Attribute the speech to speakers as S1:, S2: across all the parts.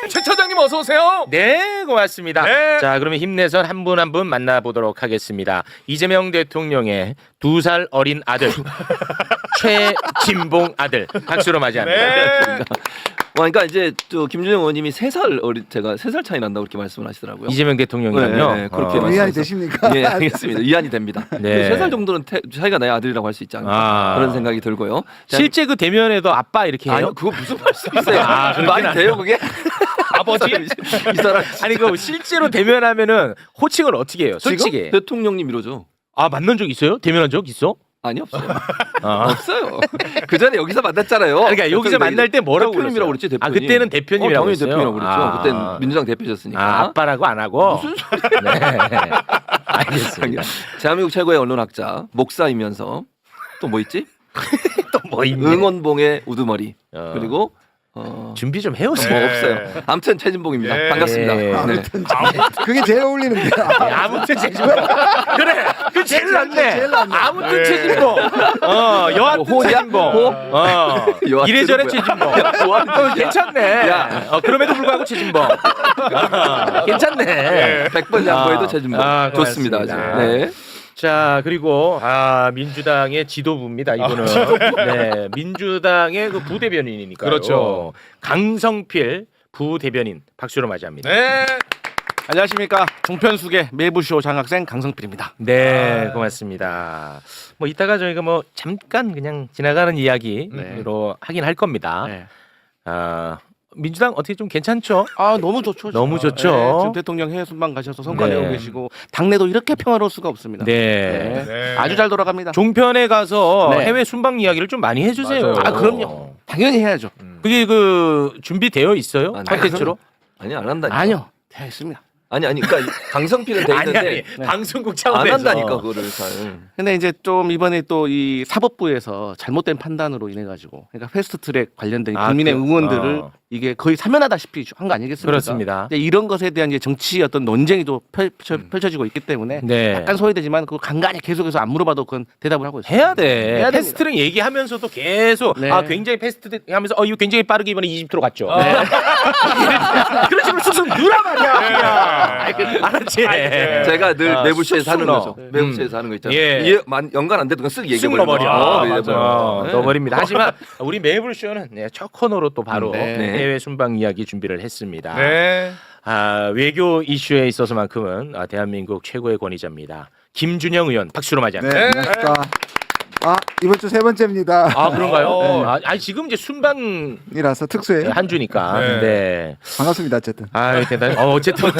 S1: 최 차장님 어서 오세요.
S2: 네, 고맙습니다.
S1: 네.
S2: 자, 그러면 힘내서 한 분 한 분 만나보도록 하겠습니다. 이재명 대통령의 2살 어린 아들 최진봉 아들 박수로 맞이합니다.
S1: 네.
S3: 그러니까 이제 저 김준영 의원님이 3살 제가 3살 차이 난다고 그렇게 말씀을 하시더라고요.
S2: 이재명 대통령이랑요.
S3: 네, 그렇게
S4: 위안이 되십니까?
S3: 예, 알겠습니다. 위안이 됩니다.
S2: 네.
S3: 3살 정도는 차이가 나야 아들이라고 할 수 있지 않을까 그런 생각이 들고요.
S2: 실제 그 대면에도 아빠 이렇게 해요?
S3: 아니요, 그거 무슨 말씀이세요?
S2: 그렇긴
S3: 말이 돼요 그게?
S1: 아버지?
S3: 이 사람
S2: 아니 그 실제로 대면하면은 호칭을 어떻게 해요? 솔직히.
S3: 지금 대통령님 이러죠.
S2: 아 만난 적 있어요? 대면한 적 있어?
S3: 아니 없어요.
S2: 아.
S3: 없어요. 그 전에 여기서 만났잖아요.
S2: 그러니까 여기서 만날 때 뭐라고
S3: 대표님이라고
S2: 그랬어요?
S3: 그랬지 대표님.
S2: 아 그때는 대표님이라고
S3: 당연히
S2: 그랬어요?
S3: 대표님이라고 그랬죠.
S2: 아.
S3: 그때는 민주당 대표셨으니까.
S2: 아 아빠라고 안 하고.
S3: 무슨 소리야?
S2: 네. 알겠습니다.
S3: 대한민국 최고의 언론학자 목사이면서 또 뭐 있지?
S2: 또 뭐 있네.
S3: 응원봉의 우두머리 그리고
S2: 준비 좀 해오세요.
S3: 뭐 없어요. 아무튼 최진봉입니다.
S1: 예.
S3: 반갑습니다.
S2: 예.
S3: 네.
S4: 아무튼 그게 제일 어울리는데.
S2: 아무튼 최진봉. 그래. 그 제일 낫네.
S4: 제일 낫네.
S2: 아무튼
S1: 네.
S2: 최진봉. 여하튼
S3: 호야?
S2: 최진봉.
S3: 여하튼
S2: 이래저래
S3: 뭐야?
S2: 최진봉. 괜찮네.
S3: 야.
S2: 그럼에도 불구하고 최진봉. 괜찮네.
S3: 100번 양보해도 최진봉. 좋습니다. 아주.
S2: 고맙습니다.
S3: 네.
S2: 자 그리고 민주당의 지도부입니다. 이분은 네, 민주당의 그 부대변인이니까요.
S1: 그렇죠.
S2: 강성필 부대변인 박수로 맞이합니다.
S1: 네.
S5: 안녕하십니까 종편숙의 매부쇼 장학생 강성필입니다.
S2: 네, 고맙습니다. 뭐 이따가 저희가 뭐 잠깐 그냥 지나가는 이야기로 하긴 할 겁니다.
S5: 네.
S2: 민주당 어떻게 좀 괜찮죠?
S5: 아 너무 좋죠.
S2: 너무
S5: 진짜.
S2: 좋죠.
S5: 네, 지금 대통령 해외 순방 가셔서 성과
S2: 네.
S5: 내고 계시고 당내도 이렇게 평화로울 수가 없습니다.
S2: 네.
S1: 네.
S5: 아주 잘 돌아갑니다.
S2: 종편에 가서
S5: 네.
S2: 해외 순방 이야기를 좀 많이 해주세요.
S1: 맞아요.
S5: 아 그럼요. 당연히 해야죠.
S2: 그게 그 준비되어 있어요?
S3: 아니,
S2: 컨텐츠로?
S3: 아니 안 한다니까.
S5: 아니요. 됐습니다.
S3: 아니 그러니까 강성필은 돼 있는데
S2: 방송국
S3: 안
S2: 차원에서
S3: 한다니까 그거를 잘.
S5: 근데 이제 좀 이번에 또 이 사법부에서 잘못된 판단으로 인해 가지고 그러니까 패스트트랙 관련된 국민의 응원들을 이게 거의 사면하다시피 한 거 아니겠습니까?
S2: 그렇습니다.
S5: 근데 이런 것에 대한 이제 정치 어떤 논쟁이 또 펼쳐지고 있기 때문에
S2: 네.
S5: 약간 소외되지만 그거 간간히 계속해서 안 물어봐도 그건 대답을 하고 있어요.
S2: 해야 돼.
S5: 해야
S2: 패스트트랙 얘기하면서 계속
S5: 네.
S2: 굉장히 패스트트랙 하면서 이거 굉장히 빠르게 이번에 이집트로 갔죠. 그런 식으로 쑥쑥 늘어 말이야. 그냥. 알았지?
S3: 제가 늘 매부쇼에서
S2: 쑥쑥
S3: 하는
S2: 넣어.
S3: 거죠. 매부쇼에서 하는 거 있잖아요.
S2: 예.
S3: 이해 연관 안 돼도 그냥 쓱
S2: 쑥
S3: 얘기해버려.
S2: 넣어버려.
S3: 네.
S2: 넣어버립니다. 하지만 우리 매불쇼는 첫 코너로 또 바로
S5: 네.
S2: 해외 순방 이야기 준비를 했습니다.
S1: 네.
S2: 외교 이슈에 있어서만큼은 대한민국 최고의 권위자입니다. 김준영 의원 박수로 맞이합니다.
S4: 네, 안녕하십니까. 이번 주 세 번째입니다.
S2: 그런가요? 지금 이제 순방
S4: 이라서 특수해요.
S2: 한 주니까.
S1: 네.
S2: 네.
S4: 반갑습니다. 어쨌든.
S2: 대단히. 어쨌든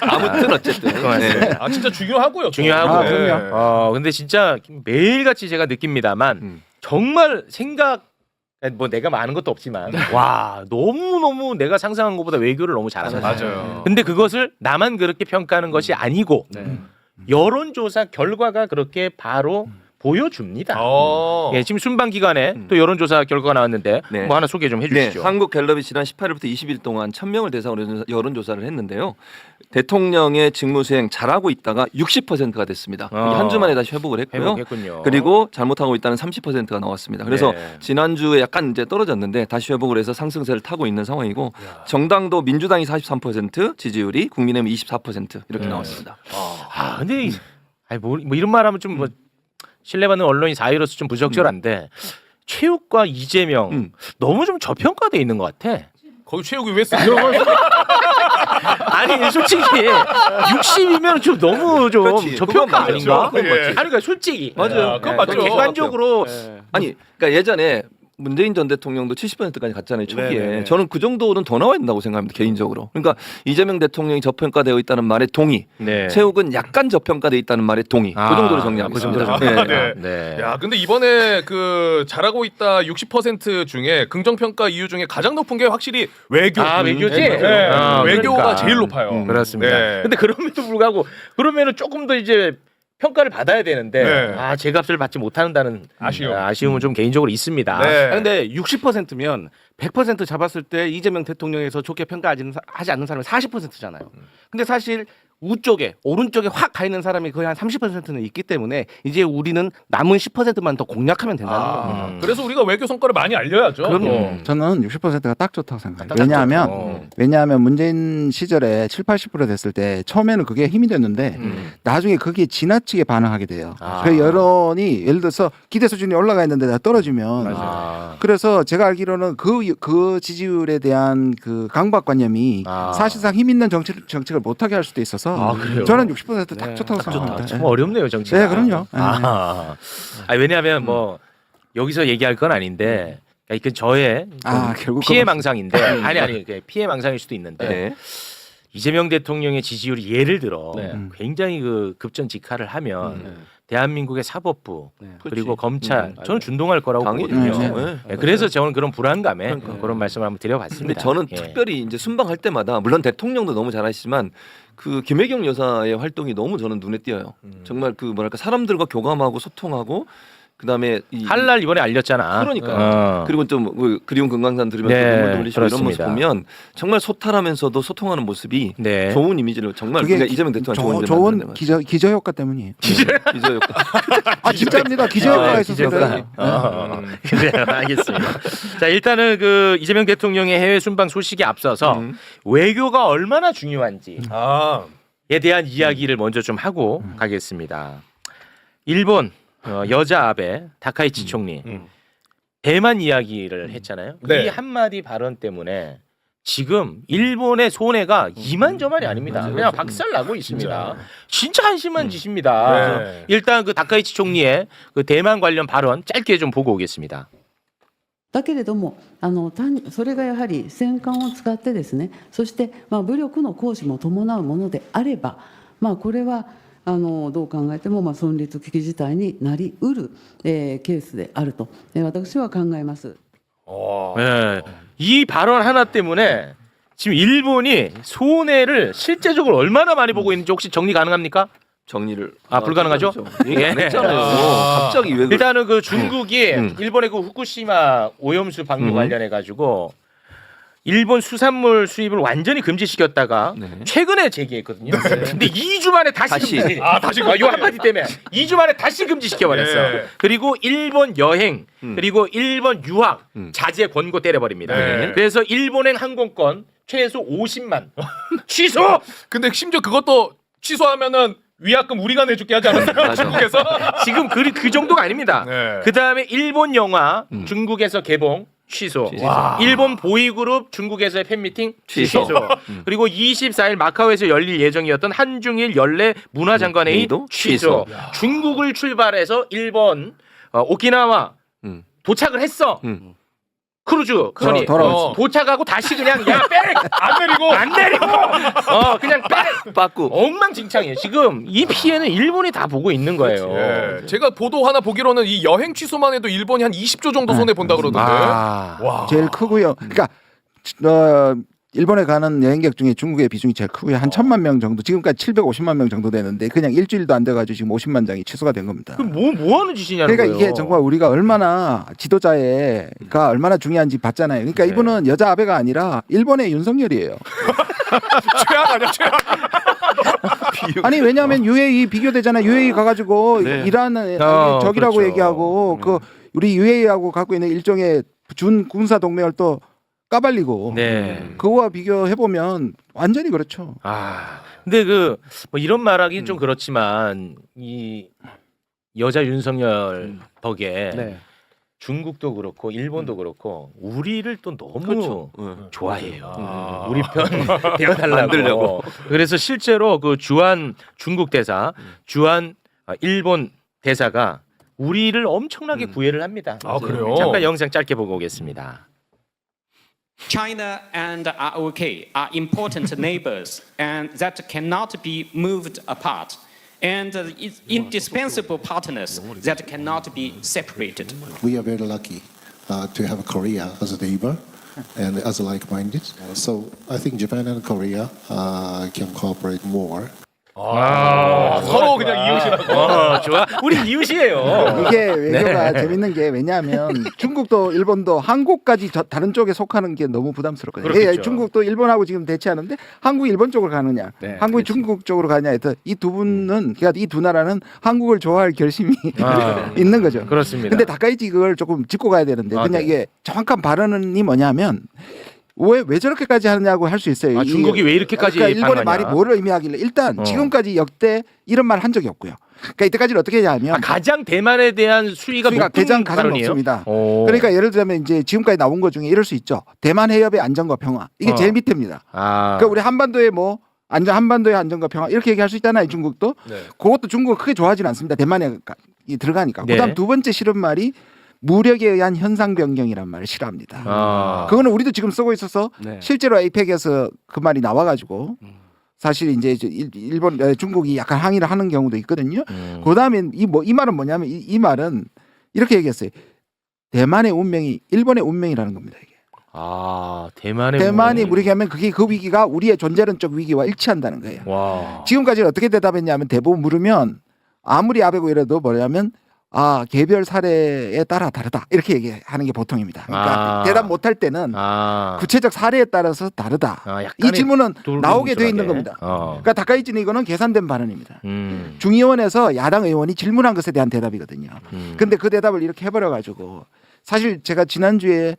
S3: 아무튼 어쨌든.
S2: 고맙습니다.
S3: 네.
S1: 진짜 중요하고요. 또.
S2: 중요하고.
S1: 네.
S4: 그럼요.
S2: 근데 진짜 매일같이 제가 느낍니다만 정말 뭐 내가 많은 것도 없지만 와 너무 내가 상상한 것보다 외교를 너무 잘하는
S1: 맞아요.
S2: 근데 그것을 나만 그렇게 평가하는 것이 아니고 여론조사 결과가 그렇게 바로 보여줍니다. 예, 지금 순방 기간에 또 여론조사 결과가 나왔는데
S3: 네.
S2: 뭐 하나 소개 좀
S3: 네,
S2: 해주시죠.
S3: 한국갤럽이 지난 18일부터 20일 동안 1,000명을 대상으로 여론조사를 했는데요. 대통령의 직무수행 잘하고 있다가 60%가 됐습니다. 이게 한 주 만에 다시 회복을 했고요.
S2: 회복했군요.
S3: 그리고 잘못하고 있다는 30%가 나왔습니다. 그래서
S2: 네.
S3: 지난주에 약간 이제 떨어졌는데 다시 회복을 해서 상승세를 타고 있는 상황이고 정당도 민주당이 43% 지지율이 국민의힘 24% 이렇게 나왔습니다.
S2: 근데 뭐 이런 말하면 좀 뭐 신뢰받는 언론이 사이로서 좀 부적절한데 최욱과 이재명 너무 좀 저평가돼 있는 것 같아.
S1: 거기 최욱이 왜 쓰?
S2: 아니 솔직히 60이면 좀 너무 좀
S3: 그렇지.
S2: 저평가
S3: 그건 맞죠.
S2: 아닌가?
S3: 그건 맞지.
S2: 아니 그러니까 솔직히
S3: 맞아요.
S1: 그건 맞죠.
S2: 객관적으로
S3: 아니 그러니까 예전에 문재인 전 대통령도 70%까지 갔잖아요 초기에.
S5: 네네네.
S3: 저는 그 정도는 더 나와야 된다고 생각합니다 개인적으로. 그러니까 이재명 대통령이 저평가되어 있다는 말에 동의.
S2: 네.
S3: 최욱은 약간 저평가되어 있다는 말에 동의. 그 정도로 정리합니다.
S2: 그 정도로
S1: 네.
S2: 정리합니다.
S1: 네.
S2: 네.
S1: 야, 근데 이번에 그 잘하고 있다 60% 중에 긍정 평가 이유 중에 가장 높은 게 확실히 외교.
S2: 외교지?
S1: 네. 외교가
S2: 그러니까.
S1: 제일 높아요.
S2: 그렇습니다.
S1: 네.
S2: 근데 그럼에도 불구하고 그러면은 조금 더 이제 평가를 받아야 되는데
S1: 네.
S2: 제 값을 받지 못한다는 아쉬움은 좀 개인적으로 있습니다.
S1: 네.
S5: 근데 60%면 100% 잡았을 때 이재명 대통령에서 좋게 평가하지 않는 사람이 40%잖아요. 근데 사실 우쪽에 오른쪽에 확 가 있는 사람이 거의 한 30%는 있기 때문에 이제 우리는 남은 10%만 더 공략하면 된다는 겁니다.
S1: 그래서 우리가 외교 성과를 많이 알려야죠.
S5: 그럼요.
S4: 저는 60%가 딱 좋다고 생각해요.
S2: 딱
S4: 왜냐하면
S2: 좋죠.
S4: 왜냐하면 문재인 시절에 7, 80% 됐을 때 처음에는 그게 힘이 됐는데 나중에 그게 지나치게 반응하게 돼요. 그 여론이 예를 들어서 기대 수준이 올라가 있는데 다 떨어지면 그래서 제가 알기로는 그 지지율에 대한 그 강박관념이 사실상 힘 있는 정책을 못하게 할 수도 있어서
S2: 그래요?
S4: 저는 60%딱 좋다고 생각합니다.
S2: 참 어렵네요 정치가.
S4: 네, 그럼요.
S2: 왜냐하면 뭐 여기서 얘기할 건 아닌데 이건 저의
S4: 결국
S2: 피해망상인데 아니 피해망상일 수도 있는데
S3: 네.
S2: 이재명 대통령의 지지율이 예를 들어
S5: 네.
S2: 굉장히 그 급전직하를 하면 대한민국의 사법부 그리고
S3: 그렇지.
S2: 검찰 저는 준동할 거라고
S3: 당연히
S2: 보거든요.
S3: 그렇죠.
S2: 네, 그래서 저는 그런 불안감에 그런 말씀을 한번 드려봤습니다.
S3: 근데 저는
S2: 예.
S3: 특별히 이제 순방할 때마다 물론 대통령도 너무 잘하시지만 그 김혜경 여사의 활동이 너무 저는 눈에 띄어요. 정말 그 뭐랄까 사람들과 교감하고 소통하고 그다음에 이
S2: 한날 이번에 알렸잖아.
S3: 그러니까 그리고 좀 그리운 금강산 들으면서
S2: 네,
S3: 눈물 흘리시고 이런 모습
S2: 그렇습니다.
S3: 보면 정말 소탈하면서도 소통하는 모습이
S2: 네.
S3: 좋은 이미지를 정말
S4: 그게
S3: 그러니까 이재명 대통령
S4: 좋은 기저 효과 때문이에요.
S3: 기저 효과.
S4: 진짜입니다. 기저 효과가 있어서 그래요.
S2: 그래요. 알겠습니다. 자, 일단은 그 이재명 대통령의 해외 순방 소식에 앞서서 외교가 얼마나 중요한지에 대한 이야기를 먼저 좀 하고 가겠습니다. 일본 여자 아베 다카이치 총리 대만 이야기를 했잖아요.
S1: 네.
S2: 이 한마디 발언 때문에 지금 일본의 손해가 이만저만이 아닙니다. 그냥 박살나고 있습니다. 진짜 한심한 짓입니다.
S1: 네.
S2: 일단 그 다카이치 총리의 그 대만 관련 발언 짧게 좀 보고 오겠습니다.
S6: だけれどもそれがやはり戦艦を使ってですねそして、武力の行使も伴うものであれば、これはどう考えても、存立危機事態になりうる、ケースであると、私は考えます。
S2: 네. 이 발언 하나 때문에 지금 일본이 손해를 실제적으로 얼마나 많이 보고 있는지 혹시 정리 가능합니까?
S3: 정리를
S2: 불가능하죠?
S3: 얘기 안 했잖아요. 갑자기 왜
S2: 일단은 그 중국이 일본의 그 후쿠시마 오염수 방류 관련해 가지고 일본 수산물 수입을 완전히 금지시켰다가 최근에 재개했거든요. 근데 2주 만에 다시 금지. 다시 요 한마디 때문에 2주 만에 다시 금지시켜 버렸어.
S1: 네.
S2: 그리고 일본 여행 그리고 일본 유학 자제 권고 때려버립니다.
S1: 네.
S2: 그래서 일본행 항공권 최소 50만 취소.
S1: 근데 심지어 그것도 취소하면은 위약금 우리가 내줄게 하지 않았나요? 중국에서?
S2: 지금 그 정도가 아닙니다.
S1: 네.
S2: 그 다음에 일본 영화 중국에서 개봉 취소. 일본 보이그룹 중국에서의 팬미팅 취소. 그리고 24일 마카오에서 열릴 예정이었던 한중일 연례 문화장관회의
S3: 회의도
S2: 취소. 중국을 출발해서 일본 오키나와 도착을 했어. 크루즈 선이
S4: 돌아오지.
S2: 도착하고 다시 그냥 안 내리고 그냥
S3: 빠꾸
S2: 엉망진창이에요. 지금 이 피해는 일본이 다 보고 있는 거예요.
S1: 예. 제가 보도 하나 보기로는 이 여행 취소만 해도 일본이 한 20조 정도 손해 본다 그러던데. 와.
S4: 제일 크고요. 그러니까 일본에 가는 여행객 중에 중국의 비중이 제일 크고요. 한 1,000만 명 정도. 지금까지 750만 명 정도 되는데 그냥 일주일도 안 돼가지고 지금 50만 장이 취소가 된 겁니다.
S2: 그럼 뭐 하는 짓이냐는
S4: 그러니까
S2: 거예요.
S4: 이게 정말 우리가 얼마나 지도자가 얼마나 중요한지 봤잖아요. 그러니까 이분은 여자 아베가 아니라 일본의 윤석열이에요.
S1: 최악 아니야 최악.
S4: 아니 왜냐하면 UAE 비교되잖아요. UAE 가가지고 이란은 적이라고
S2: 그렇죠.
S4: 얘기하고 그 우리 UAE하고 갖고 있는 일종의 준 군사 동맹을 또 까발리고 그거와 비교해 보면 완전히 그렇죠.
S2: 근데 뭐 이런 말하기 좀 그렇지만 이 여자 윤석열 덕에 중국도 그렇고 일본도 그렇고 우리를 또 너무 좋아해요. 우리 편 되어달라고.
S3: 만들려고.
S2: 그래서 실제로 그 주한 중국 대사, 주한 일본 대사가 우리를 엄청나게 구애를 합니다.
S1: 그래요?
S2: 잠깐 영상 짧게 보고 오겠습니다.
S7: China and ROK are important neighbors, and that cannot be moved apart. And it's indispensable partners that cannot be separated.
S8: We are very lucky to have Korea as a neighbor and as like-minded. So I think Japan and Korea can cooperate more.
S1: 서로 그냥 이웃이라고.
S2: 좋아. 우리 이웃이에요.
S4: 이게 외교가 재밌는 게 왜냐하면 중국도 일본도 한국까지 다른 쪽에 속하는 게 너무 부담스럽거든요.
S2: 그렇겠죠.
S4: 중국도 일본하고 지금 대치하는데 한국이 일본 쪽으로 가느냐,
S5: 네,
S4: 한국이 중국 쪽으로 가느냐 해서 이 두 분은 그러니까 이 두 나라는 한국을 좋아할 결심이 있는 거죠.
S2: 그렇습니다.
S4: 근데 다카이치 그걸 조금 짚고 가야 되는데 그냥
S2: 네.
S4: 이게 정확한 발언이 뭐냐면 왜 저렇게까지 하느냐고 할 수 있어요.
S2: 중국이 왜 이렇게까지
S4: 그러니까 일본의
S2: 반응하냐.
S4: 말이 뭐를 의미하길래 일단 지금까지 역대 이런 말 한 적이 없고요. 그러니까 이때까지는 어떻게 했냐면
S2: 가장 대만에 대한 수위가 높은
S4: 가장
S2: 발언이에요?
S4: 높습니다.
S2: 오.
S4: 그러니까 예를 들면 이제 지금까지 나온 것 중에 이럴 수 있죠. 대만 해협의 안정과 평화 이게 제일 밑에입니다. 그러니까 우리 한반도에 뭐 한반도의 안정과 평화 이렇게 얘기할 수 있잖아요. 중국도 그것도 중국은 크게 좋아하지는 않습니다. 대만에 들어가니까.
S2: 네.
S4: 그다음 두 번째 싫은 말이 무력에 의한 현상 변경이란 말을 싫어합니다. 그거는 우리도 지금 쓰고 있어서
S5: 네.
S4: 실제로 에이펙에서 그 말이 나와가지고 사실 이제 중국이 약간 항의를 하는 경우도 있거든요. 그다음에 이 말은 뭐냐면 이 말은 이렇게 얘기했어요. 대만의 운명이 일본의 운명이라는 겁니다. 이게. 대만이 우리에게 하면 그게 그 위기가 우리의 존재론적 위기와 일치한다는 거예요.
S2: 와.
S4: 지금까지는 어떻게 대답했냐면 대부분 물으면 아무리 아베고 이래도 뭐냐면 개별 사례에 따라 다르다 이렇게 얘기하는 게 보통입니다. 그러니까 대답 못할 때는 구체적 사례에 따라서 다르다. 이 질문은 나오게 돼 있는 겁니다. 그러니까 다카이치는 이거는 계산된 발언입니다. 중의원에서 야당 의원이 질문한 것에 대한 대답이거든요. 근데 그 대답을 이렇게 해버려가지고 사실 제가 지난주에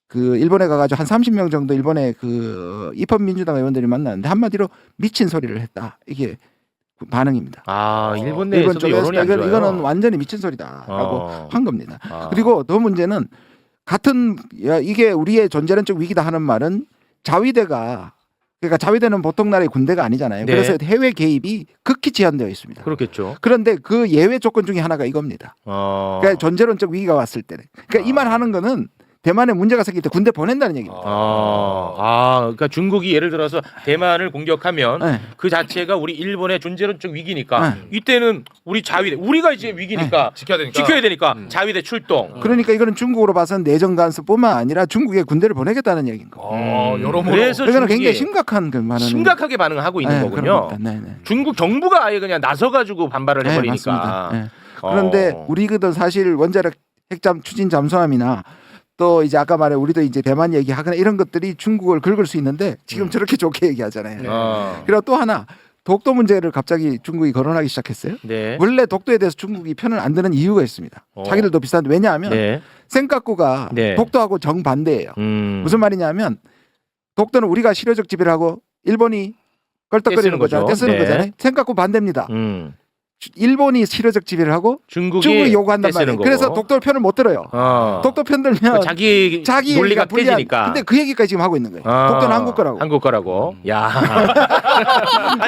S4: 그 일본에 가가지고 한 30명 정도 일본의 그 입헌민주당 의원들이 만났는데 한마디로 미친 소리를 했다. 이게 반응입니다.
S2: 일본 내에서도
S4: 쪽에서
S2: 여론이 안 좋아요.
S4: 이거는 완전히 미친 소리다라고 한 겁니다. 그리고 더 문제는 이게 우리의 존재론적 위기다 하는 말은 그러니까 자위대는 보통 나라의 군대가 아니잖아요.
S2: 네.
S4: 그래서 해외 개입이 극히 제한되어 있습니다.
S2: 그렇겠죠.
S4: 그런데 그 예외 조건 중에 하나가 이겁니다. 그러니까 존재론적 위기가 왔을 때는. 그러니까 이 말 하는 거는 대만에 문제가 생길 때 군대 보낸다는 얘기입니다.
S2: 그러니까 중국이 예를 들어서 대만을 공격하면
S4: 네.
S2: 그 자체가 우리 일본의 존재론적 위기니까 이때는 우리 자위대 우리가 이제 위기니까 지켜야 되니까 자위대 출동.
S4: 그러니까 이거는 중국으로 봐서는 내정 간섭뿐만 아니라 중국에 군대를 보내겠다는 얘기인 거예요.
S1: 여러모로.
S2: 그래서
S4: 이거는
S2: 중국이
S4: 굉장히 심각한 그 말은
S2: 심각하게 반응하고 있는 거군요. 중국 정부가 아예 그냥 나서가지고 반발을 해버리니까.
S4: 맞습니다. 네. 그런데 우리들 사실 원자력 핵잠 추진 잠수함이나 또 이제 아까 말해 우리도 이제 대만 얘기하거나 이런 것들이 중국을 긁을 수 있는데 지금 저렇게 좋게 얘기하잖아요. 그리고 또 하나 독도 문제를 갑자기 중국이 거론하기 시작했어요.
S2: 네.
S4: 원래 독도에 대해서 중국이 편을 안 드는 이유가 있습니다. 자기들도 비슷한데 왜냐하면 센카쿠가 독도하고 정반대예요. 무슨 말이냐면 독도는 우리가 실효적 지배를 하고 일본이 껄떡거리는 거잖아요. 떼쓰는 거잖아요. 센카쿠 반대입니다. 일본이 실효적 지배를 하고 중국이 요구한단 말이에요. 그래서 독도 편을 못 들어요. 독도 편 들면
S2: 자기 논리가 깨지니까.
S4: 근데 그 얘기까지 지금 하고 있는 거예요. 독도는 한국 거라고.
S2: 한국 거라고. 야.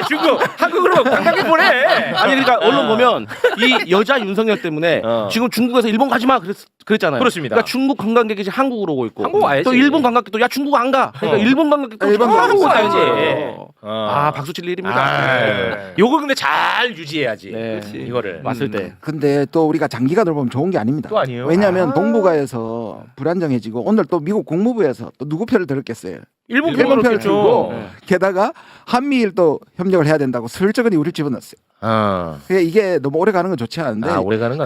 S2: 중국 한국으로 강하게 보내.
S5: 아니 그러니까 언론 보면 이 여자 윤석열 때문에 지금 중국에서 일본 가지 마 그랬잖아요.
S2: 그렇습니다.
S5: 그러니까 중국 관광객이 지금 한국으로 오고 있고
S2: 한국 와야지.
S5: 또 일본 관광객도 야 중국 안 가. 그러니까 일본 관광객도
S4: 일본
S5: 한국
S2: 와야지.
S5: 와야지. 박수 칠 일입니다.
S2: 요거 근데 잘 유지해야지.
S5: 네.
S2: 이거를
S5: 왔을 때.
S4: 근데 또 우리가 장기간으로 보면 좋은 게 아닙니다.
S2: 또 아니에요?
S4: 왜냐하면 동북아에서 불안정해지고 오늘 또 미국 국무부에서 또 누구 편을 들었겠어요.
S2: 일본
S4: 편을
S2: 편을
S4: 들고 게다가 한미일 또 협력을 해야 된다고 슬쩍은 우리 집어넣었어요. 그러니까 이게 너무 오래 가는 건 좋지 않은데
S2: 오래 가는 거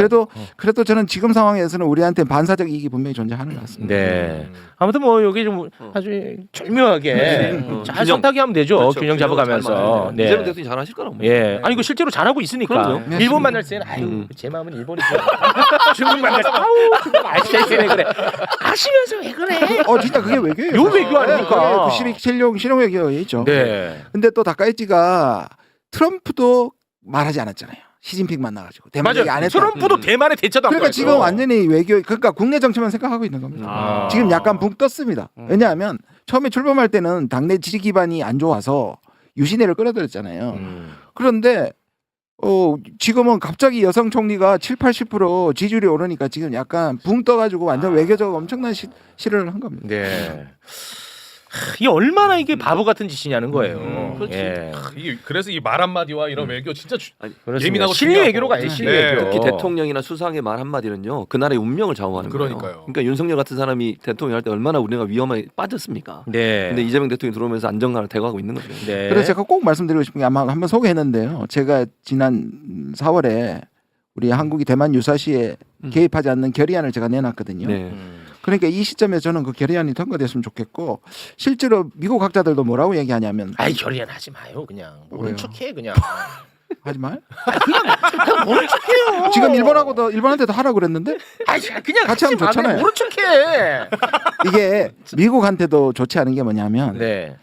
S4: 그래도 저는 지금 상황에서는 우리한테 반사적 이익이 분명히 존재하는 것 같습니다.
S2: 네. 아무튼 뭐 여기 좀 아주 절묘하게 잘 선택이 하면 되죠.
S3: 그렇죠.
S2: 균형 잡아가면서.
S3: 네. 이재명 대통령이 잘하실 거라고.
S2: 예. 아니 이거 실제로 잘하고 있으니까.
S3: 그럼요.
S2: 일본 만날 때는 아유 제 마음은 일본이죠. 중국 만날 때 아우 중국 아시네 그래. 아시면서 왜 그래?
S4: 진짜 그게 외교예요.
S2: 요 외교 아닙니까?
S4: 그 실용 외교였죠.
S2: 네.
S4: 근데 또 다카이치가 트럼프도 말하지 않았잖아요. 시진핑 만나가지고 대만 얘기 안
S2: 맞아요.
S4: 했다.
S2: 트럼프도 대만에 대처도 안
S4: 그러니까
S2: 했어.
S4: 지금 완전히 그러니까 국내 정치만 생각하고 있는 겁니다. 지금 약간 붕 떴습니다. 왜냐하면 처음에 출범할 때는 당내 지지 기반이 안 좋아서 유신회를 끌어들였잖아요. 그런데 지금은 갑자기 여성 총리가 70-80% 지지율이 오르니까 지금 약간 붕 떠가지고 완전 외교적 엄청난 실현을 한 겁니다.
S2: 네. 이게 얼마나 이게 바보 같은 짓이냐는 거예요.
S3: 그렇지.
S2: 예.
S1: 이게 그래서 이 말 한마디와 이런 외교 진짜
S2: 그렇습니다.
S1: 예민하고
S2: 실리
S1: 중요하고.
S2: 외교로 가요. 실리
S1: 네.
S2: 외교.
S3: 특히 대통령이나 수상의 말 한마디는요 그 나라의 운명을 좌우하는 거예요.
S1: 그러니까요.
S3: 그러니까 윤석열 같은 사람이 대통령 할 때 얼마나 우리가 위험에 빠졌습니까?
S2: 네.
S3: 근데 이재명 대통령이 들어오면서 안정감을 대거하고 있는 거죠.
S2: 네.
S4: 그래서 제가 꼭 말씀드리고 싶은 게 아마 한번 소개했는데요. 제가 지난 4월에 우리 한국이 대만 유사시에 개입하지 않는 결의안을 제가 내놨거든요.
S3: 네.
S4: 그러니까 이 시점에 저는 그 결의안이 통과됐으면 좋겠고 실제로 미국 학자들도 뭐라고 얘기하냐면
S2: 아이 결의안 하지 마요. 그냥 모른
S4: 왜요?
S2: 척해 그냥.
S4: 하지 말.
S2: 그냥 모른 척해요.
S4: 지금 일본한테도 하라고 그랬는데
S2: 아이 그냥
S4: 같이 하면
S2: 마. 그냥
S4: 좋잖아요.
S2: 모른 척해.
S4: 이게 미국한테도 좋지 않은 게 뭐냐면
S2: 네.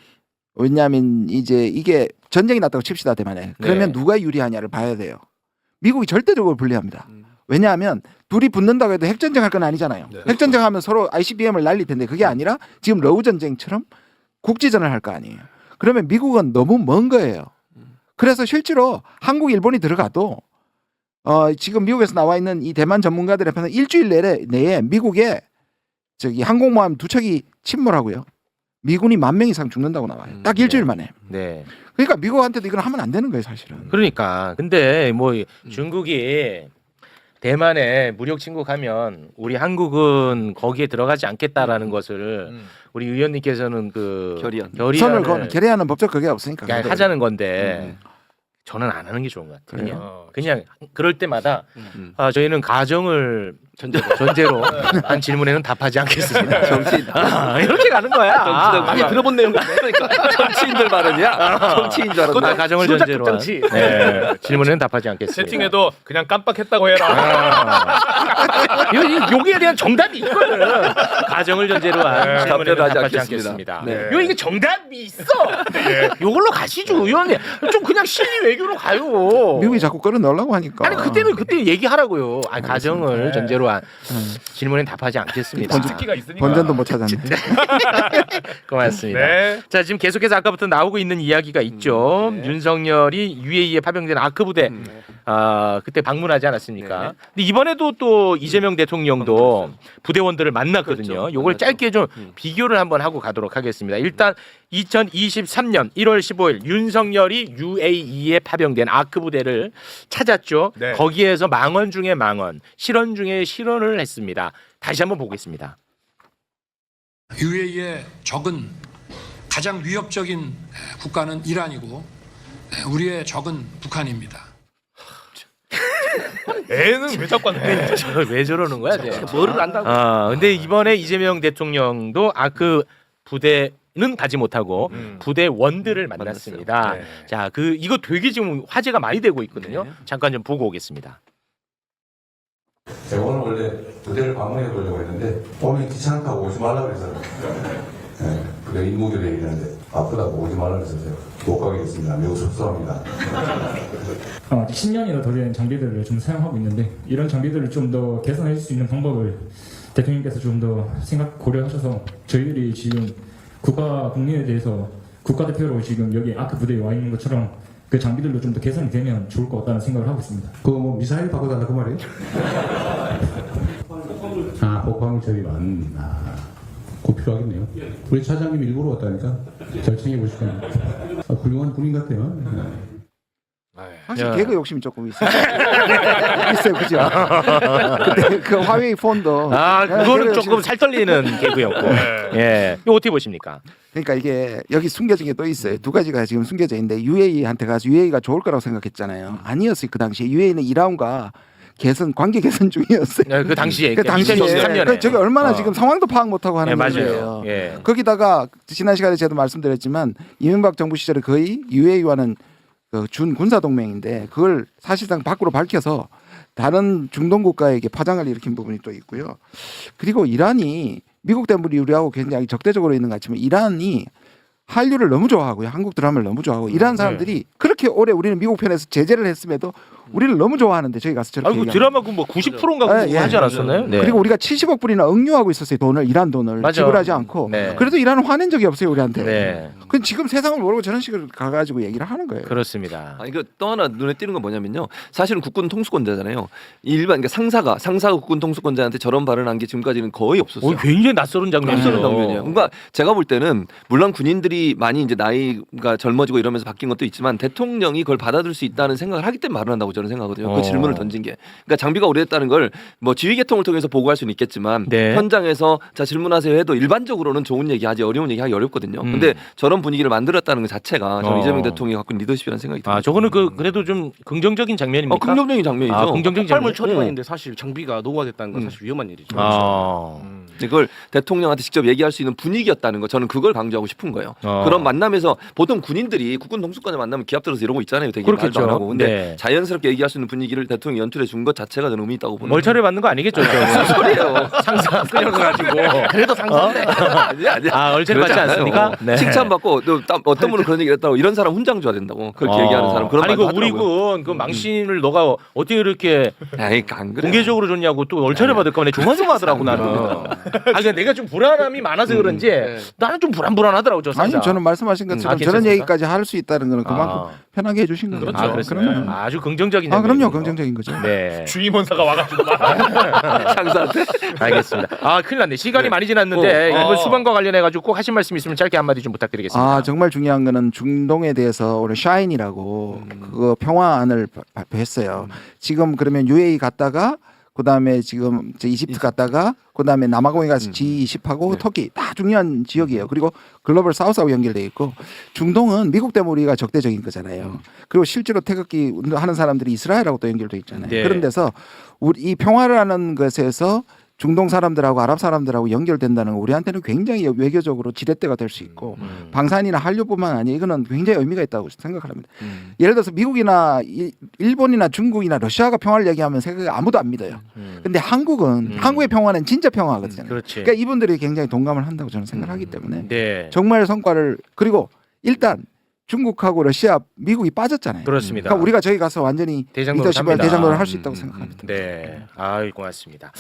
S4: 왜냐하면 이제 이게 전쟁이 났다고 칩시다 대만에 그러면 누가 유리하냐를 봐야 돼요. 미국이 절대적으로 불리합니다. 왜냐하면 둘이 붙는다고 해도 핵전쟁 할 건 아니잖아요.
S1: 네.
S4: 핵전쟁 하면 서로 ICBM을 날릴 텐데 그게 아니라 지금 러우 전쟁처럼 국지전을 할 거 아니에요. 그러면 미국은 너무 먼 거예요. 그래서 실제로 한국, 일본이 들어가도 지금 미국에서 나와 있는 이 대만 전문가들의 편은 일주일 내에 미국에 저기 항공모함 2척이 침몰하고요. 미군이 10,000명 이상 죽는다고 나와요. 딱 일주일 만에.
S2: 네.
S4: 그러니까 미국한테도 이건 하면 안 되는 거예요, 사실은.
S2: 그러니까 근데 뭐 중국이 대만에 무력 침공하면 우리 한국은 거기에 들어가지 않겠다라는 것을 우리 의원님께서는 그
S4: 선을 그거는 결의하는 법적 그게 없으니까.
S2: 그러니까 하자는 건데 저는 안 하는 게 좋은 것 같아요. 그냥 그럴 때마다 저희는 가정을 전제로 한 질문에는 답하지 않겠습니다.
S3: 정치인
S2: 이렇게 가는 거야.
S3: 많이 들어본 내용 같네. 그러니까 정치인들 발언이야. 정치인 줄 알았네.
S2: 가정을 전제로 한 질문에는 답하지 않겠습니다.
S1: 채팅에도 그냥 깜빡했다고 해라.
S2: 여기에 대한 정답이 있거든. 가정을 전제로 한 질문에는
S3: 답변하지
S2: 답하지
S3: 않겠습니다.
S2: 않겠습니다.
S3: 네.
S2: 이게 정답이 있어. 이걸로 가시죠, 의원님. 좀 그냥 실리 외교로 가요.
S4: 미국이 자꾸 끌어넣으려고 하니까.
S2: 아니 그때 얘기하라고요. 가정을 전제로 한 질문에 답하지 않겠습니다.
S1: 특기가 있으니까.
S4: 본전도 못 찾았네.
S2: 고맙습니다.
S1: 네.
S2: 자 지금 계속해서 아까부터 나오고 있는 이야기가 있죠. 윤석열이 UAE에 파병된 아크 부대 그때 방문하지 않았습니까? 근데 이번에도 또 이재명 대통령도 부대원들을 만났거든요.
S3: 그렇죠.
S2: 요걸 짧게 좀 비교를 한번 하고 가도록 하겠습니다. 일단 2023년 1월 15일 윤석열이 UAE에 파병된 아크 부대를 찾았죠.
S1: 네.
S2: 거기에서 망언 중에 망언, 실언 중에 실언을 했습니다. 다시 한번 보겠습니다.
S9: UAE의 적은 가장 위협적인 국가는 이란이고 우리의 적은 북한입니다.
S1: 애는 왜 자꾸 해?
S2: 왜 저러는 거야? 쟤?
S5: 뭐를 안다고.
S2: 근데 이번에 이재명 대통령도 아크 부대는 가지 못하고 부대원들을 만났습니다.
S1: 네.
S2: 자, 이거 되게 지금 화제가 많이 되고 있거든요. 잠깐 좀 보고 오겠습니다.
S10: 제가 오늘 원래 부대를 방문해 보려고 했는데 오면 귀찮다고 오지 말라 그래서 부대 임무들이 얘기하는데 아프다고 오지 말라 그래서 제가 못 가겠습니다. 매우 속상합니다.
S11: 10년이나 더 된 장비들을 좀 사용하고 있는데 이런 장비들을 좀 더 개선할 수 있는 방법을 대통령께서 좀 더 고려하셔서 저희들이 지금 국민에 대해서 국가대표로 지금 여기 아크 부대에 와 있는 것처럼 그 장비들도 좀 더 개선이 되면 좋을 것 같다는 생각을 하고 있습니다.
S10: 그거 뭐 미사일 바꿔달라 그 말이에요? 복합물 처리반 꼭 필요하겠네요. 우리 차장님 일부러 왔다니까 잘 챙겨보시면 훌륭한 군인 같아요.
S4: 확실히 개그 욕심이 조금 있어요. 있어요, 그죠? 근데 그 화웨이 폰도
S2: 그거는 조금 살떨리는 개그였고. 예, 이거 어떻게 보십니까?
S4: 그러니까 이게 여기 숨겨진 게 또 있어요. 두 가지가 지금 숨겨져 있는데 UAE한테 가서 UAE가 좋을 거라고 생각했잖아요. 아니었어요. 그 당시에 UAE는 이란과 관계 개선 중이었어요.
S2: 그 당시에
S4: 그 당시에
S2: 2013년에
S4: 저게 얼마나 지금 상황도 파악 못하고 하는 거예요.
S2: 예.
S4: 거기다가 지난 시간에 제가 말씀드렸지만 이명박 정부 시절에 거의 UAE와는 준 군사 동맹인데 그걸 사실상 밖으로 밝혀서 다른 중동 국가에게 파장을 일으킨 부분이 또 있고요. 그리고 이란이 미국 때문에 우리하고 굉장히 적대적으로 있는 것 같지만 이란이 한류를 너무 좋아하고요. 한국 드라마를 너무 좋아하고 이란 사람들이 그렇게 오래 우리는 미국 편에서 제재를 했음에도 우리를 너무 좋아하는데 저희 가서 저렇게
S2: 아이고
S4: 얘기하면.
S2: 드라마 그뭐 90%인가
S4: 예, 예.
S2: 하지 않았었나요? 네.
S4: 그리고 우리가 70억 불이나 응유하고 있었어요. 돈을 이란 돈을
S2: 맞아.
S4: 지불하지 않고.
S2: 네.
S4: 그래도 이란은 화낸 적이 없어요 우리한테.
S2: 네.
S4: 그 지금 세상을 모르고 저런 식으로 가가지고 얘기를 하는 거예요.
S2: 그렇습니다.
S3: 아니 또 하나 눈에 띄는 건 뭐냐면요. 사실은 국군 통수권자잖아요. 일반 그러니까 상사가 국군 통수권자한테 저런 발언한 게 지금까지는 거의 없었어요.
S2: 굉장히 낯설은 장면이에요.
S3: 낯설은 장면이에요. 그러니까 제가 볼 때는 물론 군인들이 많이 이제 나이가 젊어지고 이러면서 바뀐 것도 있지만 대통령이 그걸 받아들일 수 있다는 생각을 하기 때문에 말을 한다고 저는 생각하거든요. 그 질문을 던진 게. 그러니까 장비가 오래됐다는 걸 뭐 지휘 계통을 통해서 보고할 수는 있겠지만
S2: 네.
S3: 현장에서 자 질문하세요 해도 일반적으로는 좋은 얘기하지 어려운 얘기하기 어렵거든요. 근데 저런 분위기를 만들었다는 것 자체가 저는 이재명 대통령이 갖고 있는 리더십이라는 생각이 듭니다.
S2: 아 저거는 그래도 좀 긍정적인 장면입니까?
S3: 긍정적인 장면이죠.
S2: 아, 긍정적인
S5: 폭발물
S2: 장면.
S5: 처리만인데 사실 장비가 노후화됐다는 건 사실 위험한 일이죠.
S3: 그걸 대통령한테 직접 얘기할 수 있는 분위기였다는 거 저는 그걸 강조하고 싶은 거예요. 그런 만남에서 보통 군인들이 국군 통수권자 만나면 기합 들어서 이러고 있잖아요. 되게
S2: 그렇겠죠.
S3: 말도 안 하고. 근데
S2: 네.
S3: 자연스럽게 얘기할 수 있는 분위기를 대통령이 연출해 준 것 자체가 저는 의미 있다고 봅니다.
S2: 멀차를 받는 거 아니겠죠? 무슨
S3: 소리예요?
S2: 상사 끌려가지고.
S5: 그래도 상사인데.
S3: 아니야.
S2: 아 얼차를 받지
S3: 그렇지
S2: 않습니까?
S3: 않아요.
S2: 네.
S3: 칭찬받고 또 어떤 분은 그런 얘기 했다고 이런 사람 훈장 줘야 된다고 그렇게 얘기하는 사람 그런
S2: 아니 그
S3: 말도
S2: 우리
S3: 하더라고요.
S2: 군 그 망신을 너가 어떻게 이렇게
S3: 에이, 안 그래요.
S2: 공개적으로 줬냐고 또 얼차를 받을까 봐 조마조마하더라고 나는. 아 근데 내가 좀 불안함이 많아서 그런지 나는 좀 불안하더라고 저 상사.
S4: 아니 저는 말씀하신 것처럼 저런
S2: 괜찮습니까?
S4: 얘기까지 할 수 있다는 거는 그만큼 편하게 해주신 거죠.
S2: 그렇죠.
S4: 그럼요.
S2: 아주 긍정적인.
S4: 아 그럼요
S2: 장면이군요.
S4: 긍정적인 거죠.
S2: 네.
S1: 주임원사가 와가지고 막
S3: 상사한테
S2: 알겠습니다. 아 큰일 났네. 시간이 많이 지났는데 이번 수방과 관련해 가지고 꼭 하실 말씀 있으면 짧게 한마디 좀 부탁드리겠습니다.
S4: 아 정말 중요한 거는 중동에 대해서 오늘 샤인이라고 그거 평화안을 발표했어요. 지금 그러면 UAE 갔다가 그다음에 지금 이집트 갔다가 그다음에 남아공에 가서 G20하고 터키 다 중요한 지역이에요. 그리고 글로벌 사우스하고 연결돼 있고 중동은 미국 때문에 우리가 적대적인 거잖아요. 그리고 실제로 태극기 운동하는 사람들이 이스라엘하고 또 연결돼 있잖아요.
S2: 네.
S4: 그런 데서 우리 이 평화라는 것에서 중동 사람들하고 아랍 사람들하고 연결된다는 건 우리한테는 굉장히 외교적으로 지렛대가 될 수 있고 방산이나 한류뿐만 아니라 이거는 굉장히 의미가 있다고 생각합니다. 예를 들어서 미국이나 일본이나 중국이나 러시아가 평화를 얘기하면 생각이 아무도 안 믿어요. 근데 한국은 한국의 평화는 진짜 평화거든요.
S2: 그렇지.
S4: 그러니까 이분들이 굉장히 동감을 한다고 저는 생각하기 때문에
S2: 네.
S4: 정말 성과를 그리고 일단 중국하고 러시아, 미국이 빠졌잖아요.
S2: 그렇습니다.
S4: 그러니까 우리가 저기 가서 완전히
S2: 대장로를
S4: 리더십을
S2: 합니다.
S4: 대장로를 할 수 있다고 생각합니다.
S2: 네. 아이 고맙습니다.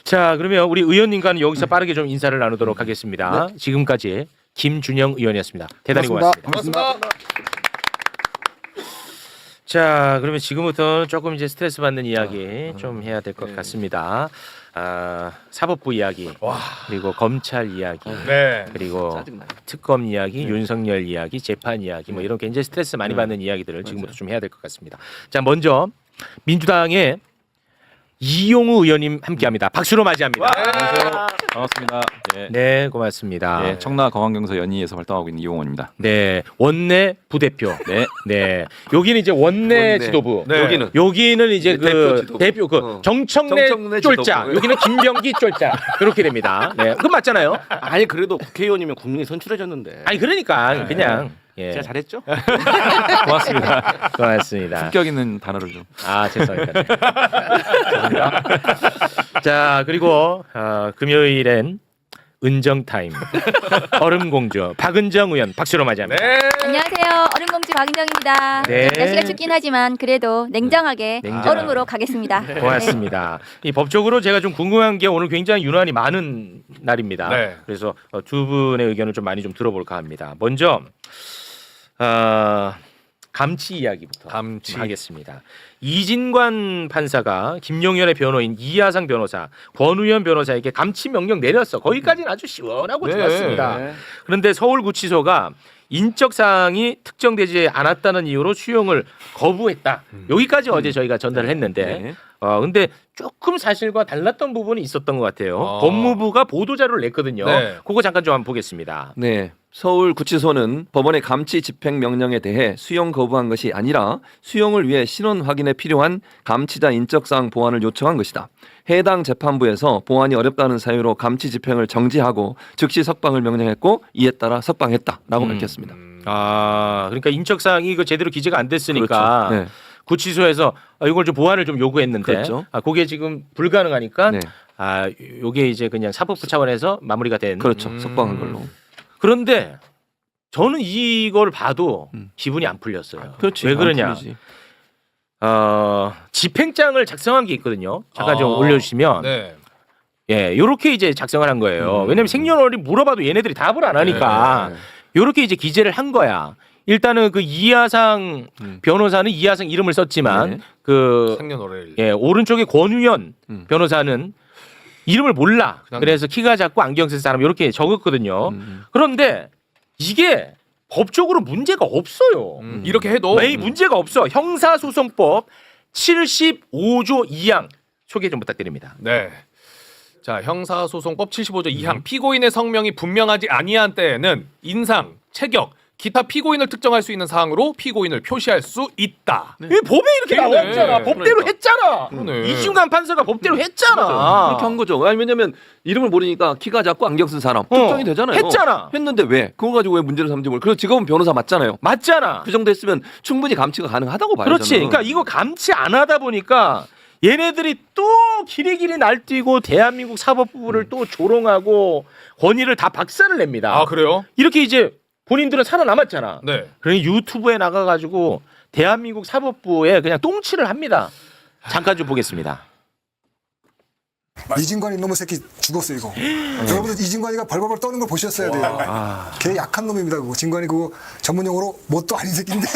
S2: 자, 그러면 우리 의원님과는 여기서 빠르게 좀 인사를 나누도록 하겠습니다. 지금까지 김준영 의원이었습니다. 대단히 고맙습니다.
S4: 고맙습니다.
S2: 자, 그러면 지금부터는 조금 이제 스트레스 받는 이야기 좀 해야 될 것 같습니다. 아, 사법부 이야기, 그리고 검찰 이야기,
S1: 네.
S2: 그리고
S3: 짜증나요.
S2: 특검 이야기, 윤석열 이야기, 재판 이야기, 뭐 이런 굉장히 스트레스 많이 받는 이야기들을 지금부터 좀 해야 될 것 같습니다. 자, 먼저 민주당의 이용우 의원님 함께합니다. 박수로 맞이합니다.
S12: 반갑습니다. 네.
S2: 네, 고맙습니다.
S12: 네, 청라 거왕경서 연희에서 활동하고 있는 이용원입니다.
S2: 네, 원내 부대표.
S12: 네.
S2: 네, 여기는 이제 원내 지도부.
S1: 네.
S3: 여기는
S2: 이제
S3: 대표
S2: 그
S3: 지도부.
S2: 대표 그 정청래
S3: 정청래
S2: 쫄자.
S3: 지도부.
S2: 여기는 김병기 쫄자. 그렇게 됩니다. 네, 그건 맞잖아요.
S5: 아니 그래도 국회의원이면 국민이 선출해줬는데.
S2: 아니 그러니까 그냥 예.
S5: 제가 잘했죠?
S12: 고맙습니다.
S2: 고맙습니다.
S12: 품격 있는 단어를 좀.
S2: 아 죄송합니다. 죄송합니다. 자 그리고 금요일엔 은정 타임 얼음공주 박은정 의원 박수로 맞이합니다.
S1: 네.
S13: 안녕하세요. 얼음공주 박은정입니다.
S2: 네.
S13: 날씨가 춥긴 하지만 그래도 냉정하게 얼음으로 가겠습니다.
S2: 고맙습니다. 이 법적으로 제가 좀 궁금한 게 오늘 굉장히 유난히 많은 날입니다.
S1: 네.
S2: 그래서 두 분의 의견을 좀 많이 좀 들어볼까 합니다. 먼저 감치 이야기부터 하겠습니다. 이진관 판사가 김용현의 변호인 이하상 변호사, 권우현 변호사에게 감치 명령 내렸어. 거기까지는 아주 시원하고
S1: 네.
S2: 좋았습니다. 그런데 서울구치소가 인적 사항이 특정되지 않았다는 이유로 수용을 거부했다. 여기까지 어제 저희가 전달을 했는데, 근데 조금 사실과 달랐던 부분이 있었던 것 같아요. 법무부가 보도 자료를 냈거든요.
S1: 네.
S2: 그거 잠깐 좀 한번 보겠습니다.
S3: 네. 서울구치소는 법원의 감치 집행 명령에 대해 수용 거부한 것이 아니라 수용을 위해 신원 확인에 필요한 감치자 인적사항 보완을 요청한 것이다. 해당 재판부에서 보완이 어렵다는 사유로 감치 집행을 정지하고 즉시 석방을 명령했고 이에 따라 석방했다라고 밝혔습니다.
S2: 아, 그러니까 인적 사항이 그 제대로 기재가 안 됐으니까
S3: 그렇죠. 네.
S2: 구치소에서 이걸 좀 보완을 좀 요구했는데,
S3: 그렇죠.
S2: 그게 지금 불가능하니까,
S3: 네.
S2: 요게 이제 그냥 사법부 차원에서 마무리가 된.
S3: 그렇죠. 석방한 걸로.
S2: 그런데 저는 이걸 봐도 기분이 안 풀렸어요.
S3: 그렇지.
S2: 왜 그러냐?
S3: 안 풀리지.
S2: 집행장을 작성한 게 있거든요. 잠깐 좀 올려주시면.
S1: 네.
S2: 예, 요렇게 이제 작성을 한 거예요. 왜냐면 생년월일 물어봐도 얘네들이 답을 안 하니까 요렇게 이제 기재를 한 거야. 일단은 그 이하상 변호사는 이하상 이름을 썼지만 그
S1: 생년월일.
S2: 예, 오른쪽에 권우현 변호사는 이름을 몰라. 그래서 키가 작고 안경 쓴 사람 이렇게 적었거든요. 그런데 이게 법적으로 문제가 없어요.
S1: 이렇게 해도
S2: 왜 문제가 없어? 형사소송법 75조 2항 소개 좀 부탁드립니다.
S1: 네. 자, 형사소송법 75조 2항 피고인의 성명이 분명하지 아니한 때에는 인상, 체격, 기타 피고인을 특정할 수 있는 사항으로 피고인을 표시할 수 있다.
S2: 이 법에 이렇게 나와 있잖아. 법대로 했잖아.
S1: 그러네.
S2: 이중간 판사가 법대로 했잖아.
S3: 그렇게 한 거죠. 아니, 왜냐면 이름을 모르니까 키가 작고 안경 쓴 사람 특정이 되잖아요.
S2: 했잖아.
S3: 했는데 왜? 그거 가지고 왜 문제를 삼지 모르. 그리고 직업은 변호사 맞잖아요.
S2: 맞잖아.
S3: 그 정도 했으면 충분히 감치가 가능하다고 봐요.
S2: 그렇지.
S3: 저는.
S2: 그러니까 이거 감치 안 하다 보니까 얘네들이 또 길이길이 날뛰고 대한민국 사법부를 또 조롱하고 권위를 다 박살을 냅니다.
S1: 아, 그래요?
S2: 이렇게 이제 본인들은 살아남았잖아.
S1: 네.
S2: 그러니 유튜브에 나가가지고 대한민국 사법부에 그냥 똥치를 합니다. 잠깐 좀 보겠습니다.
S14: 이진관 이놈의 새끼 죽었어 이거. 여러분들 이진관이가 벌벌벌 떠는 걸 보셨어야 돼요. 걔 약한 놈입니다. 그거 진관이 그거 전문용어로 뭣도 아닌 새끼인데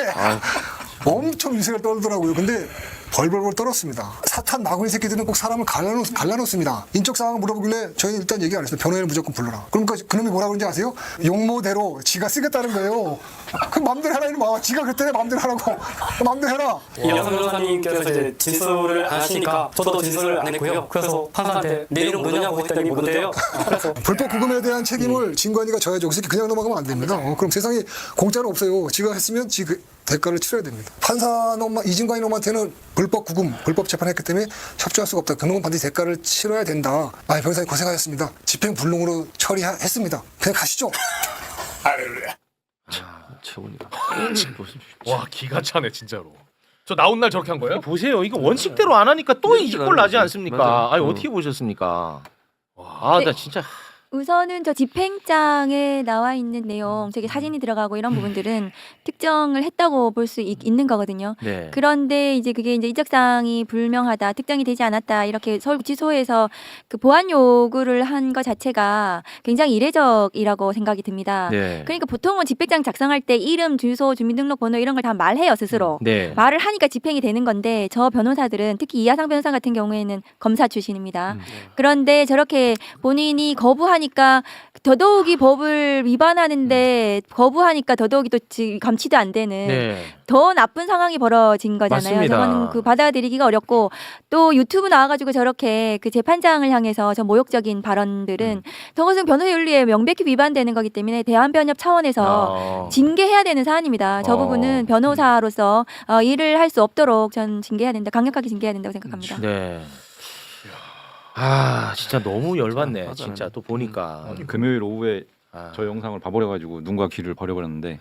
S14: 엄청 유색을 떨더라고요. 근데 벌벌벌 떨었습니다. 사탄 마구니 새끼들은 꼭 사람을 갈라놓습니다. 인적 사항을 물어보길래 저희는 일단 얘기 안 했어요. 변호인을 무조건 불러라. 그러니까 그놈이 뭐라 그런지 아세요? 용모대로 지가 쓰겠다는 거예요. 그 맘대로 해라 이놈아. 지가 그랬더니 맘대로 하라고. 맘대로 해라.
S15: 이영선 변호사님께서 이제 진술을 안 하시니까 저도 진술을 안 했고요. 그래서 판사한테 내일은 뭐냐고 했더니 뭔데요? 그래서
S14: 불법 구금에 대한 책임을 진관이가 져야죠. 그 새끼 그냥 넘어가면 안 됩니다. 그럼 세상에 공짜는 없어요. 지가 했으면 지 대가를 치러야 됩니다. 판사 놈 이진관이 놈한테는 불법 구금, 불법 재판했기 때문에 협조할 수가 없다. 그놈은 반드시 대가를 치러야 된다. 아, 변호사님 고생하셨습니다. 집행불능으로 처리했습니다. 그냥 가시죠.
S3: 최고입니다.
S1: 와, 기가 차네 진짜로. 저 나온 날 저렇게 한 거예요?
S2: 보세요. 이거 원칙대로 안 하니까 또 이꼴 나지 않습니까?
S3: 맞아.
S2: 아니 어떻게 보셨습니까? 아, 나 진짜
S13: 우선은 저 집행장에 나와 있는 내용, 저기 사진이 들어가고 이런 부분들은 특정을 했다고 볼 수 있는 거거든요.
S2: 네.
S13: 그런데 이제 그게 이제 이적사항이 불명하다, 특정이 되지 않았다 이렇게 서울구치소에서 그 보안 요구를 한 것 자체가 굉장히 이례적이라고 생각이 듭니다.
S2: 네.
S13: 그러니까 보통은 집행장 작성할 때 이름, 주소, 주민등록번호 이런 걸 다 말해요 스스로.
S2: 네.
S13: 말을 하니까 집행이 되는 건데 저 변호사들은 특히 이하상 변호사 같은 경우에는 검사 출신입니다. 그런데 저렇게 본인이 거부하니까 더더욱이 법을 위반하는데 거부하니까 더더욱이 또 감치도 안 되는 더 나쁜 상황이 벌어진 거잖아요.
S2: 맞습니다.
S13: 저거는 그 받아들이기가 어렵고 또 유튜브 나와가지고 저렇게 그 재판장을 향해서 저 모욕적인 발언들은 저것은 변호사 윤리에 명백히 위반되는 거기 때문에 대한변협 차원에서 징계해야 되는 사안입니다. 저 부분은 변호사로서 일을 할 수 없도록 전 징계해야 된다, 강력하게 징계해야 된다고 생각합니다.
S2: 네. 아, 진짜 너무 열받네. 진짜 또 보니까
S12: 금요일 오후에 저 영상을 봐버려가지고 눈과 귀를 버려버렸는데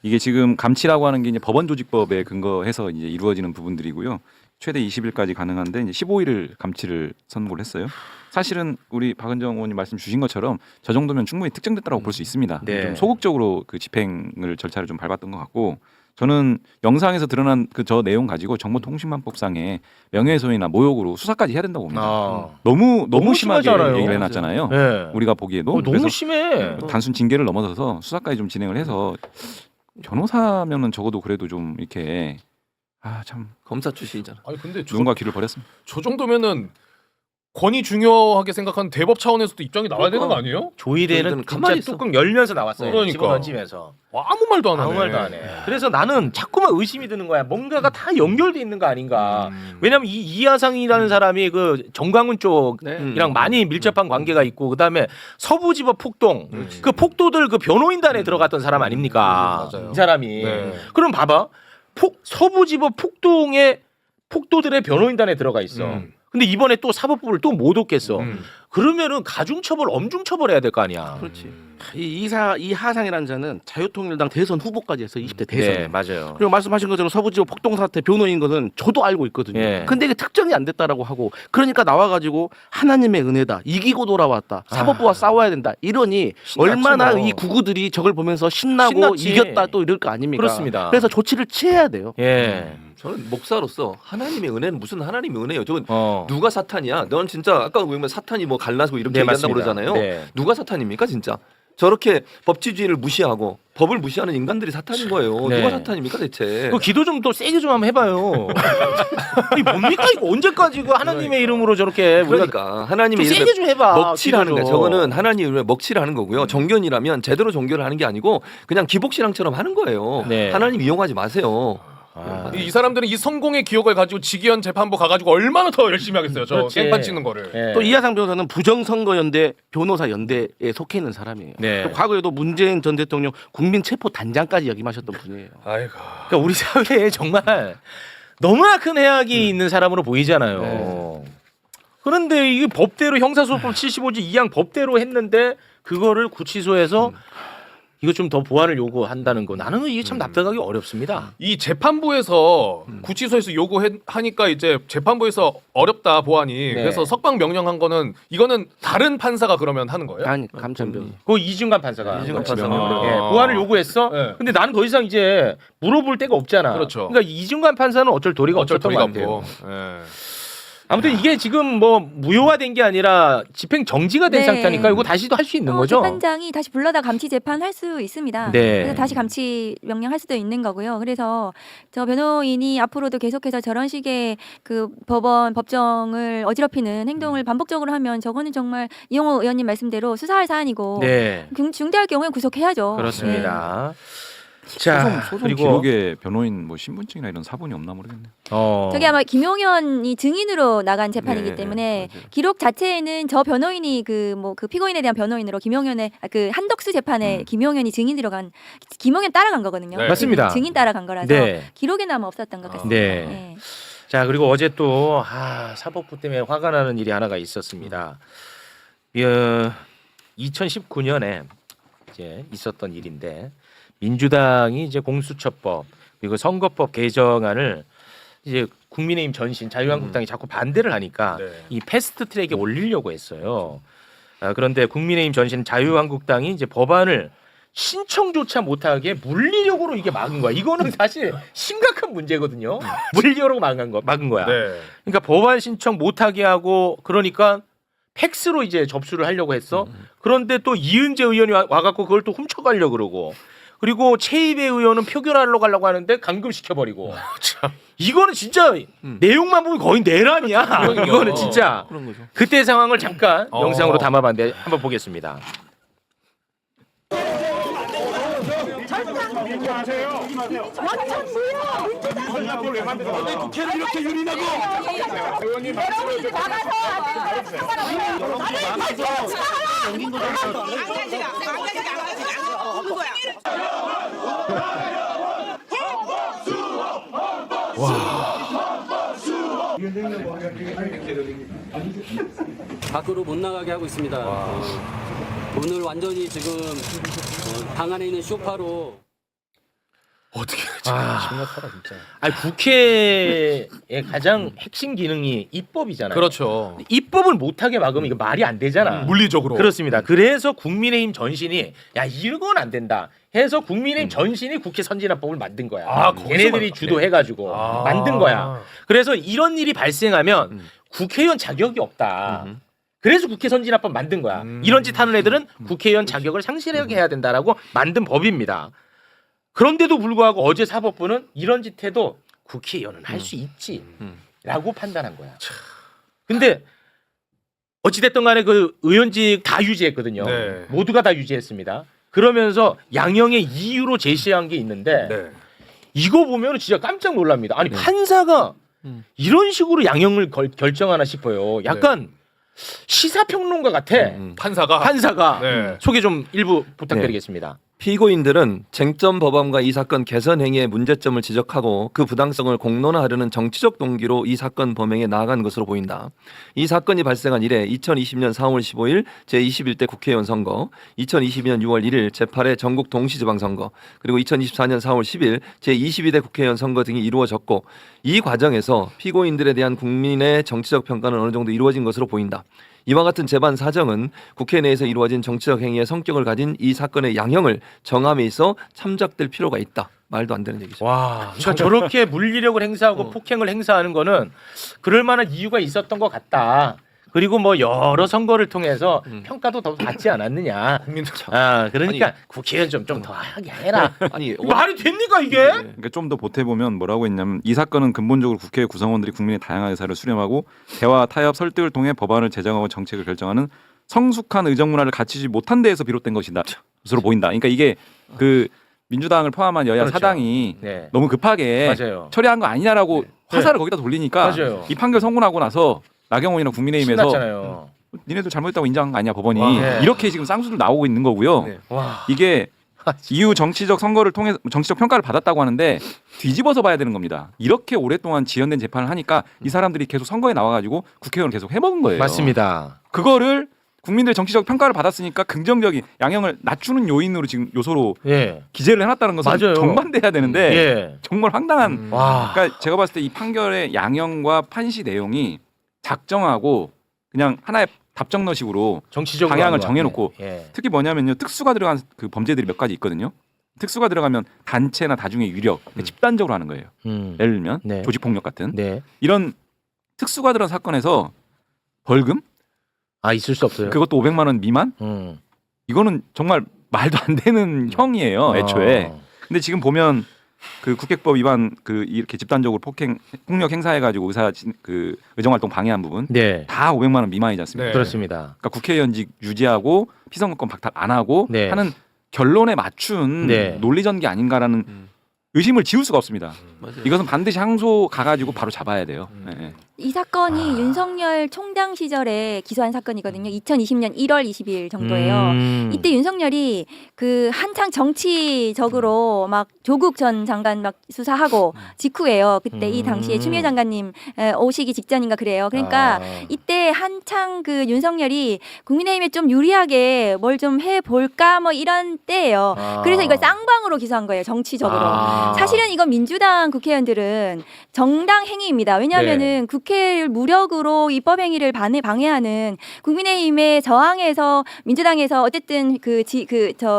S12: 이게 지금 감치라고 하는 게 이제 법원 조직법에 근거해서 이제 이루어지는 부분들이고요. 최대 20일까지 가능한데 이제 15일을 감치를 선고를 했어요. 사실은 우리 박은정 의원님 말씀 주신 것처럼 저 정도면 충분히 특정됐다고 볼 수 있습니다.
S2: 네.
S12: 좀 소극적으로 그 집행을 절차를 좀 밟았던 것 같고. 저는 영상에서 드러난 그 저 내용 가지고 정보통신망법상의 명예훼손이나 모욕으로 수사까지 해야 된다고 봅니다. 너무 심하게
S2: 심하잖아요.
S12: 얘기를 해놨잖아요.
S2: 네.
S12: 우리가 보기에도
S2: 너무
S12: 그래서
S2: 심해.
S12: 단순 징계를 넘어서서 수사까지 좀 진행을 해서 변호사면은 적어도 그래도 좀 이렇게 참
S3: 검사 출신이잖아.
S1: 아니 근데
S12: 눈과 귀를 버렸습니다.
S1: 저 정도면은 권위 중요하게 생각하는 대법 차원에서도 입장이 나와야 되는 거 아니에요?
S2: 조희대는 진짜 뚜껑 열면서 나왔어요.
S1: 그러니까.
S2: 집어던지면서.
S1: 아무 말도 안 하네.
S2: 아무 말도 안 해. 그래서 나는 자꾸만 의심이 드는 거야. 뭔가가 다 연결돼 있는 거 아닌가. 왜냐면 이 이하상이라는 사람이 그 정광훈 쪽이랑 많이 밀접한 관계가 있고 그다음에 서부지법 폭동 그 폭도들 그 변호인단에 들어갔던 사람 아닙니까?
S1: 맞아요.
S2: 이 사람이. 그럼 봐봐. 서부지법 폭동의 폭도들의 변호인단에 들어가 있어. 근데 이번에 또 사법부를 또 못 얻겠어. 그러면은 가중처벌, 엄중처벌해야 될 거 아니야.
S5: 그렇지. 이 하상이라는 자는 자유통일당 대선 후보까지 해서 20대 대선.
S2: 네, 맞아요.
S5: 그리고 말씀하신 것처럼 서부지법 폭동 사태 변호인 것은 저도 알고 있거든요.
S2: 예.
S5: 근데 이게 특정이 안 됐다라고 하고 그러니까 나와가지고 하나님의 은혜다. 이기고 돌아왔다. 사법부와 싸워야 된다. 이러니 얼마나
S2: 뭐.
S5: 이 구구들이 저걸 보면서 신나고
S2: 신났지.
S5: 이겼다 또 이럴 거 아닙니까?
S2: 그렇습니다.
S5: 그래서 조치를 취해야 돼요.
S2: 예.
S3: 저는 목사로서 하나님의 은혜는 무슨 하나님의 은혜예요. 저건 누가 사탄이야? 넌 진짜 아까 보면 사탄이 뭐 갈라서 이렇게
S2: 네,
S3: 얘기한다고
S2: 맞습니다.
S3: 그러잖아요.
S2: 네.
S3: 누가 사탄입니까 진짜? 저렇게 법치주의를 무시하고 법을 무시하는 인간들이 사탄인 거예요.
S2: 네.
S3: 누가 사탄입니까 대체?
S2: 그 기도 좀 또 세게 좀 한번 해봐요. 이 뭡니까 이거 언제까지 그 하나님의 이름으로 저렇게
S3: 그러니까 하나님의
S2: 좀
S3: 이름에
S2: 세게 좀 해봐.
S3: 먹칠하는
S2: 기도
S3: 거예요.
S2: 좀.
S3: 저거는 하나님 이름에 먹칠하는 거고요. 정견이라면 제대로 정견을 하는 게 아니고 그냥 기복신앙처럼 하는 거예요.
S2: 네.
S3: 하나님 이용하지 마세요.
S1: 이 사람들은 이 성공의 기억을 가지고 직위원 재판부 가가지고 얼마나 더 열심히 하겠어요. 저
S2: 그렇지.
S1: 깽판 찍는 거를.
S2: 네.
S5: 또 이하상 변호사는 부정선거연대 변호사 연대에 속해 있는 사람이에요.
S2: 네.
S5: 또 과거에도 문재인 전 대통령 국민체포 단장까지 역임하셨던 분이에요.
S1: 아이고.
S2: 그러니까 우리 사회에 정말 너무나 큰 해악이 있는 사람으로 보이잖아요. 그런데 이게 법대로 형사소송법 75조 2항 법대로 했는데 그거를 구치소에서 이거 좀 더 보완을 요구한다는 거 나는 이게 참 납득하기 어렵습니다.
S1: 이 재판부에서 구치소에서 요구하니까 이제 재판부에서 어렵다 보안이
S2: 네.
S1: 그래서 석방 명령한 거는 이거는 다른 판사가 그러면 하는 거예요?
S5: 아니 감찰병.
S2: 그 이중관 판사가
S3: 이중관
S2: 그렇지.
S3: 판사가.
S2: 예, 보완을 요구했어.
S1: 네.
S2: 근데 나는 더 이상 이제 물어볼 데가 없잖아.
S1: 그렇죠.
S2: 그러니까 이중관 판사는 어쩔 도리가
S1: 어쩔
S2: 없었던
S1: 도리가
S2: 것 같아요.
S1: 없고. 예.
S2: 아무튼 이게 지금 뭐 무효화된 게 아니라 집행 정지가 된
S13: 네.
S2: 상태니까 이거 다시도 할 수 있는 거죠.
S13: 재판장이 다시 불러다 감치 재판할 수 있습니다.
S2: 네.
S13: 그래서 다시 감치 명령할 수도 있는 거고요. 그래서 저 변호인이 앞으로도 계속해서 저런 식의 그 법정을 어지럽히는 행동을 반복적으로 하면 저거는 정말 이용호 의원님 말씀대로 수사할 사안이고
S2: 네.
S13: 중대할 경우에 구속해야죠.
S2: 그렇습니다. 자,
S12: 소송
S2: 그리고
S12: 기록에 변호인 뭐 신분증이나 이런 사본이 없나 모르겠네요.
S13: 저게 아마 김용현이 증인으로 나간 재판이기
S12: 네,
S13: 때문에
S12: 맞아요.
S13: 기록 자체에는 저 변호인이 그 피고인에 대한 변호인으로 김용현의 그 한덕수 재판에 김용현이 증인으로 간 김용현 따라간 거거든요.
S2: 네. 맞습니다.
S13: 증인 따라간 거라서
S2: 네.
S13: 기록에는 아마 없었던 것 같습니다.
S2: 네.
S13: 네.
S2: 자, 그리고 어제 또 사법부 때문에 화가 나는 일이 하나가 있었습니다. 2019년에 이제 있었던 일인데 민주당이 이제 공수처법 그리고 선거법 개정안을 이제 국민의힘 전신 자유한국당이 자꾸 반대를 하니까 이 패스트트랙에 올리려고 했어요. 그런데 국민의힘 전신 자유한국당이 이제 법안을 신청조차 못하게 물리력으로 이게 막은 거야. 이거는 사실 심각한 문제거든요. 물리력으로 막은 거야.
S1: 네.
S2: 그러니까 법안 신청 못하게 하고 그러니까 팩스로 이제 접수를 하려고 했어. 그런데 또 이은재 의원이 와갖고 그걸 또 훔쳐가려고 그러고. 그리고 최입의 의원은 표결하러 가려고 하는데 감금시켜버리고. 이거는 진짜 내용만 보면 거의 내란이야. 이거는 진짜.
S3: 그런 거죠.
S2: 그때 상황을 잠깐 영상으로 담아봤는데 한번 보겠습니다.
S15: 국회를 이렇게 유린하고 의원님
S16: 밖으로 못 나가게 하고 있습니다. 오늘 완전히 지금 방 안에 있는 소파로
S1: 어떻게
S2: 심각하다 진짜. 아니 국회의 가장 핵심 기능이 입법이잖아요.
S1: 그렇죠.
S2: 입법을 못하게 막으면 이거 말이 안 되잖아.
S1: 물리적으로.
S2: 그렇습니다. 그래서 국민의힘 전신이 야 이건 안 된다 해서 국민의힘 전신이 국회 선진화법을 만든 거야. 걔네들이 주도해가지고 만든 거야. 그래서 이런 일이 발생하면 국회의원 자격이 없다. 그래서 국회 선진화법 만든 거야. 이런 짓 하는 애들은 국회의원 자격을 상실하게 해야 된다라고 만든 법입니다. 그런데도 불구하고 어제 사법부는 이런 짓 해도 국회의원은 할 수 있지라고 판단한 거야. 근데 어찌됐든 간에 그 의원직 다 유지했거든요.
S1: 네.
S2: 모두가 다 유지했습니다. 그러면서 양형의 이유로 제시한 게 있는데
S1: 네.
S2: 이거 보면 진짜 깜짝 놀랍니다. 아니 판사가 이런 식으로 양형을 결정하나 싶어요. 약간 시사평론가 같아. 판사가
S1: 네.
S2: 소개 좀 일부 부탁드리겠습니다.
S3: 피고인들은 쟁점 법안과 이 사건 개선 행위의 문제점을 지적하고 그 부당성을 공론화하려는 정치적 동기로 이 사건 범행에 나아간 것으로 보인다. 이 사건이 발생한 이래 2020년 4월 15일 제21대 국회의원 선거, 2022년 6월 1일 제8회 전국 동시지방선거, 그리고 2024년 4월 10일 제22대 국회의원 선거 등이 이루어졌고 이 과정에서 피고인들에 대한 국민의 정치적 평가는 어느 정도 이루어진 것으로 보인다. 이와 같은 재반 사정은 국회 내에서 이루어진 정치적 행위의 성격을 가진 이 사건의 양형을 정함에 있어 참작될 필요가 있다. 말도 안 되는 얘기죠.
S2: 와, 그러니까 저렇게 물리력을 행사하고 폭행을 행사하는 거는 그럴 만한 이유가 있었던 것 같다. 그리고 뭐 여러 선거를 통해서 평가도 더 받지 않았느냐. 아, 그러니까 국회의원 좀 더 하게 해라.
S3: 아니
S2: 말이 됩니까 이게?
S12: 그러니까 좀 더 보태보면 뭐라고 했냐면 이 사건은 근본적으로 국회 구성원들이 국민의 다양한 의사를 수렴하고 대화, 타협, 설득을 통해 법안을 제정하고 정책을 결정하는 성숙한 의정 문화를 갖추지 못한 데에서 비롯된 것이다. 것으로 보인다. 그러니까 이게 그 민주당을 포함한 여야
S2: 그렇죠.
S12: 사당이
S2: 네.
S12: 너무 급하게
S2: 맞아요.
S12: 처리한 거 아니냐라고
S2: 네.
S12: 화살을 거기다 돌리니까
S2: 맞아요.
S12: 이 판결 선고나고 나서 나경원이나 국민의힘에서
S2: 신났잖아요.
S12: 니네들 잘못했다고 인정한 거 아니야 법원이
S2: 와, 네.
S12: 이렇게 지금 쌍수들 나오고 있는 거고요.
S2: 네. 와.
S12: 이게 이후 정치적 선거를 통해 정치적 평가를 받았다고 하는데 뒤집어서 봐야 되는 겁니다. 이렇게 오랫동안 지연된 재판을 하니까 이 사람들이 계속 선거에 나와가지고 국회의원을 계속 해먹은 거예요.
S2: 맞습니다.
S12: 그거를 국민들의 정치적 평가를 받았으니까 긍정적인 양형을 낮추는 요인으로 지금 요소로
S2: 예.
S12: 기재를 해놨다는 것은
S2: 맞아요.
S12: 정반대해야 되는데
S2: 예.
S12: 정말 황당한.
S2: 와.
S12: 그러니까 제가 봤을 때 이 판결의 양형과 판시 내용이 작정하고 그냥 하나의 답정너식으로
S2: 정치적으로
S12: 방향을
S2: 한 거
S12: 정해놓고
S2: 같네. 예.
S12: 특히 뭐냐면요 특수가 들어간 그 범죄들이 몇 가지 있거든요. 특수가 들어가면 단체나 다중의 유력 집단적으로 하는 거예요. 예를 들면
S2: 네.
S12: 조직폭력 같은
S2: 네.
S12: 이런 특수가 들어간 사건에서 벌금
S2: 아 있을 수 없어요.
S12: 그것도 500만 원 미만 이거는 정말 말도 안 되는 형이에요 애초에. 근데 지금 보면 그 국회법 위반 그 이렇게 집단적으로 폭력 행사해가지고 그 의정활동 방해한 부분
S2: 네.
S12: 다 500만 원 미만이지 않습니까?
S2: 네. 그렇습니다.
S12: 그러니까 국회의원직 유지하고 피선거권 박탈 안 하고
S2: 네.
S12: 하는 결론에 맞춘
S2: 네.
S12: 논리전개 아닌가라는 의심을 지울 수가 없습니다. 이것은 반드시 항소 가가지고 바로 잡아야 돼요. 네.
S13: 이 사건이 윤석열 총장 시절에 기소한 사건이거든요. 2020년 1월 20일 정도예요. 이때 윤석열이 그 한창 정치적으로 막 조국 전 장관 막 수사하고 직후예요. 그때 이 당시에 추미애 장관님 오시기 직전인가 그래요. 그러니까 이때 한창 그 윤석열이 국민의힘에 좀 유리하게 뭘 좀 해볼까 뭐 이런 때예요. 그래서 이걸 쌍방으로 기소한 거예요. 정치적으로. 사실은 이건 민주당 국회의원들은 정당 행위입니다. 왜냐하면은 국회를 무력으로 입법 행위를 방해하는 국민의힘에 저항해서 민주당에서 어쨌든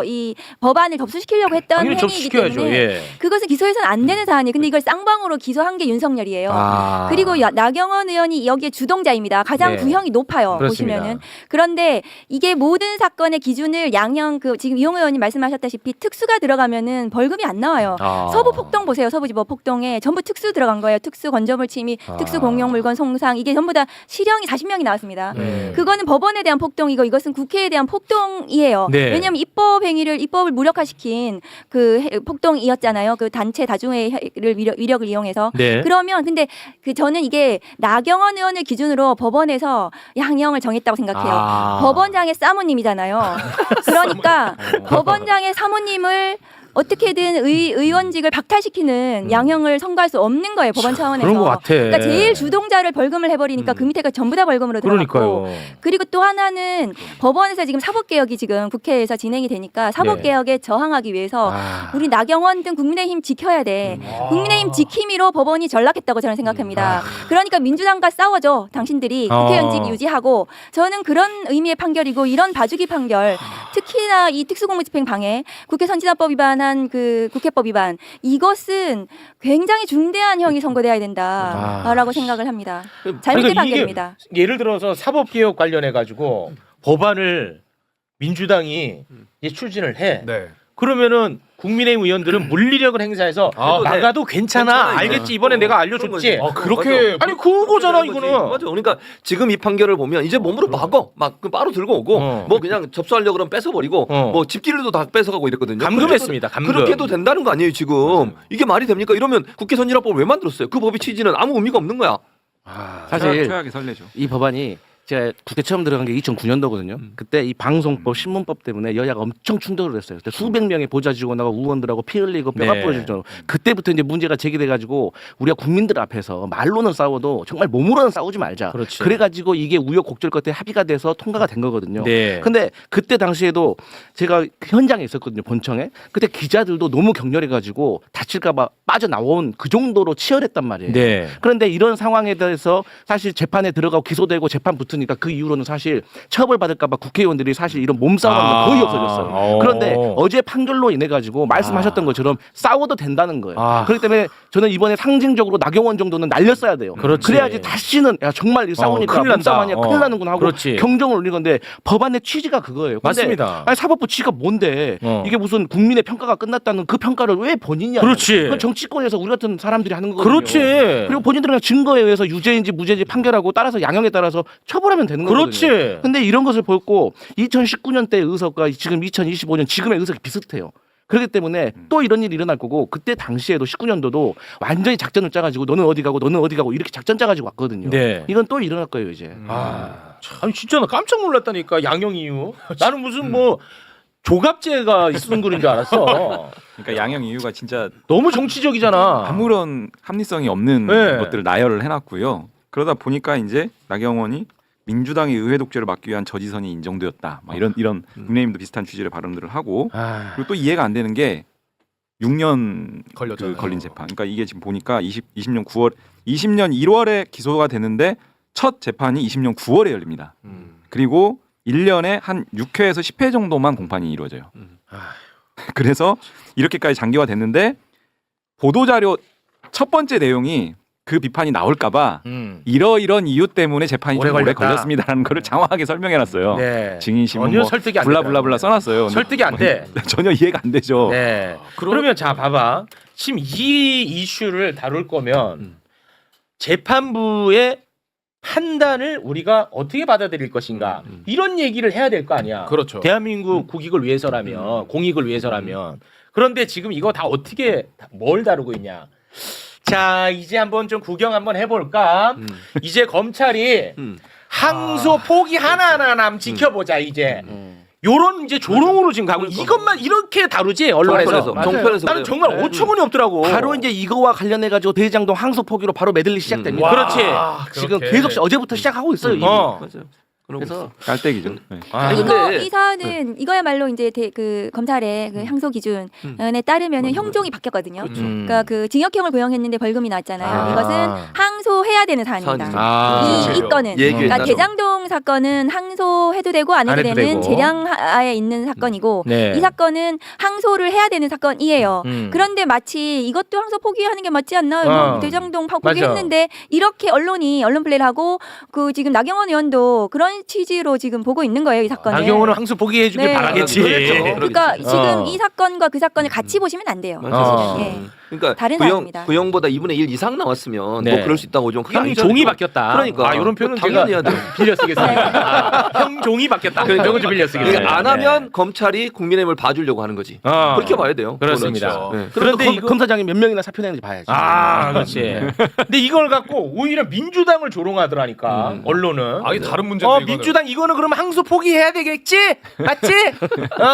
S13: 이 법안을 접수시키려고 했던
S2: 당연히
S13: 행위이기
S2: 접수시켜야죠.
S13: 때문에
S2: 예.
S13: 그것은 기소해서는 안 되는 사안이에요. 근데 이걸 쌍방으로 기소한 게 윤석열이에요. 그리고 나경원 의원이 여기에 주동자입니다. 가장
S2: 네.
S13: 구형이 높아요.
S2: 그렇습니다.
S13: 보시면은. 그런데 이게 모든 사건의 기준을 양형 지금 이용 의원님 말씀하셨다시피 특수가 들어가면은 벌금이 안 나와요. 서부 폭동 보세요. 서부지법 폭동에 전부 특수 들어간 거예요. 특수 건조물 침입, 특수 공용 물건 송상 이게 전부 다 실형이 40명이 나왔습니다. 그거는 법원에 대한 폭동이고 이것은 국회에 대한 폭동이에요.
S2: 네.
S13: 왜냐하면 입법을 무력화시킨 그 폭동이었잖아요. 그 단체 다중회를 위력을 이용해서.
S2: 네.
S13: 그러면 근데 저는 이게 나경원 의원을 기준으로 법원에서 양형을 정했다고 생각해요. 법원장의 사모님이잖아요. 그러니까 법원장의 사모님을 어떻게든 의원직을 박탈시키는 양형을 선고할 수 없는 거예요. 법원 차원에서.
S2: 그런 것 같아.
S13: 그러니까 제일 주동자를 벌금을 해버리니까 그 밑에가 전부 다 벌금으로 들어갔고.
S2: 그러니까요.
S13: 그리고 또 하나는 법원에서 지금 사법개혁이 지금 국회에서 진행이 되니까 사법개혁에 저항하기 위해서 우리 나경원 등 국민의힘 지켜야 돼. 국민의힘 지킴이로 법원이 전락했다고 저는 생각합니다. 그러니까 민주당과 싸워줘. 당신들이 국회의원직 유지하고. 저는 그런 의미의 판결이고 이런 봐주기 판결 특히나 이 특수공무집행 방해 국회 선진화법 위반한 그 국회법 위반 이것은 굉장히 중대한 형이 선고돼야 된다라고 생각을 합니다. 잘못된
S2: 그러니까
S13: 판결입니다.
S2: 이게 예를 들어서 사법개혁 관련해 가지고 법안을 민주당이 이제 추진을 해. 그러면은 국민의힘 의원들은 물리력을 행사해서 막아도 괜찮아. 알겠지. 이번에 내가 알려줬지.
S3: 그렇게
S2: 아니 그거잖아 이거는.
S3: 맞아. 그러니까 지금 이 판결을 보면 이제 몸으로 막어 막 바로 들고 오고 뭐 그냥 접수하려고 그러면 뺏어버리고 뭐 집기류도 다 뺏어가고 이랬거든요.
S2: 감금했습니다. 감금.
S3: 그렇게 해도 된다는 거 아니에요 지금. 이게 말이 됩니까? 이러면 국회 선진화법을 왜 만들었어요? 그 법의 취지는 아무 의미가 없는 거야.
S5: 사실
S12: 최악의 설레죠.
S5: 이 법안이 제가 국회 처음 들어간 게 2009년도거든요. 그때 이 방송법, 신문법 때문에 여야가 엄청 충돌을 했어요. 그때 수백 명의 보좌 직원하고 의원들하고 피 흘리고 뼈가 부러질 정도로. 그때부터 이제 문제가 제기돼가지고 우리가 국민들 앞에서 말로는 싸워도 정말 몸으로는 싸우지 말자.
S2: 그렇지.
S5: 그래가지고 이게 우여곡절 끝에 합의가 돼서 통과가 된 거거든요.
S2: 네.
S5: 근데 그때 당시에도 제가 현장에 있었거든요. 본청에. 그때 기자들도 너무 격렬해가지고 다칠까봐 빠져나온 그 정도로 치열했단 말이에요.
S2: 네.
S5: 그런데 이런 상황에 대해서 사실 재판에 들어가고 기소되고 재판 붙으면 없었으니까 그 이후로는 사실 처벌받을까봐 국회의원들이 사실 이런 몸싸움은 거의 없어졌어요. 그런데 어제 판결로 인해 가지고 말씀하셨던 것처럼 싸워도 된다는 거예요. 그렇기 때문에 저는 이번에 상징적으로 나경원 정도는 날렸어야 돼요. 그래야지 다시는 야 정말 싸우니까 몸싸움하니까 큰일 나는구나 하고 경종을 울린 건데 법안의 취지가 그거예요.
S2: 맞습니다.
S5: 아니, 사법부 취지가 뭔데 이게 무슨 국민의 평가가 끝났다는 그 평가를 왜 본인이 하냐. 그건 정치권에서 우리 같은 사람들이 하는 거거든요.
S2: 그렇지.
S5: 그리고 본인들은 그냥 증거에 의해서 유죄인지 무죄인지 판결하고 따라서 양형에 따라서 처벌하면 되는 거거든요.
S2: 그렇지.
S5: 근데 이런 것을 보고 2019년 때 의석과 지금 2025년 지금의 의석이 비슷해요. 그렇기 때문에 또 이런 일이 일어날 거고 그때 당시에도 19년도도 완전히 작전을 짜가지고 너는 어디 가고 너는 어디 가고 이렇게 작전 짜가지고 왔거든요.
S2: 네.
S5: 이건 또 일어날 거예요 이제.
S2: 아니 진짜 나 깜짝 놀랐다니까 양형 이유. 나는 무슨 뭐 조갑제가 있는 글인 줄 알았어.
S12: 그러니까 양형 이유가 진짜
S2: 너무 정치적이잖아.
S12: 아무런 합리성이 없는
S2: 네.
S12: 것들을 나열을 해놨고요. 그러다 보니까 이제 나경원이 민주당의 의회 독재를 막기 위한 저지선이 인정되었다. 막 이런 국민의힘도 비슷한 취지의 발언들을 하고 그리고 또 이해가 안 되는 게 6년 걸린 재판. 그러니까 이게 지금 보니까 20년 1월에 기소가 되는데 첫 재판이 20년 9월에 열립니다. 그리고 1년에 한 6회에서 10회 정도만 공판이 이루어져요. 그래서 이렇게까지 장기화됐는데 보도자료 첫 번째 내용이 그 비판이 나올까봐 이러이런 이유 때문에 재판이 좀 오래 걸렸습니다라는 거를 장황하게 설명해놨어요.
S2: 네.
S12: 증인신문
S2: 전혀
S12: 뭐
S2: 설득이 안
S12: 블라블라블라 써놨어요.
S2: 설득이 안 돼.
S12: 전혀 이해가 안 되죠.
S2: 네. 그러면 자 봐봐. 지금 이 이슈를 다룰 거면 재판부의 판단을 우리가 어떻게 받아들일 것인가 이런 얘기를 해야 될 거 아니야.
S1: 그렇죠.
S2: 대한민국 국익을 위해서라면 공익을 위해서라면 그런데 지금 이거 다 어떻게 뭘 다루고 있냐. 자 이제 한번 좀 구경 한번 해볼까. 이제 검찰이 항소 포기 하나하나 지켜보자 이제. 요런 이제 조롱으로 지금 가고 이것만 이렇게 다루지 언론에서. 나는 정말 어처구니 없더라고.
S5: 바로 이제 이거와 관련해 가지고 대장동 항소 포기로 바로 매들리 시작됩니다.
S2: 그렇지.
S5: 지금 계속 어제부터 시작하고 있어요. 이미.
S3: 맞아요.
S5: 그래서
S12: 깔때기죠. 네.
S13: 이 사안은 이거야말로 이제 그 검찰의 그 항소 기준에 따르면은 형종이 바뀌었거든요. 그러니까 그 징역형을 구형했는데 벌금이 나왔잖아요. 이것은 항소해야 되는 사안입니다. 이 건은 그러니까 대장동 사건은 항소해도 되고 안 해도 되는 재량하에 있는 사건이고 이 사건은 항소를 해야 되는 사건이에요. 그런데 마치 이것도 항소 포기하는 게 맞지 않나? 대장동 포기했는데 이렇게 언론 플레이를 하고 그 지금 나경원 의원도 그런 취지로 지금 보고 있는 거예요, 이 사건을.
S2: 나경원은 항소 포기해 주길 바라겠지.
S13: 그러니까 지금 이 사건과 그 사건을 같이 보시면 안 돼요.
S3: 그러니까
S13: 다른 사안입니다.
S3: 구형보다 2분의 1 이상 나왔으면 뭐 그럴 수 있다고 좀
S2: 형종이 바뀌었다.
S3: 그러니까
S2: 이런 표현은
S3: 당연히 해야 돼.
S2: 빌려 쓰겠습니다. 형종이 바뀌었다. 이런 좀 빌려 쓰겠습니다.
S3: 안 하면 검찰이 국민의힘을 봐주려고 하는 거지. 그렇게 봐야 돼요.
S2: 그렇습니다.
S5: 그런데 검사장이 몇 명이나 사표 내는지 봐야지.
S2: 그렇지. 근데 이걸 갖고 오히려 민주당을 조롱하더라니까 언론은.
S1: 아니 다른 문제인데
S2: 민주당 이거는 그러면 항소 포기해야 되겠지? 맞지?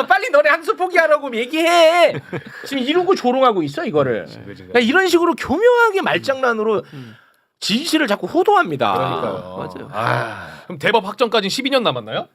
S2: 빨리 너네 항소 포기하라고 얘기해. 지금 이러고 조롱하고 있어 이거를. 그러니까 이런 식으로 교묘하게 말장난으로 진실을 자꾸 호도합니다.
S1: 그러니까요. 맞아요. 그럼 대법 확정까지 12년 남았나요?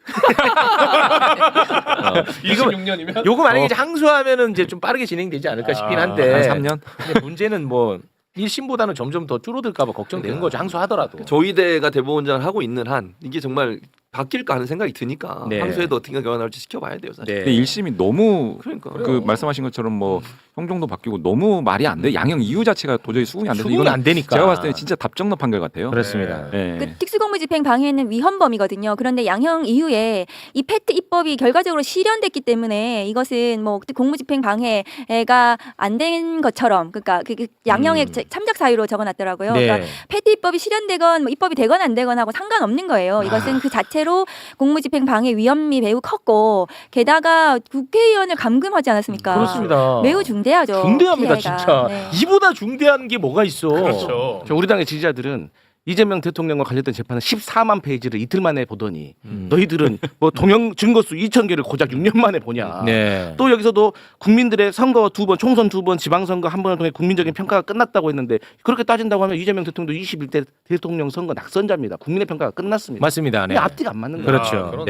S1: 26년이면?
S2: 요거 만약에 이제 항소하면은 이제 좀 빠르게 진행되지 않을까 싶긴 한데.
S12: 한 3년?
S2: 근데 문제는 뭐 1심보다는 점점 더 줄어들까봐 걱정되는 거죠. 항소하더라도.
S3: 조희대가 대법원장을 하고 있는 한 이게 정말 바뀔까 하는 생각이 드니까 항소에도 어떻게 변화할지 지켜봐야 돼요. 사실.
S12: 근데 1심이 너무
S3: 그러니까.
S12: 말씀하신 것처럼 뭐 형종도 바뀌고 너무 말이 안 돼. 양형 이유 자체가 도저히 수긍이 안 돼서
S2: 수긍이 안 되니까.
S12: 제가 봤을 때는 진짜 답정너 판결 같아요.
S2: 그렇습니다.
S13: 그 특수공무집행 방해는 위헌범이거든요. 그런데 양형 이후에 이 패트 입법이 결과적으로 실현됐기 때문에 이것은 뭐 공무집행 방해가 안 된 것처럼 그러니까 그 양형의 참작 사유로 적어놨더라고요. 그러니까 패트 입법이 실현되건 뭐 입법이 되건 안 되건 하고 상관없는 거예요. 이것은 그 자체로 공무집행 방해 위험이 매우 컸고 게다가 국회의원을 감금하지 않았습니까?
S2: 그렇습니다.
S13: 매우 중대하죠.
S2: 중대합니다,
S13: 피해가.
S2: 진짜. 이보다 중대한 게 뭐가 있어?
S1: 그렇죠.
S5: 우리 당의 지지자들은 이재명 대통령과 관련된 재판은 14만 페이지를 이틀 만에 보더니 너희들은 뭐 동영 증거수 2,000개를 고작 6년 만에 보냐. 또 여기서도 국민들의 선거 2번, 총선 2번, 지방선거 한 번을 통해 국민적인 평가가 끝났다고 했는데 그렇게 따진다고 하면 이재명 대통령도 21대 대통령 선거 낙선자입니다. 국민의 평가가 끝났습니다.
S2: 맞습니다.
S5: 앞뒤가 안 맞는 거예요.
S2: 그렇죠.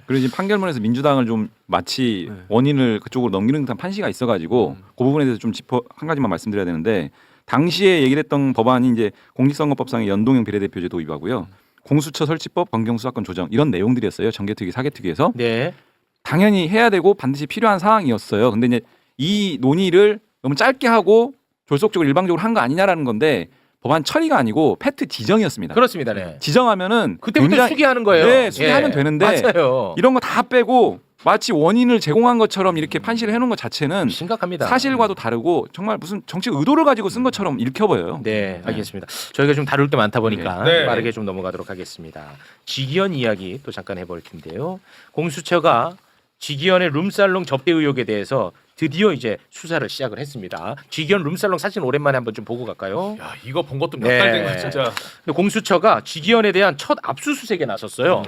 S12: 그리고 지금 판결문에서 민주당을 좀 마치 원인을 그쪽으로 넘기는 듯한 판시가 있어가지고 그 부분에 대해서 좀 한 가지만 말씀드려야 되는데 당시에 얘기를 했던 법안이 이제 공직선거법상의 연동형 비례대표제 도입하고요. 공수처 설치법, 검경수사권 조정 이런 내용들이었어요. 정개특위, 사개특위에서.
S2: 네.
S12: 당연히 해야 되고 반드시 필요한 사항이었어요. 근데 이제 이 논의를 너무 짧게 하고 졸속적으로 일방적으로 한 거 아니냐라는 건데 법안 처리가 아니고 팩트 지정이었습니다.
S2: 그렇습니다. 네.
S12: 지정하면은
S2: 그때부터
S12: 굉장히-
S2: 수기하는 거예요.
S12: 네, 수기하면
S2: 예.
S12: 되는데
S2: 맞아요.
S12: 이런 거 다 빼고 마치 원인을 제공한 것처럼 이렇게 판시를 해놓은 것 자체는
S2: 심각합니다.
S12: 사실과도 다르고 정말 무슨 정치 의도를 가지고 쓴 것처럼 읽혀 보여요.
S2: 네, 알겠습니다. 저희가 좀 다룰 게 많다 보니까
S1: 네.
S2: 빠르게 좀 넘어가도록 하겠습니다. 지기현 이야기 또 잠깐 해볼 텐데요. 공수처가 지기현의 룸살롱 접대 의혹에 대해서 드디어 이제 수사를 시작을 했습니다. 지기현 룸살롱 사진 오랜만에 한번 좀 보고 갈까요?
S1: 야, 이거 본 것도 몇 달 된 거야, 진짜.
S2: 근데 공수처가 지기현에 대한 첫 압수수색에 나섰어요.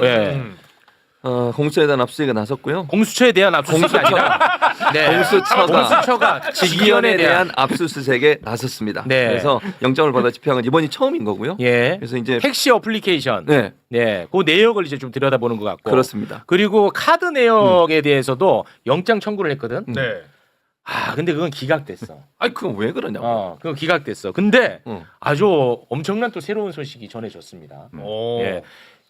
S2: 네.
S3: 공수처에 대한 압수수색에 나섰고요.
S2: 공수처에 대한 압수수색이 아니라 네. 공수처가
S3: 지기현에 대한 압수수색에 나섰습니다.
S2: 네.
S3: 그래서 영장을 받아 집행한 건 이번이 처음인 거고요.
S2: 예.
S3: 그래서 이제
S2: 택시 어플리케이션.
S3: 네.
S2: 네. 그 내역을 이제 좀 들여다보는 것 같고.
S3: 그렇습니다.
S2: 그리고 카드 내역에 대해서도 영장 청구를 했거든.
S1: 네.
S2: 아, 근데 그건 기각됐어.
S3: 아니 그건 왜 그러냐고.
S2: 그건 기각됐어. 근데 아주 엄청난 또 새로운 소식이 전해졌습니다.
S1: 오.
S2: 예.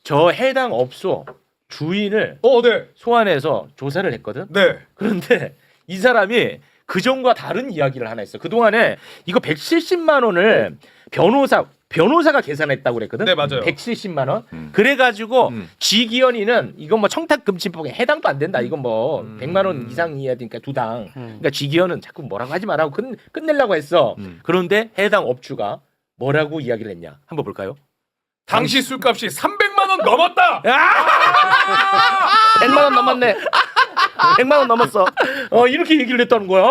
S2: 저 해당 업소 주인을
S1: 네.
S2: 소환해서 조사를 했거든.
S1: 네.
S2: 그런데 이 사람이 그전과 다른 이야기를 하나 했어. 그동안에 이거 170만 원을 변호사가 계산했다고 그랬거든.
S1: 네, 맞아요.
S2: 170만 원. 그래가지고 지기현이는 이건 뭐 청탁금지법에 해당도 안 된다. 이건 뭐 100만 원 이상이어야 되니까 두 당. 그러니까 지기현은 자꾸 뭐라고 하지 말라고 끝내려고 했어. 그런데 해당 업주가 뭐라고 이야기를 했냐? 한번 볼까요?
S1: 당시 술값이 300만 원 넘었다.
S2: 100만 원 넘었네. 100만 원 넘었어. 이렇게 얘기를 했다는 거야.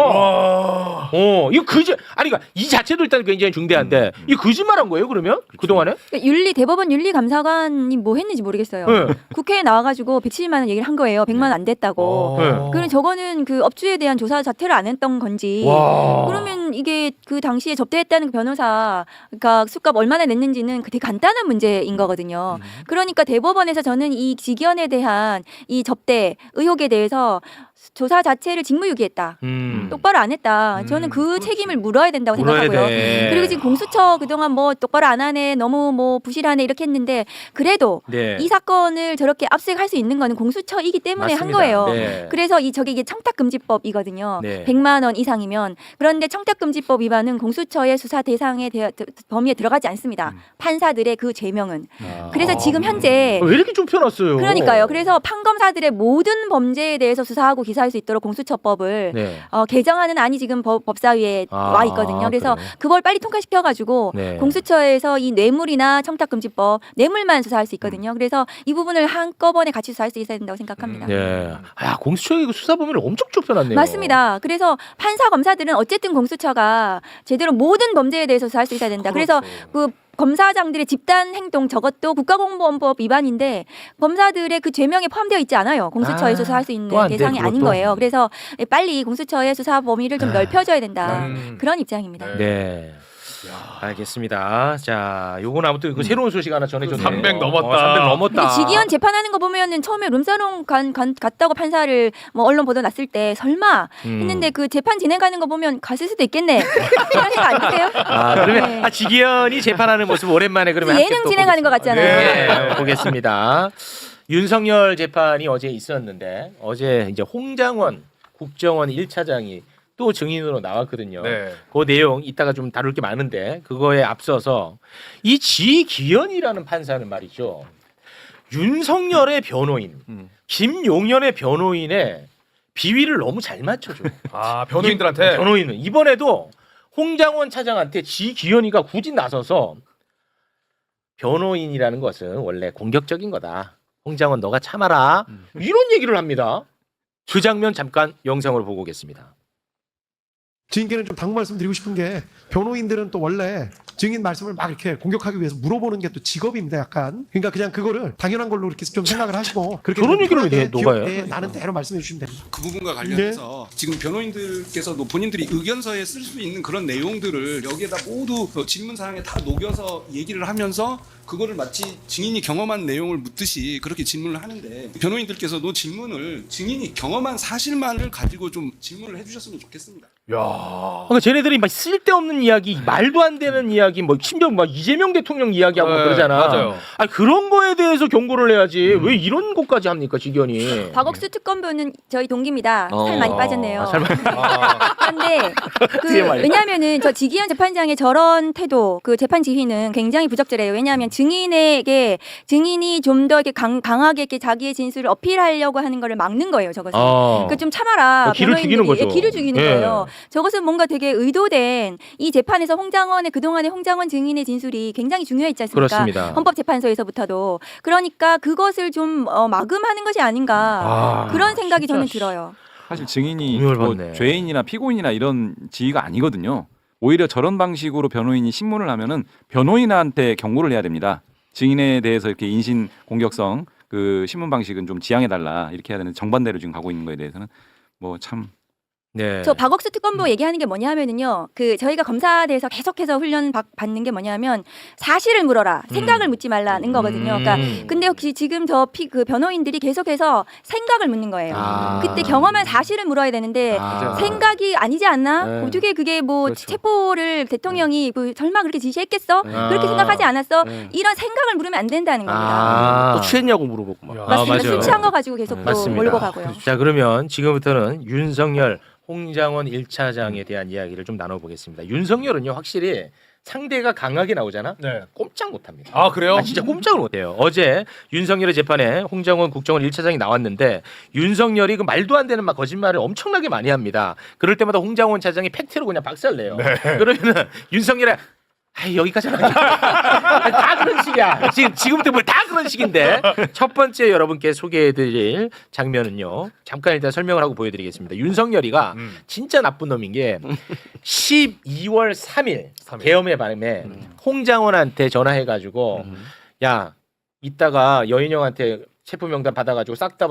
S2: 이거 아니 그러니까 이 자체도 일단 굉장히 중대한데 이 거짓말한 거예요, 그러면? 그동안에?
S13: 그러니까 대법원 윤리감사관이 뭐 했는지 모르겠어요.
S2: 네.
S13: 국회에 나와가지고 170만 원 얘기를 한 거예요. 100만 원 안 됐다고.
S2: 네.
S13: 그럼 저거는 그 업주에 대한 조사 자체를 안 했던 건지.
S2: 와.
S13: 그러면 이게 그 당시에 접대했다는 그 변호사가 술값 얼마나 냈는지는 되게 간단한 문제인 거거든요. 그러니까 대법원에서 저는 이 지기현에 대한 이 접대 의혹에 대해서 조사 자체를 직무유기했다. 똑바로 안 했다. 저는 그 책임을 물어야 된다고
S2: 물어야
S13: 생각하고요.
S2: 돼.
S13: 그리고 지금 공수처 그동안 뭐 똑바로 안 하네, 너무 뭐 부실하네 이렇게 했는데 그래도
S2: 네.
S13: 이 사건을 저렇게 압수할 수 있는 거는 공수처이기 때문에 한
S2: 맞습니다.
S13: 거예요.
S2: 네.
S13: 그래서 이게 청탁금지법이거든요.
S2: 네.
S13: 100만 원 이상이면. 그런데 청탁금지법 위반은 공수처의 수사 대상의 범위에 들어가지 않습니다. 판사들의 그 죄명은. 그래서 지금 현재
S2: 왜 이렇게 좁혀놨어요?
S13: 그러니까요. 그래서 판검사들의 모든 범죄에 대해서 수사하고 기사할 수 있도록 공수처법을
S2: 네.
S13: 개정하는 안이 지금 법사위에 와 있거든요. 그래서
S2: 그래요?
S13: 그걸 빨리 통과시켜가지고
S2: 네.
S13: 공수처에서 이 뇌물이나 청탁금지법 뇌물만 수사할 수 있거든요. 그래서 이 부분을 한꺼번에 같이 수사할 수 있어야 된다고 생각합니다.
S2: 네. 공수처의 그 수사 범위를 엄청 좁혀놨네요.
S13: 맞습니다. 그래서 판사 검사들은 어쨌든 공수처가 제대로 모든 범죄에 대해서 수사할 수 있어야 된다. 그래서 그 검사장들의 집단 행동 저것도 국가공무원법 위반인데 검사들의 그 죄명에 포함되어 있지 않아요. 공수처에 수사할 수 있는
S2: 또안 돼,
S13: 대상이 아닌
S2: 그것도.
S13: 거예요. 그래서 빨리 공수처의 수사 범위를 좀 넓혀줘야 된다. 그런 입장입니다.
S2: 네. 알겠습니다. 자, 요건 아무튼 그 새로운 소식 하나 전해줬네요.
S1: 300 넘었다.
S2: 300 넘었다.
S13: 근데 지기현 재판하는 거 보면은 처음에 룸사롱 갔다고 판사를 뭐 언론 보도 났을 때 설마 했는데 그 재판 진행하는 거 보면 갔을 수도 있겠네. 그런 생각 안 드세요?
S2: 그러면
S13: 네.
S2: 지기현이 재판하는 모습 오랜만에 그러면 함께
S13: 예능
S2: 또
S13: 진행하는 것 같잖아요.
S2: 네, 보겠습니다. 윤석열 재판이 어제 있었는데 어제 이제 홍장원 국정원 1차장이 또 증인으로 나왔거든요.
S1: 네.
S2: 그 내용 이따가 좀 다룰 게 많은데 그거에 앞서서 이 지기현이라는 판사는 말이죠. 윤석열의 변호인, 김용현의 변호인의 비위를 너무 잘 맞춰줘.
S1: 변호인들한테?
S2: 변호인은 이번에도 홍장원 차장한테 지기현이가 굳이 나서서 변호인이라는 것은 원래 공격적인 거다. 홍장원 너가 참아라. 이런 얘기를 합니다. 그 장면 잠깐 영상으로 보고 오겠습니다.
S17: 증인께는 좀 당부 말씀드리고 싶은 게 변호인들은 또 원래 증인 말씀을 막 이렇게 공격하기 위해서 물어보는 게 또 직업입니다, 약간. 그러니까 그냥 그거를 당연한 걸로 이렇게 좀 생각을 하시고 그렇게
S2: 그런 얘기를
S17: 편하게
S2: 왜 누가 해요?
S17: 귀엽게 나는 대로 말씀해 주시면 됩니다.
S18: 그 부분과 관련해서 지금 변호인들께서도 본인들이 의견서에 쓸 수 있는 그런 내용들을 여기에다 모두 질문 사항에 다 녹여서 얘기를 하면서 그거를 마치 증인이 경험한 내용을 묻듯이 그렇게 질문을 하는데 변호인들께서도 질문을 증인이 경험한 사실만을 가지고 좀 질문을 해주셨으면 좋겠습니다.
S1: 야,
S2: 그러니까 쟤네들이 막 쓸데없는 이야기, 말도 안 되는 이야기, 뭐 심지어 막 이재명 대통령 이야기하고 막 그러잖아.
S1: 맞아요.
S2: 아니, 그런 거에 대해서 경고를 해야지. 왜 이런 것까지 합니까, 직연이?
S13: 박옥수 특검부는 저희 동기입니다. 살 많이 빠졌네요. 그런데
S2: TMI.
S13: 왜냐하면은 저 지기현 재판장의 저런 태도, 그 재판 지휘는 굉장히 부적절해요. 왜냐하면 증인에게 증인이 좀 더 이렇게 강하게 이렇게 자기의 진술을 어필하려고 하는 거를 막는 거예요. 저것은. 그 좀 참아라.
S2: 길을 죽이는 거죠.
S13: 예, 길을 죽이는
S2: 예.
S13: 거예요. 저것은 뭔가 되게 의도된 이 재판에서 그동안의 홍장원 증인의 진술이 굉장히 중요했지 않습니까?
S2: 그렇습니다.
S13: 헌법재판소에서부터도. 그러니까 그것을 좀 마금하는 것이 아닌가 그런 생각이 저는 들어요.
S12: 사실 증인이 뭐 죄인이나 피고인이나 이런 지위가 아니거든요. 오히려 저런 방식으로 변호인이 신문을 하면은 변호인한테 경고를 해야 됩니다. 증인에 대해서 이렇게 인신 공격성 그 신문 방식은 좀 지양해 달라 이렇게 해야 되는 정반대로 지금 가고 있는 거에 대해서는 뭐 참.
S2: 네.
S13: 저 박옥수 특검부 얘기하는 게 뭐냐 하면은요. 그 저희가 검사대에서 계속해서 훈련 받는 게 뭐냐면 사실을 물어라. 생각을 묻지 말라는 거거든요. 그러니까 근데 혹시 지금 그 변호인들이 계속해서 생각을 묻는 거예요. 그때 경험한 사실을 물어야 되는데 생각이 아니지 않나?
S2: 네.
S13: 어떻게 그게 뭐 체포를 대통령이 설마 그렇게 지시했겠어? 그렇게 생각하지 않았어? 이런 생각을 물으면 안 된다는 겁니다.
S5: 또 취했냐고 물어보고 막.
S13: 맞습니다. 술 취한 거 가지고 계속 또 몰고 가고요.
S2: 자, 그러면 지금부터는 윤석열 홍장원 1차장에 대한 이야기를 좀 나눠보겠습니다. 윤석열은요, 확실히 상대가 강하게 나오잖아. 꼼짝 못합니다.
S1: 아, 그래요?
S2: 진짜 꼼짝을 못해요. 어제 윤석열의 재판에 홍장원 국정원 1차장이 나왔는데 윤석열이 그 말도 안 되는 막 거짓말을 엄청나게 많이 합니다. 그럴 때마다 홍장원 차장이 팩트로 그냥 박살내요. 그러면은 윤석열의 여기까지는 다 그런 식이야. 지금부터 뭐 다 그런 식인데 첫 번째 여러분께 소개해드릴 장면은요. 잠깐 일단 설명을 하고 보여드리겠습니다. 윤석열이가 진짜 나쁜 놈인 게 12월 3일 계엄의 밤에 홍장원한테 전화해가지고 야 이따가 여인형한테 체포 명단 받아가지고 싹 다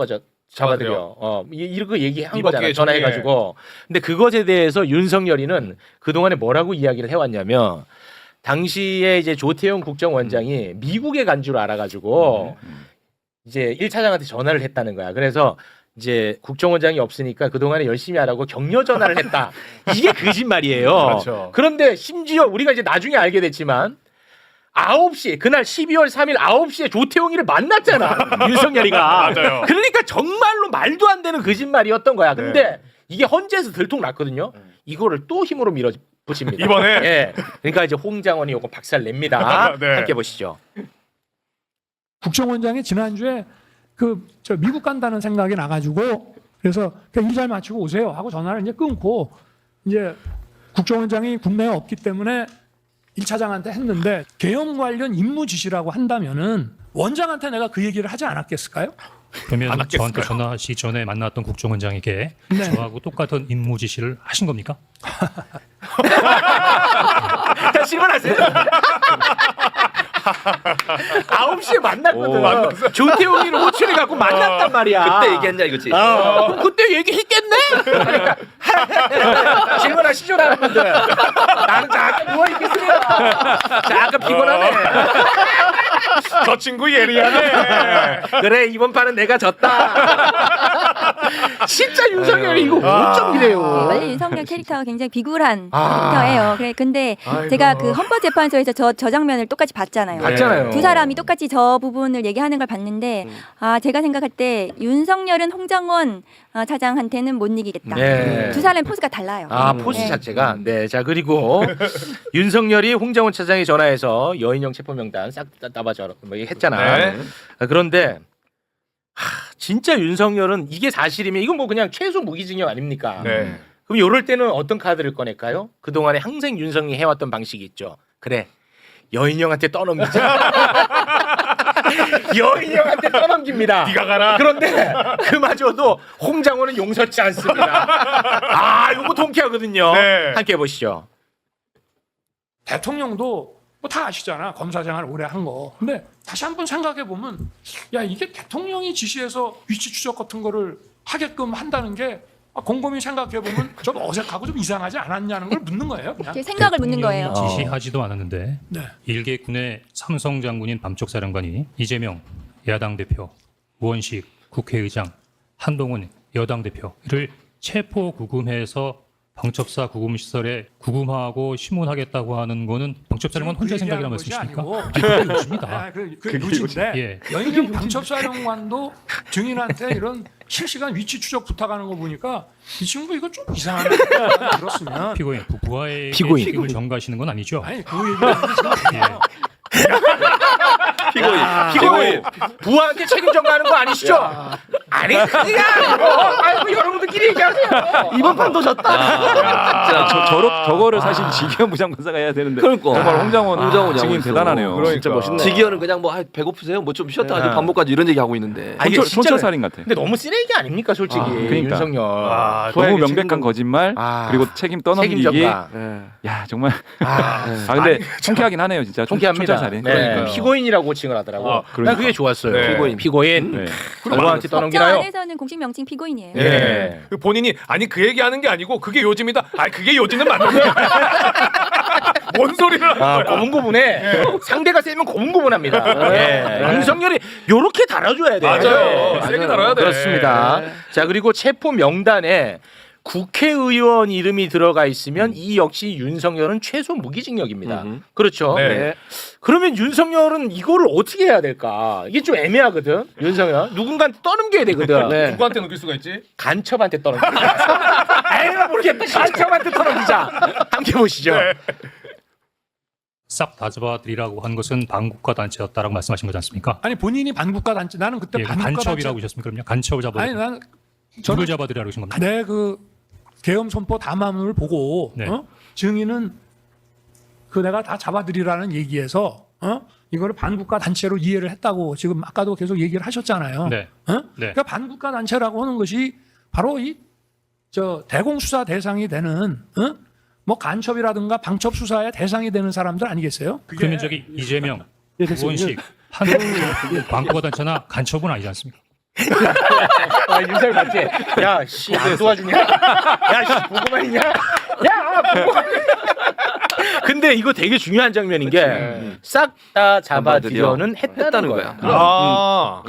S2: 잡아들여. 이렇게 얘기한 거잖아. 전화해가지고. 근데 그것에 대해서 윤석열이는 그동안에 뭐라고 이야기를 해왔냐면. 당시에 이제 조태용 국정원장이 미국에 간 줄 알아가지고 이제 1차장한테 전화를 했다는 거야. 그래서 이제 국정원장이 없으니까 그동안에 열심히 하라고 격려 전화를 했다. 이게 거짓말이에요.
S1: 그렇죠.
S2: 그런데 심지어 우리가 이제 나중에 알게 됐지만 9시 그날 12월 3일 9시에 조태용이를 만났잖아. 윤석열이가.
S1: 맞아요.
S2: 그러니까 정말로 말도 안 되는 거짓말이었던 거야. 근데 이게 헌재에서 들통났거든요. 이거를 또 힘으로 붙입니다.
S1: 이번에?
S2: 예. 그러니까 이제 홍장원이 요거 박살 냅니다.
S1: 네.
S2: 함께 보시죠.
S19: 국정원장이 지난주에 저 미국 간다는 생각이 나가지고 그래서 일 잘 마치고 오세요 하고 전화를 이제 끊고 이제 국정원장이 국내에 없기 때문에 1차장한테 했는데 계엄 관련 임무 지시라고 한다면은 원장한테 내가 그 얘기를 하지 않았겠을까요?
S11: 그러면 저한테 전화하시기 전에 만났던 국정원장에게 저하고 똑같은 임무 지시를 하신 겁니까?
S2: 자, 질문하세요. 9시에 만났거든. 조태용이를 호출해갖고 만났단 말이야.
S3: 그때 얘기했냐 이거지.
S2: 그럼 그때 얘기했겠네? 질문하시죠, 여러분들. 나는 잠깐 누워있겠습니다. 잠깐 피곤하네.
S1: 저 친구 예리하네.
S2: 그래, 이번 판은 내가 졌다. 진짜 윤석열이 이거 어쩜 이래요.
S13: 원래 윤석열 캐릭터가 굉장히 비굴한 캐릭터예요. 근데 제가 그 헌법재판소에서 저 장면을 똑같이 봤잖아요. 두 사람이 똑같이 저 부분을 얘기하는 걸 봤는데 제가 생각할 때 윤석열은 홍장원 차장한테는 못 이기겠다.
S2: 네.
S13: 두 사람의 포즈가 달라요.
S2: 포즈 자체가. 네, 자 그리고 윤석열이 홍장원 차장에 전화해서 여인형 체포 명단 싹 따봐줘 뭐 했잖아.
S1: 네.
S2: 그런데 진짜 윤석열은 이게 사실이면 이건 뭐 그냥 최소 무기징역 아닙니까?
S1: 네.
S2: 그럼 이럴 때는 어떤 카드를 꺼낼까요? 그동안에 항상 윤석이 해왔던 방식이 있죠. 그래, 여인형한테 떠넘기자. 여인형한테 떠넘깁니다.
S1: 네가 가라.
S2: 그런데 그마저도 홍장원은 용서치 않습니다. 요거 통쾌하거든요.
S1: 네.
S2: 함께 해보시죠.
S19: 대통령도 뭐 다 아시잖아. 검사 생활 오래 한 거. 근데 다시 한번 생각해 보면 야 이게 대통령이 지시해서 위치 추적 같은 거를 하게끔 한다는 게 곰곰이 생각해 보면 좀 어색하고 좀 이상하지 않았냐는 걸 묻는 거예요. 그냥.
S13: 생각을 묻는 거예요.
S11: 지시하지도 않았는데
S19: 네.
S11: 일개 군의 삼성 장군인 밤쪽사령관이 이재명 야당 대표, 우원식 국회의장, 한동훈 여당 대표를 체포 구금해서 방첩사 구금시설에 구금하고 심문하겠다고 하는 거는 방첩사령관 혼자 생각이란 말씀이십니까? 그게 요즘이다.
S19: 그 요즘인데
S11: 예.
S19: 여인경 방첩사령관도 증인한테 이런 실시간 위치 추적 부탁하는 거 보니까 이 친구 이거 좀 이상하네 들었으면
S11: 피고인 부하에게
S2: 피고인.
S11: 책임을 전가하시는 건 아니죠?
S19: 아니 그 얘기는 아니지만
S2: 피고인 부하한테 책임 전가하는 거 아니시죠? 아니 그게 아니고 아이고 여러분들끼리 얘기하세요. 이번 판도 졌다.
S12: 저거를 사실 지기현 부장판사가 해야 되는데
S3: 그러니까.
S12: 정말 홍장원
S3: 하고
S12: 증인
S3: 있어.
S12: 대단하네요.
S2: 진짜 멋있네.
S3: 지기현은 그냥 뭐 배고프세요? 뭐 좀 쉬었다 가지고 밥 먹까지 이런 얘기 하고 있는데.
S2: 이게 진짜-
S12: 촌철살인 같아.
S2: 근데 너무 쓰레기 아닙니까 솔직히
S12: 그러니까.
S2: 윤석열.
S12: 너무
S2: 부하에게
S12: 명백한
S2: 책임-
S12: 거짓말 그리고 책임 떠넘기기.
S2: 책임 전가.
S12: 야 정말. 근데 통쾌하긴 하네요 진짜.
S2: 통쾌합니다.
S12: 촌철살인.
S2: 네. 피고인이라고 칭을 하더라고.
S12: 그러니까.
S2: 난 그게 좋았어요.
S1: 네.
S2: 피고인.
S12: 네.
S2: 부하한테
S13: 법정
S2: 떠넘기나요?
S13: 안에서는 공식 명칭 피고인이에요.
S2: 예.
S1: 그 본인이 아니 그 얘기하는 게 아니고 그게 요즘이다. 아 그게 요즘은 맞는 거야. 뭔 소리를 하는 거야?
S2: 고분고분해. 상대가 세면 고분고분합니다. 예. 윤석열이 요렇게 달아줘야 돼.
S1: 맞아요. 세게 달아야 돼.
S2: 그렇습니다. 자 그리고 체포 명단에 국회의원 이름이 들어가 있으면 이 역시 윤석열은 최소 무기징역입니다. 그렇죠.
S1: 네.
S2: 그러면 윤석열은 이거를 어떻게 해야 될까? 이게 좀 애매하거든. 윤석열 누군가한테 떠넘겨야 되거든.
S1: 누구한테 넘길 수가 있지?
S2: 간첩한테 떠넘기자. 에이 모르겠다. 간첩한테 떠넘기자. 함께 보시죠.
S11: 싹 다 잡아들이라고 한 것은 반국가 단체였다라고 말씀하신 거지 않습니까?
S19: 아니 본인이 반국가 단체 나는 그때
S11: 예,
S19: 반국가
S11: 간첩이라고 하셨습니까? 그럼요. 간첩을
S19: 단체
S11: 잡아들이.
S19: 아니 나는
S11: 누굴 잡아들이라고 하신 겁니까?
S19: 내 그 계엄 선포 담화문을 보고
S11: 네.
S19: 증인은 그 내가 다 잡아들이라는 얘기에서 이거를 반국가 단체로 이해를 했다고 지금 아까도 계속 얘기를 하셨잖아요.
S11: 네.
S19: 네.
S11: 네.
S19: 그러니까 반국가 단체라고 하는 것이 바로 이 저 대공수사 대상이 되는 뭐 간첩이라든가 방첩 수사의 대상이 되는 사람들 아니겠어요?
S11: 그러면 저기 이재명,
S19: 됐어요.
S11: 우원식, 한 반국가 단체나 간첩은 아니지 않습니까?
S2: 윤석열 맞지? 야, 씨, 안 도와주냐? 야, 씨, 보고만 있냐? 야, 보고만. 근데 이거 되게 중요한 장면인 게 싹 다 잡아들여는 했다는 거야.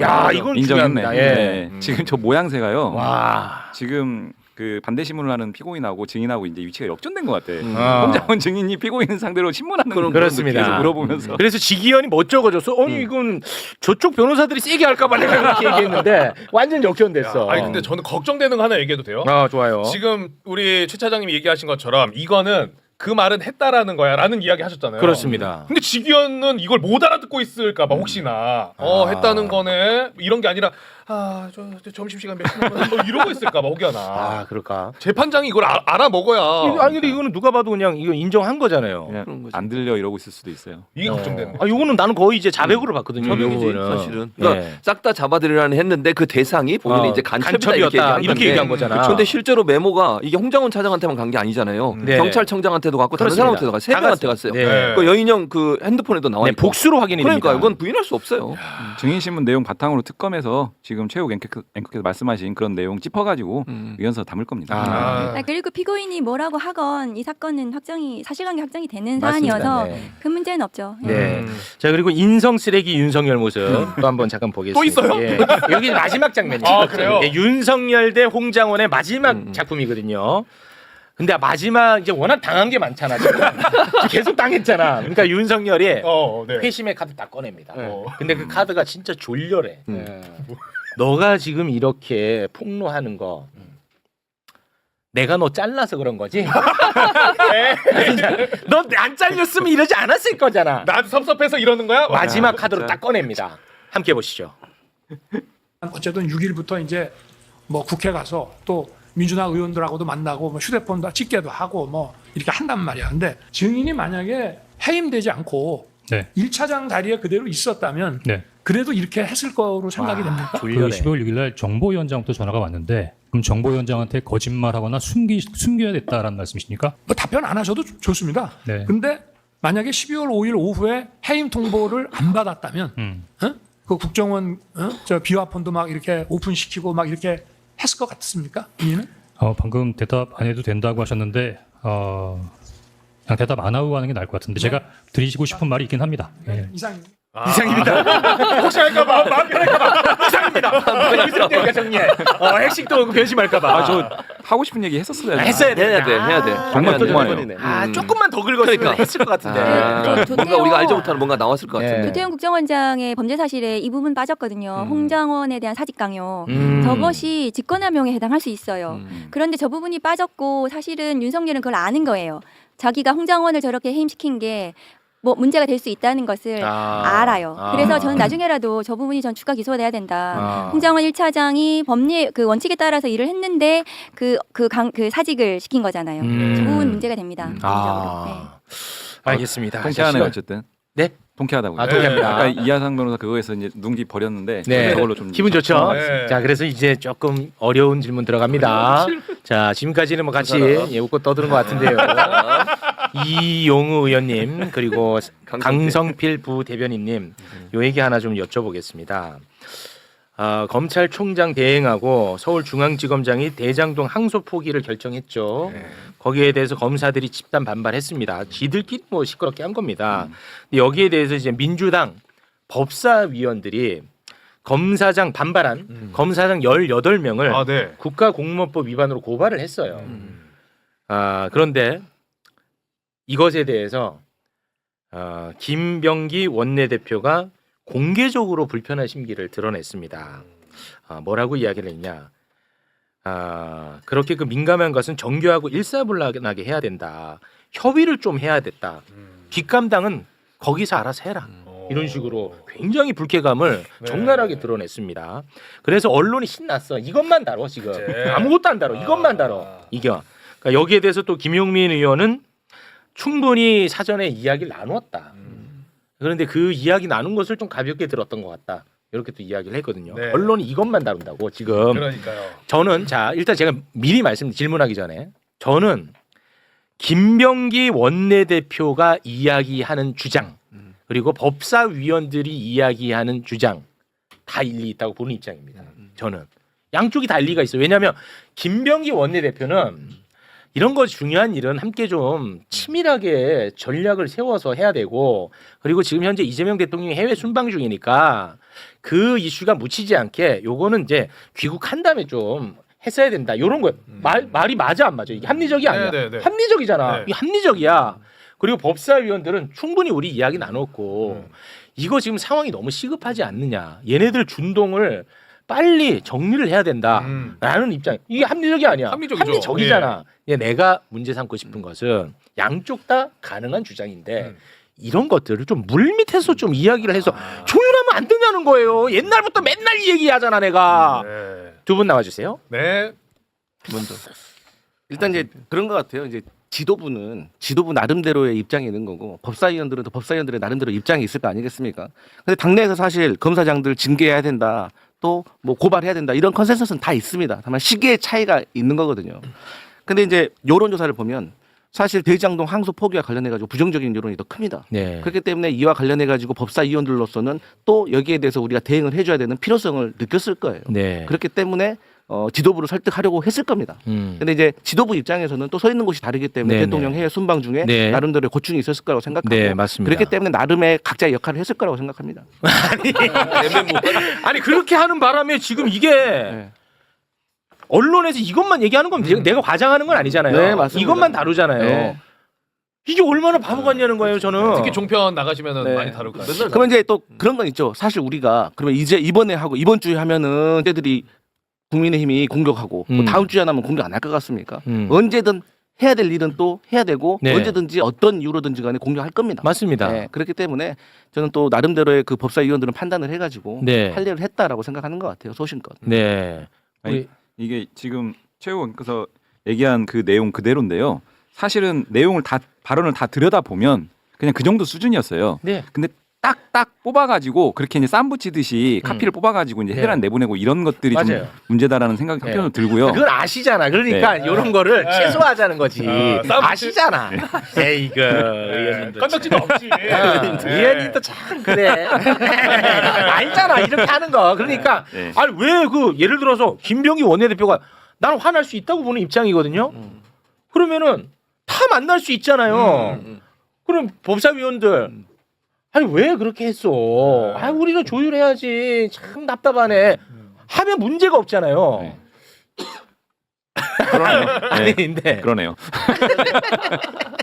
S2: 야, 이건
S12: 인정했네.
S2: 중요합니다. 예.
S12: 네. 지금 저 모양새가요.
S2: 와.
S12: 지금 그 반대 신문을 하는 피고인하고 증인하고 이제 위치가 역전된 것 같아.
S2: 아.
S12: 홍장원 증인이 피고인 상대로 신문하는 그런
S2: 그렇습니다.
S12: 느낌에서 물어보면서.
S2: 그래서 지기현이 못 적어줬어. 아니 이건 저쪽 변호사들이 세게 할까봐 내가 그렇게 얘기했는데 완전 역전됐어.
S1: 아니 근데 저는 걱정되는 거 하나 얘기해도 돼요?
S2: 아 좋아요.
S1: 지금 우리 최 차장님이 얘기하신 것처럼 이거는 그 말은 했다라는 거야라는 이야기 하셨잖아요.
S2: 그렇습니다.
S1: 근데 지기현은 이걸 못 알아듣고 있을까봐 혹시나 했다는 거네 이런 게 아니라 저 점심시간 몇 시간 뭐 이러고 있을까봐 혹여나.
S2: 아 그럴까?
S1: 재판장이 이걸 알아먹어야.
S2: 아니 근데 이거는 누가 봐도 그냥 이거 인정한 거잖아요.
S12: 그냥 안 들려 이러고 있을 수도 있어요.
S1: 이게 걱정되는.
S2: 아 요거는 나는 거의 이제 자백으로 봤거든요.
S3: 자백이지
S2: 요거는.
S3: 사실은. 그러니까
S2: 네.
S3: 싹 다 잡아들이라는 했는데 그 대상이 본인이 이제
S2: 간첩이었다 이렇게 얘기한 거잖아.
S3: 그런데 실제로 메모가 이게 홍장원 차장한테만 간 게 아니잖아요.
S2: 네.
S3: 경찰청장한테도 갔고 다른
S2: 그렇습니다.
S3: 사람한테도 갔어요. 세
S2: 다
S3: 명한테
S2: 갔어요.
S3: 갔어요.
S2: 네.
S3: 그 여인형 그 핸드폰에도 나와
S2: 네,
S3: 있고.
S2: 복수로 확인이
S3: 그러니까
S2: 됩니다.
S3: 이건 부인할 수 없어요.
S12: 증인신문 내용 바탕으로 특검에서 지금 최욱 앵커께서 말씀하신 그런 내용 짚어가지고 위헌서 담을 겁니다.
S13: 그리고 피고인이 뭐라고 하건 이 사건은 사실관계 확정이 되는
S2: 맞습니다.
S13: 사안이어서
S2: 네.
S13: 큰 문제는 없죠.
S2: 네. 자 그리고 인성 쓰레기 윤석열 모습 또 한번 잠깐 보겠습니다.
S1: 또 있어요?
S2: 예. 여기 마지막 장면이에요.
S1: 아, 그래요?
S2: 예, 윤석열 대 홍장원의 마지막 작품이거든요. 근데 마지막 이제 워낙 당한 게 많잖아. 지금. 계속 당했잖아. 그러니까 윤석열이
S1: 네.
S2: 회심의 카드 딱 꺼냅니다. 근데 그 카드가 진짜 졸렬해. 너가 지금 이렇게 폭로하는 거 내가 너 잘라서 그런 거지? 너 안 잘렸으면 이러지 않았을 거잖아.
S1: 나도 섭섭해서 이러는 거야?
S2: 마지막 카드로 딱 꺼냅니다. 함께 보시죠.
S19: 어쨌든 6일부터 이제 뭐 국회 가서 또 민주당 의원들하고도 만나고 뭐 휴대폰도 찍게도 하고 뭐 이렇게 한단 말이야. 근데 증인이 만약에 해임되지 않고
S11: 네.
S19: 1차장 자리에 그대로 있었다면
S11: 네.
S19: 그래도 이렇게 했을 거로 생각이 됩니다.
S11: 그 15일 6일날 정보위원장부터 전화가 왔는데 그럼 정보위원장한테 거짓말하거나 숨겨야 됐다라는 말씀이십니까?
S19: 뭐 답변 안 하셔도 좋습니다.
S11: 네.
S19: 근데 만약에 12월 5일 오후에 해임 통보를 안 받았다면 그 국정원 저 비화폰도 막 이렇게 오픈시키고 막 이렇게 했을 것 같습니까? 이는?
S11: 방금 대답 안 해도 된다고 하셨는데 그냥 대답 안 하고 가는 게 나을 것 같은데 제가 드리시고 싶은 말이 있긴 합니다. 예.
S19: 이상입니다.
S2: 이상입니다.
S1: 혹시 할까봐 마음 편할까봐 이상입니다.
S2: 정리합니다. 있을 정리해. 핵식도 변심할까봐.
S12: 저 하고 싶은 얘기 했었어요.
S2: 했어야 돼.
S3: 해야 돼.
S12: 정말
S3: 중요하네요.
S2: 조금만 더 긁었으면
S3: 그러니까.
S2: 했을 것 같은데.
S3: 뭔가 우리가 알지 못하는 뭔가 나왔을 것 같은데.
S13: 조태용 국정원장의 범죄 사실에 이 부분 빠졌거든요. 홍장원에 대한 사직 강요. 저것이 직권남용에 해당할 수 있어요. 그런데 저 부분이 빠졌고 사실은 윤석열은 그걸 아는 거예요. 자기가 홍장원을 저렇게 해임시킨 게 뭐 문제가 될 수 있다는 것을 알아요. 그래서 저는 나중에라도 저 부분이 전 추가 기소가 돼야 된다. 홍장원 1차장이 법리 그 원칙에 따라서 일을 했는데 그 사직을 시킨 거잖아요. 저 부분 문제가 됩니다.
S2: 알겠습니다.
S12: 통쾌하네요 어쨌든.
S2: 네?
S12: 통쾌하다고요.
S2: 통쾌합니다.
S12: 아까 이하상 변호사 그거에서 이제 눈기 버렸는데
S2: 네.
S12: 저걸로 좀
S2: 기분 좋죠.
S12: 네.
S2: 자, 그래서 이제 조금 어려운 질문 들어갑니다. 자, 지금까지는 뭐 같이 웃고 떠드는 것 같은데요. 이용우 의원님 그리고 강성필 부대변인님 요 얘기 하나 좀 여쭤보겠습니다. 검찰총장 대행하고 서울중앙지검장이 대장동 항소 포기를 결정했죠. 거기에 대해서 검사들이 집단 반발했습니다. 지들끼리 뭐 시끄럽게 한 겁니다. 근데 여기에 대해서 이제 민주당 법사위원들이 검사장 반발한 검사장 18명을 국가공무원법 위반으로 고발을 했어요. 그런데 이것에 대해서 김병기 원내대표가 공개적으로 불편한 심기를 드러냈습니다. 뭐라고 이야기를 했냐? 그렇게 그 민감한 것은 정교하고 일사불란하게 해야 된다. 협의를 좀 해야 됐다. 뒷감당은 거기서 알아서 해라. 이런 식으로 굉장히 불쾌감을 적나라하게 드러냈습니다. 그래서 언론이 신났어. 이것만 다뤄 지금. 아무것도 안 다뤄. 이것만 다뤄. 이겨. 그러니까 여기에 대해서 또 김용민 의원은 충분히 사전에 이야기를 나누었다. 그런데 그 이야기 나눈 것을 좀 가볍게 들었던 것 같다. 이렇게 또 이야기를 했거든요. 언론이 이것만 다룬다고 지금.
S1: 그러니까요.
S2: 저는 자 일단 제가 미리 질문하기 전에 저는 김병기 원내대표가 이야기하는 주장 그리고 법사위원들이 이야기하는 주장 다 일리 있다고 보는 입장입니다. 저는 양쪽이 다 일리가 있어요. 왜냐하면 김병기 원내대표는 이런 거 중요한 일은 함께 좀 치밀하게 전략을 세워서 해야 되고 그리고 지금 현재 이재명 대통령이 해외 순방 중이니까 그 이슈가 묻히지 않게 요거는 이제 귀국한 다음에 좀 했어야 된다. 이런 거예요. 말이 맞아 안 맞아? 이게 합리적이 아니야. 합리적이잖아. 이게 합리적이야. 그리고 법사위원들은 충분히 우리 이야기 나눴고 이거 지금 상황이 너무 시급하지 않느냐. 얘네들 준동을 빨리 정리를 해야 된다라는 입장. 이게 합리적이 아니야. 합리적이잖아. 내가 문제 삼고 싶은 것은 양쪽 다 가능한 주장인데 이런 것들을 좀 물밑에서 좀 이야기를 해서 조율하면 안 되냐는 거예요. 옛날부터 맨날 이 얘기하잖아 내가. 두 분 나와주세요.
S1: 네.
S2: 먼저.
S5: 일단 이제 그런 것 같아요. 이제 지도부 나름대로의 입장이 있는 거고 법사위원들은 또 법사위원들의 나름대로 입장이 있을 거 아니겠습니까? 근데 당내에서 사실 검사장들 징계해야 된다. 또 뭐 고발해야 된다. 이런 컨센서스는 다 있습니다. 다만 시기의 차이가 있는 거거든요. 근데 이제 여론조사를 보면 사실 대장동 항소 포기와 관련해 가지고 부정적인 여론이 더 큽니다. 그렇기 때문에 이와 관련해 가지고 법사위원들로서는 또 여기에 대해서 우리가 대응을 해줘야 되는 필요성을 느꼈을 거예요. 그렇기 때문에 지도부를 설득하려고 했을 겁니다. 근데 이제 지도부 입장에서는 또 서 있는 곳이 다르기 때문에 대통령 해외 순방 중에 나름대로의 고충이 있었을 거라고 생각하고
S2: 맞습니다.
S5: 그렇기 때문에 나름의 각자의 역할을 했을 거라고 생각합니다.
S2: 아니 그렇게 하는 바람에 지금 이게 언론에서 이것만 얘기하는 건 내가 과장하는 건 아니잖아요.
S5: 네, 맞습니다.
S2: 이것만 다루잖아요. 이게 얼마나 바보 같냐는 거예요, 저는.
S1: 특히 종편 나가시면은 많이 다룰 거예요.
S5: 그러면 이제 또 그런 건 있죠. 사실 우리가 그러면 이제 이번에 하고 이번 주에 하면은 애들이 국민의힘이 공격하고 뭐 다음 주에 하면 공격 안 할 것 같습니까? 언제든 해야 될 일은 또 해야 되고 언제든지 어떤 이유로든지 간에 공격할 겁니다.
S2: 맞습니다.
S5: 그렇기 때문에 저는 또 나름대로의 그 법사위원들은 판단을 해가지고 할 일을 했다라고 생각하는 것 같아요. 소신껏.
S12: 아니, 이게 지금 최 의원께서 얘기한 그 내용 그대로인데요. 사실은 내용을 다 발언을 다 들여다 보면 그냥 그 정도 수준이었어요. 근데 딱딱 뽑아가지고 그렇게 이제 쌈 붙이듯이 카피를 뽑아가지고 이제 해결안 내보내고 이런 것들이 좀 문제다라는 생각이 한편으로 들고요.
S2: 그건 아시잖아. 그러니까 이런 거를 최소화하자는 거지. 아시잖아. 에이그 의원님도
S1: 건덕지도 없지.
S2: 의원님도 참 그래. 알잖아 이렇게 하는 거. 그러니까 아니 왜 그 예를 들어서 김병기 원내대표가 나는 화날 수 있다고 보는 입장이거든요. 그러면은 다 만날 수 있잖아요. 그럼 법사위원들 아니 왜 그렇게 했어? 아 우리는 조율해야지. 참 답답하네. 하면 문제가 없잖아요.
S12: 네.
S2: 아니 근데
S12: 그러네요.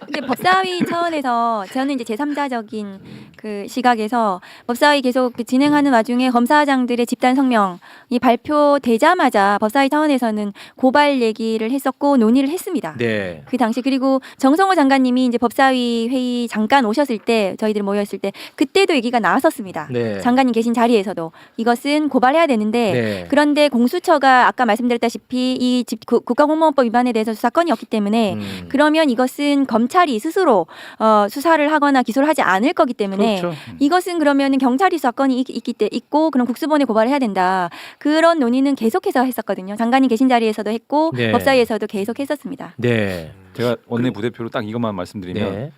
S13: 근데 법사위 차원에서 저는 이제 제3자적인 그 시각에서 법사위 계속 그 진행하는 와중에 검사장들의 집단 성명이 발표되자마자 법사위 차원에서는 고발 얘기를 했었고 논의를 했습니다.
S2: 네.
S13: 그 당시 그리고 정성호 장관님이 이제 법사위 회의 잠깐 오셨을 때 저희들 모였을 때 그때도 얘기가 나왔었습니다.
S2: 네.
S13: 장관님 계신 자리에서도 이것은 고발해야 되는데
S2: 네.
S13: 그런데 공수처가 아까 말씀드렸다시피 이 국가공무원법 위반에 대해서 수사건이었기 때문에 그러면 이것은 검찰이 스스로 수사를 하거나 기소를 하지 않을 거기 때문에
S2: 그렇죠.
S13: 이것은 그러면 경찰이 수사건이 있고 그럼 국수본에 고발을 해야 된다. 그런 논의는 계속해서 했었거든요. 장관님 계신 자리에서도 했고
S12: 네.
S13: 법사위에서도 계속 했었습니다.
S2: 네.
S12: 제가 원내 부대표로 딱 이것만 말씀드리면
S2: 네.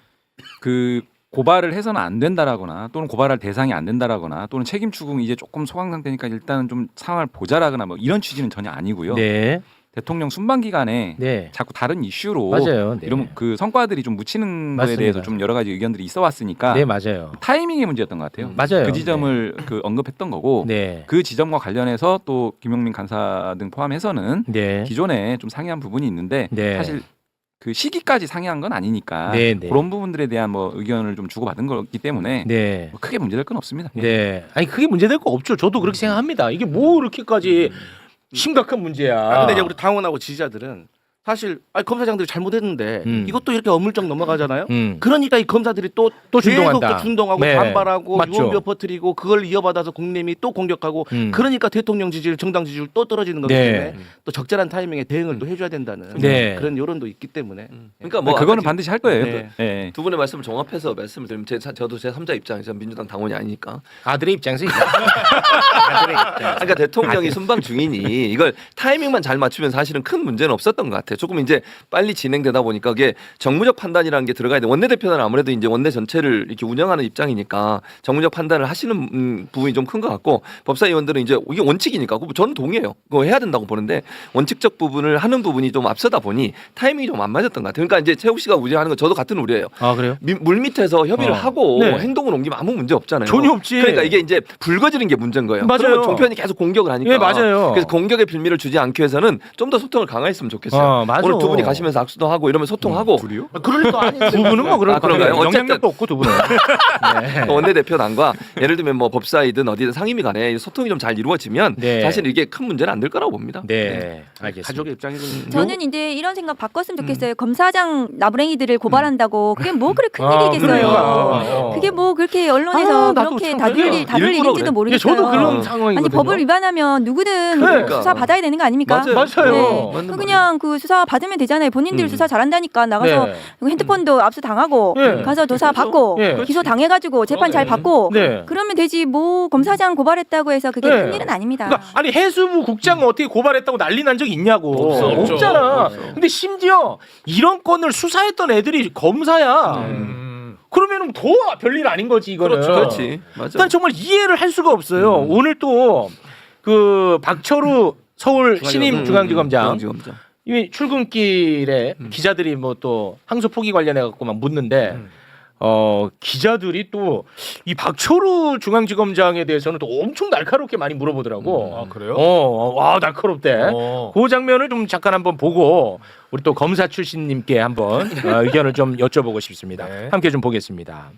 S12: 그 고발을 해서는 안 된다라거나 또는 고발할 대상이 안 된다라거나 또는 책임 추궁이 이제 조금 소강 상태니까 일단은 좀 상황을 보자라거나 뭐 이런 취지는 전혀 아니고요.
S2: 네.
S12: 대통령 순방 기간에
S2: 네.
S12: 자꾸 다른 이슈로
S2: 맞아요. 네.
S12: 이런 그 성과들이 좀 묻히는 거에
S2: 맞습니다.
S12: 대해서 좀 여러 가지 의견들이 있어 왔으니까
S2: 네, 맞아요.
S12: 타이밍의 문제였던 것 같아요.
S2: 맞아요.
S12: 그 지점을 그 언급했던 거고
S2: 네.
S12: 그 지점과 관련해서 또 김용민 간사 등 포함해서는
S2: 네.
S12: 기존에 좀 상이한 부분이 있는데
S2: 네.
S12: 사실 그 시기까지 상이한 건 아니니까
S2: 네, 네.
S12: 그런 부분들에 대한 뭐 의견을 좀 주고받은 거기 때문에
S2: 네.
S12: 뭐 크게 문제될 건 없습니다.
S2: 네. 아니 그게 문제될 거 없죠. 저도 그렇게 생각합니다. 이게 뭐 이렇게까지 심각한 문제야.
S5: 근데 이제 우리 당원하고 지지자들은 사실 검사장들이 잘못했는데 이것도 이렇게 어물쩍 넘어가잖아요. 그러니까 이 검사들이 또
S2: 준동한다.
S5: 계속 또 준동하고
S2: 네.
S5: 반발하고
S2: 맞죠.
S5: 유언비어 퍼뜨리고 그걸 이어받아서 국민이 또 공격하고 그러니까 대통령 지지율, 정당 지지율 또 떨어지는 거기
S2: 네.
S5: 때문에 또 적절한 타이밍에 대응을 또 해줘야 된다는
S2: 네.
S5: 그런 여론도 있기 때문에
S3: 그러니까 뭐
S12: 그거는
S3: 아까
S12: 반드시 할 거예요.
S5: 네.
S12: 네.
S3: 두 분의 말씀을 종합해서 말씀을 드리면 저도 제 3자 입장에서 민주당 당원이 아니니까
S2: 아들의 입장에서
S3: 그러니까 대통령이 순방 중이니 이걸 타이밍만 잘 맞추면 사실은 큰 문제는 없었던 것 같아요. 조금 이제 빨리 진행되다 보니까 그게 정무적 판단이라는 게 들어가야 돼. 원내대표는 아무래도 이제 원내 전체를 이렇게 운영하는 입장이니까 정무적 판단을 하시는 부분이 좀 큰 것 같고 법사위원들은 이제 이게 원칙이니까 저는 동의해요. 그거 해야 된다고 보는데 원칙적 부분을 하는 부분이 좀 앞서다 보니 타이밍이 좀 안 맞았던 것 같아요. 그러니까 이제 최욱 씨가 우려하는 거 저도 같은 우려예요.
S2: 아 그래요?
S3: 물 밑에서 협의를 하고
S2: 네.
S3: 행동을 옮기면 아무 문제 없잖아요.
S2: 전혀 없지.
S3: 그러니까 이게 이제 불거지는 게 문제인 거예요.
S2: 맞아요.
S3: 그러면 종편이 계속 공격을 하니까.
S2: 예, 맞아요.
S3: 그래서 공격의 빌미를 주지 않기 위해서는 좀 더 소통을 강화했으면 좋겠어요.
S2: 맞아.
S3: 오늘 두 분이 가시면서 악수도 하고 이러면 소통하고.
S12: 둘이요?
S2: 그럴 거 아니에요. 두 분은 뭐 그럴
S3: 그런가요?
S2: 거예요. 영향력도 없고 두 분은. 네.
S3: 원내대표단과 예를 들면 뭐 법사위든 어디든 상임위 간에 소통이 좀 잘 이루어지면
S2: 네.
S3: 사실 이게 큰 문제는 안 될 거라고 봅니다.
S2: 네. 알겠습니다.
S5: 가족의 입장에서는
S13: 저는 이제 이런 생각 바꿨으면 좋겠어요. 검사장 나부랭이들을 고발한다고 그게 뭐 그래 큰
S2: 아,
S13: 일이겠어요.
S2: 그러니까.
S13: 그게 뭐 그렇게 언론에서
S2: 나도
S13: 그렇게
S2: 참
S13: 다룰
S2: 그래요.
S13: 일인지도
S3: 일부러 그래.
S13: 모르겠어요.
S2: 저도 그런 상황이거든요.
S13: 아니 법을 위반하면 누구든
S3: 그러니까.
S13: 수사 받아야 되는 거 아닙니까?
S2: 맞아요.
S3: 맞는
S13: 그냥 그 수사 받으면 되잖아요. 본인들 수사 잘한다니까 나가서
S2: 네.
S13: 핸드폰도 압수 당하고
S2: 네.
S13: 가서 조사 받고
S2: 네.
S13: 기소 당해가지고 재판 잘 받고
S2: 네.
S13: 그러면 되지. 뭐 검사장 고발했다고 해서 그게
S2: 네.
S13: 큰 일은 아닙니다.
S2: 그러니까 아니 해수부 국장은 어떻게 고발했다고 난리 난 적 있냐고.
S1: 없죠.
S2: 없잖아.
S1: 없죠.
S2: 근데 심지어 이런 건을 수사했던 애들이 검사야. 그러면은 더 별일 아닌 거지 이거는.
S3: 그렇지. 맞아.
S2: 난 정말 이해를 할 수가 없어요. 오늘 또 그 박철우 서울 신임 중앙지검장 이 출근길에 기자들이 뭐 또 항소 포기 관련해 갖고 막 묻는데 기자들이 또 이 박철우 중앙지검장에 대해서는 또 엄청 날카롭게 많이 물어보더라고.
S1: 아 그래요?
S2: 와 날카롭대. 그 장면을 좀 잠깐 한번 보고 우리 또 검사 출신님께 한번 의견을 좀 여쭤보고 싶습니다.
S1: 네.
S2: 함께 좀 보겠습니다.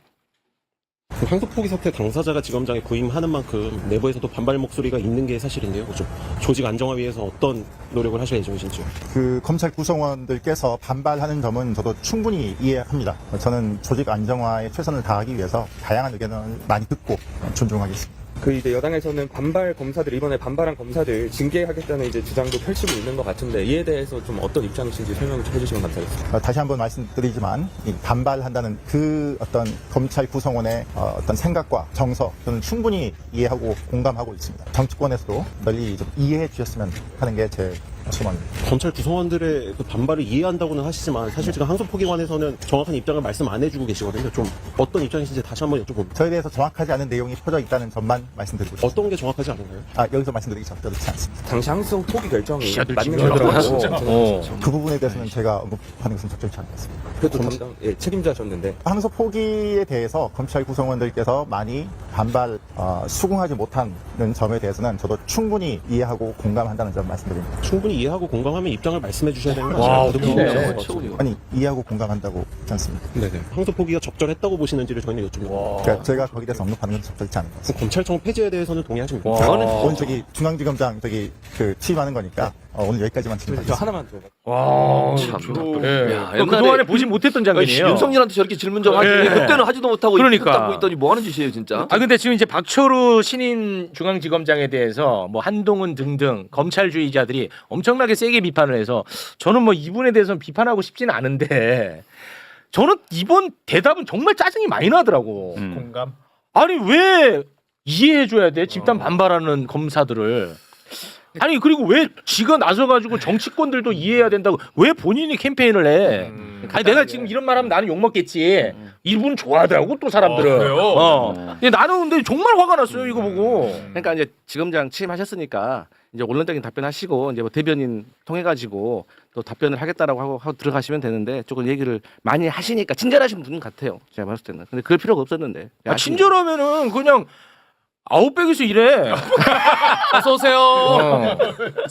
S20: 항소 포기 사태 당사자가 지검장에 구임하는 만큼 내부에서도 반발 목소리가 있는 게 사실인데요. 좀 조직 안정화 위해서 어떤 노력을 하실 예정이신지요?
S21: 그 검찰 구성원들께서 반발하는 점은 저도 충분히 이해합니다. 저는 조직 안정화에 최선을 다하기 위해서 다양한 의견을 많이 듣고 존중하겠습니다.
S22: 그 이제 여당에서는 반발 검사들 이번에 반발한 검사들 징계하겠다는 이제 주장도 펼치고 있는 것 같은데 이에 대해서 좀 어떤 입장이신지 설명 좀 해주시면 감사하겠습니다.
S21: 다시 한번 말씀드리지만 이 반발한다는 그 어떤 검찰 구성원의 어떤 생각과 정서 저는 충분히 이해하고 공감하고 있습니다. 정치권에서도 널리 좀 이해해 주셨으면 하는 게 제
S20: 검찰 구성원들의 그 반발을 이해한다고는 하시지만 사실 지금 항소포기관에서는 정확한 입장을 말씀 안 해주고 계시거든요. 좀 어떤 입장이신지 다시 한번 여쭤봅니다.
S21: 저에 대해서 정확하지 않은 내용이 퍼져 있다는 점만 말씀드리고 싶습니다.
S20: 어떤 게 정확하지 않은가요?
S21: 여기서 말씀드리기 적절치 않습니다.
S22: 당시 항소성 포기 결정이 맞는
S21: 거라고 그 부분에 대해서는 제가 언급하는 것은 적절치 않겠습니다.
S22: 그래도 담당 책임자셨는데
S21: 항소 포기에 대해서 검찰 구성원들께서 많이 반발 수긍하지 못하는 점에 대해서는 저도 충분히 이해하고 공감한다는 점 말씀드립니다.
S20: 충분히 이해하고 공감하면 입장을 말씀해 주셔야 되는 거
S21: 와,
S20: 아니에요?
S21: 아니 이해하고 공감한다고 하지 않습니다.
S20: 네네. 항소 포기가 적절했다고 보시는지를 저희는 여쭙니다.
S21: 그러니까 제가 거기에 대해서 언급하는 건 적절치 않은 것 같습니다.
S20: 검찰청 폐지에 대해서는 동의하십니까?
S21: 오늘 저기 중앙지검장 그 취임하는 거니까 오늘 여기까지만 진행하겠습니다.
S22: 하나만 더.
S2: 와, 그동안에 보지 못했던 장면이에요.
S3: 윤석열한테 저렇게 질문 좀 하지. 그때는 하지도 못하고
S2: 그러니까
S3: 입고 있더니 뭐 하는 짓이에요, 진짜.
S2: 근데 지금 이제 박철우 신인 중앙지검장에 대해서 뭐 한동훈 등등 검찰주의자들이 엄청나게 세게 비판을 해서 저는 뭐 이분에 대해서는 비판하고 싶지는 않은데 저는 이번 대답은 정말 짜증이 많이 나더라고.
S1: 공감.
S2: 아니 왜 이해해줘야 돼? 집단 반발하는 검사들을. 아니 그리고 왜 지가 나서가지고 정치권들도 이해해야 된다고 왜 본인이 캠페인을 해? 아니 내가 지금 이런 말하면 나는 욕 먹겠지. 이분 좋아하더라고 또 사람들은.
S1: 그래요?
S2: 근데 나는 근데 정말 화가 났어요 이거 보고.
S5: 그러니까 이제 지검장 취임하셨으니까 이제 원론적인 답변하시고 이제 뭐 대변인 통해 가지고 또 답변을 하겠다라고 하고 들어가시면 되는데 조금 얘기를 많이 하시니까 친절하신 분 같아요. 제가 봤을 때는. 근데 그럴 필요가 없었는데.
S2: 친절하면은 그냥 아웃백에서 일해.
S1: 어서 오세요.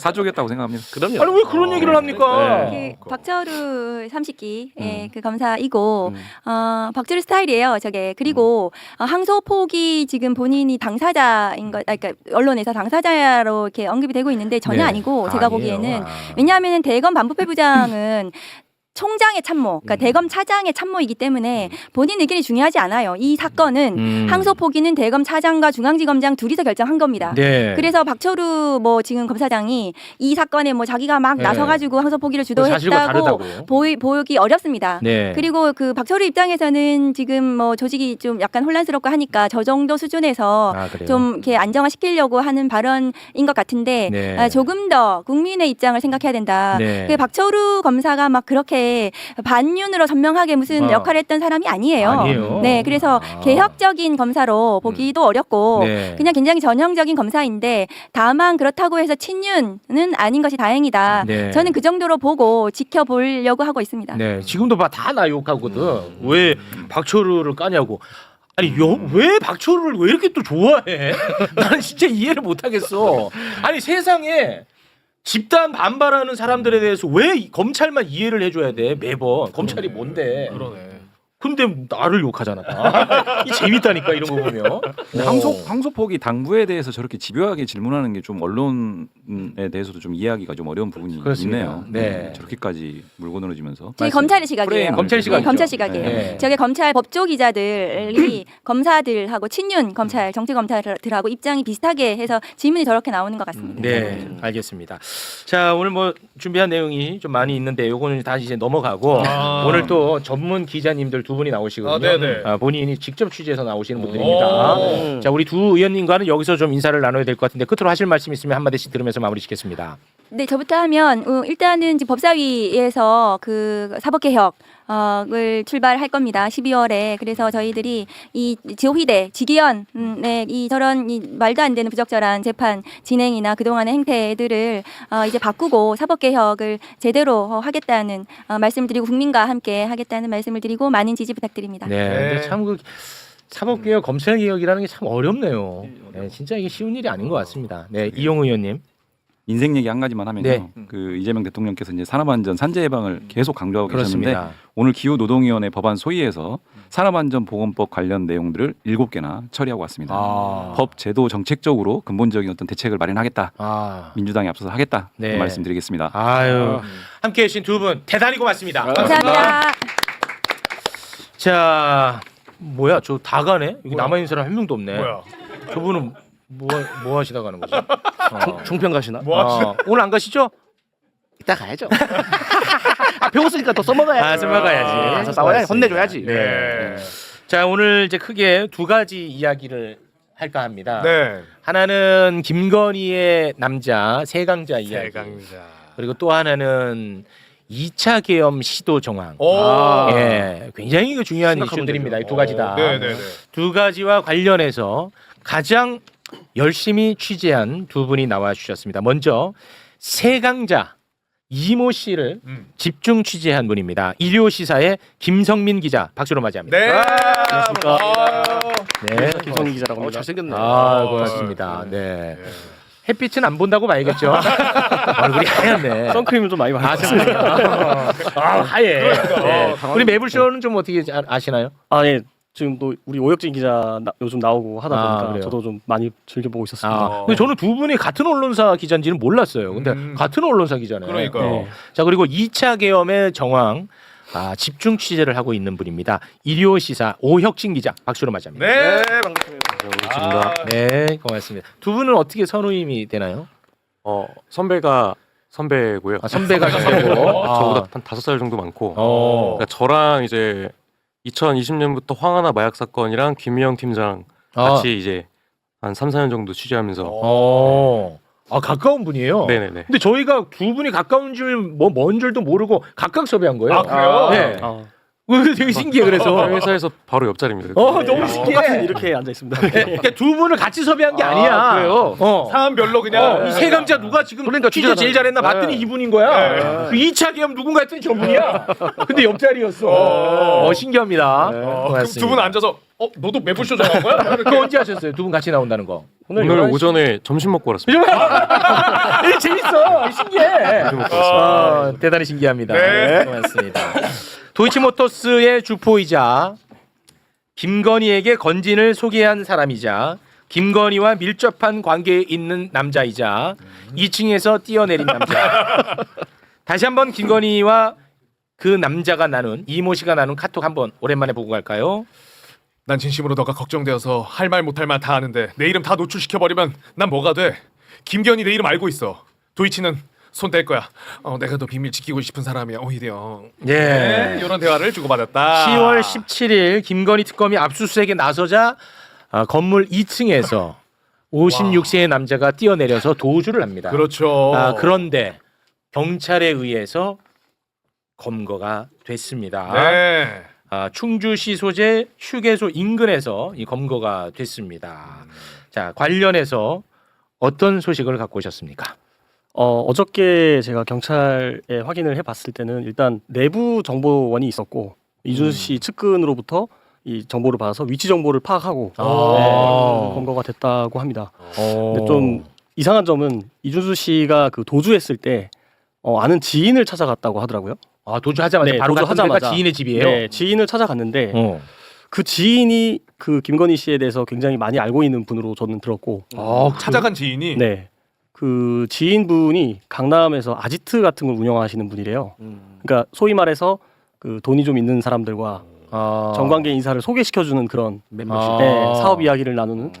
S12: 사족했다고 생각합니다.
S5: 그럼요.
S2: 아니 왜 그런 얘기를 합니까?
S13: 그 박철우 30기 그 검사이고 박철우 스타일이에요. 저게 그리고 항소 포기 지금 본인이 당사자인 것, 그러니까 언론에서 당사자로 이렇게 언급이 되고 있는데 전혀 아니고 제가 보기에는 왜냐하면 대검 반부패 부장은 총장의 참모, 그러니까 대검 차장의 참모이기 때문에 본인 의견이 중요하지 않아요. 이 사건은 항소 포기는 대검 차장과 중앙지검장 둘이서 결정한 겁니다.
S2: 네.
S13: 그래서 박철우 뭐 지금 검사장이 이 사건에 뭐 자기가 막 나서가지고 항소 포기를 주도했다고 보기 어렵습니다.
S2: 네.
S13: 그리고 그 박철우 입장에서는 지금 뭐 조직이 좀 약간 혼란스럽고 하니까 저 정도 수준에서 좀 이렇게 안정화시키려고 하는 발언인 것 같은데 조금 더 국민의 입장을 생각해야 된다. 그 박철우 검사가 막 그렇게 반윤으로 선명하게 무슨 역할을 했던 사람이 아니에요. 네, 그래서 개혁적인 검사로 보기도 어렵고 그냥 굉장히 전형적인 검사인데 다만 그렇다고 해서 친윤은 아닌 것이 다행이다. 저는 그 정도로 보고 지켜보려고 하고 있습니다.
S2: 네, 지금도 봐 다 나 욕하거든. 왜 박철우를 까냐고. 아니 왜 박철우를 왜 이렇게 또 좋아해? 나는 진짜 이해를 못하겠어. 아니 세상에 집단 반발하는 사람들에 대해서 왜 검찰만 이해를 해줘야 돼 매번. 검찰이 뭔데.
S1: 그러네.
S2: 근데 나를 욕하잖아. 이 재밌다니까 이런 거 보면.
S12: 항소포기 당부에 대해서 저렇게 집요하게 질문하는 게 좀 언론에 대해서도 좀 이해하기가 좀 어려운 부분이 있네요.
S2: 네.
S12: 저렇게까지 물고 늘어지면서.
S13: 저희 검찰의 시각이에요.
S2: 검찰 시각.
S13: 검찰 시각이에요. 저게 검찰 법조 기자들이 검사들하고 친윤 검찰, 정치 검찰들하고 입장이 비슷하게 해서 질문이 저렇게 나오는 것 같습니다.
S2: 네, 알겠습니다. 자, 오늘 뭐 준비한 내용이 좀 많이 있는데 요거는 다시 이제 넘어가고 오늘 또 전문 기자님들 두 분이 나오시거든요. 본인이 직접 취재해서 나오시는 분들입니다. 자, 우리 두 의원님과는 여기서 좀 인사를 나눠야 될 것 같은데 끝으로 하실 말씀 있으면 한마디씩 들으면서 마무리 짓겠습니다.
S13: 네, 저부터 하면 일단은 이제 법사위에서 그 사법개혁을 출발할 겁니다. 12월에. 그래서 저희들이 이 조희대, 지기현의 이 저런 이 말도 안 되는 부적절한 재판 진행이나 그동안의 행태들을 이제 바꾸고 사법개혁을 제대로 하겠다는 말씀을 드리고 국민과 함께 하겠다는 말씀을 드리고 많은 지지 부탁드립니다.
S2: 네, 근데 참 그 사법개혁, 검찰개혁이라는 게 참 어렵네요. 네, 진짜 이게 쉬운 일이 아닌 것 같습니다. 네, 이용우 의원님.
S12: 인생 얘기 한 가지만 하면요. 그 이재명 대통령께서 이제 산업안전 산재 예방을 계속 강조하고 계셨는데 오늘 기후노동위원회 법안 소위에서 산업안전보건법 관련 내용들을 7개나 처리하고 왔습니다. 법 제도 정책적으로 근본적인 어떤 대책을 마련하겠다. 민주당이 앞서서 하겠다. 그 말씀드리겠습니다.
S2: 아유, 함께해 주신 두 분 대단히 고맙습니다.
S13: 감사합니다.
S2: 자, 뭐야 저 다 가네? 여기 남아있는 사람 한 명도 없네.
S1: 뭐야?
S2: 저분은 뭐 하시다 가는 거죠?
S5: 종편 가시나?
S2: 오늘 안 가시죠?
S5: 이따 가야죠. 배웠으니까 또 써먹어야지.
S2: 써먹어야지.
S5: 가서 싸워야지. 혼내줘야지.
S2: 네. 자, 오늘 이제 크게 두 가지 이야기를 할까 합니다.
S1: 네.
S2: 하나는 김건희의 남자 세강자 이야기. 그리고 또 하나는 2차 계엄 시도 정황. 예, 굉장히 그 중요한 이슈들입니다. 이 두 가지 다. 두 가지와 관련해서 가장 열심히 취재한 두 분이 나와 주셨습니다. 먼저 세강자 이모 씨를 집중 취재한 분입니다. 일요시사의 김성민 기자, 박수로 맞이합니다.
S1: 네.
S2: 안녕하십니까. 네,
S5: 김성민 기자라고 합니다. 잘생겼네.
S2: 고맙습니다. 네. 햇빛은 안 본다고 봐야겠죠. 얼굴이 하얗네.
S5: 선크림을 좀 많이 바르고
S2: 하얘. 네. 우리 매불쇼는 좀 어떻게 아시나요?
S5: 아, 예. 지금 또 우리 오혁진 기자 요즘 나오고 하다 보니까
S2: 그래요?
S5: 저도 좀 많이 즐겨보고 있었습니다.
S2: 근데 저는 두 분이 같은 언론사 기자인지는 몰랐어요. 근데 같은 언론사 기자네요.
S1: 그러니까요.
S2: 네. 자, 그리고 2차 계엄의 정황 집중 취재를 하고 있는 분입니다. 일요시사 오혁진 기자, 박수로 맞이합니다.
S1: 네,
S5: 반갑습니다.
S2: 네, 고맙습니다. 두 분은 어떻게 선후임이 되나요?
S6: 선배가 선배고요.
S2: 선배가 선배고.
S6: 저보다 한 5살 정도 많고. 그러니까 저랑 이제 2020년부터 황하나 마약 사건이랑 김미영 팀장 같이 이제 한 3, 4년 정도 취재하면서
S2: 가까운 분이에요?
S6: 네네네.
S2: 근데 저희가 두 분이 가까운 줄, 먼 줄도 모르고 각각 섭외한 거예요.
S6: 그래요?
S2: 네. 되게 신기해, 그래서.
S6: 회사에서 바로 옆자리입니다.
S2: 너무 신기해.
S5: 이렇게 앉아 있습니다.
S2: 그러니까 두 분을 같이 섭외한 게 아니야.
S1: 그래요? 사안별로 그냥
S2: 이 세 강자 누가 지금 취재 제일 잘했나 봤더니 이분인 거야. 그 2차 계엄 누군가 했더니 저분이야. 근데 옆자리였어. 신기합니다.
S1: 두 분 앉아서 너도 매불쇼 정한 거야?
S2: 그거 언제 하셨어요? 두 분 같이 나온다는 거.
S6: 오늘 오전에 점심 먹고 왔습니다.
S2: 이게 재밌어. 신기해. 대단히 신기합니다.
S1: 네.
S2: 고맙습니다. 도이치모터스의 주포이자 김건희에게 건진을 소개한 사람이자 김건희와 밀접한 관계에 있는 남자이자 2층에서 뛰어내린 남자. 다시 한번 김건희와 그 남자가 나눈, 이모 씨가 나눈 카톡 한번 오랜만에 보고 갈까요?
S1: 난 진심으로 너가 걱정되어서 할 말 못할 말 다 하는데 내 이름 다 노출시켜버리면 난 뭐가 돼? 김건희 내 이름 알고 있어. 도이치는 손 뗄 거야. 내가 더 비밀 지키고 싶은 사람이야. 오히려.
S2: 네.
S1: 이런 대화를 주고받았다.
S2: 10월 17일 김건희 특검이 압수수색에 나서자 건물 2층에서 56세의 남자가 뛰어내려서 도주를 합니다.
S1: 그렇죠.
S2: 그런데 경찰에 의해서 검거가 됐습니다.
S1: 네.
S2: 충주시 소재 휴게소 인근에서 이 검거가 됐습니다. 자, 관련해서 어떤 소식을 갖고 오셨습니까?
S5: 어저께 제가 경찰에 확인을 해봤을 때는 일단 내부 정보원이 있었고 이준수 씨 측근으로부터 이 정보를 받아서 위치 정보를 파악하고 검거가 됐다고 합니다. 근데 좀 이상한 점은 이준수 씨가 그 도주했을 때 아는 지인을 찾아갔다고 하더라고요.
S2: 도주하자마자 바로 갔던 데가 지인의 집이에요?
S5: 네, 지인을 찾아갔는데 그 지인이 그 김건희 씨에 대해서 굉장히 많이 알고 있는 분으로 저는 들었고
S1: 찾아간 지인이?
S5: 네. 그 지인분이 강남에서 아지트 같은 걸 운영하시는 분이래요. 그러니까 소위 말해서 그 돈이 좀 있는 사람들과 정관계 인사를 소개시켜주는 그런 사업 이야기를 나누는.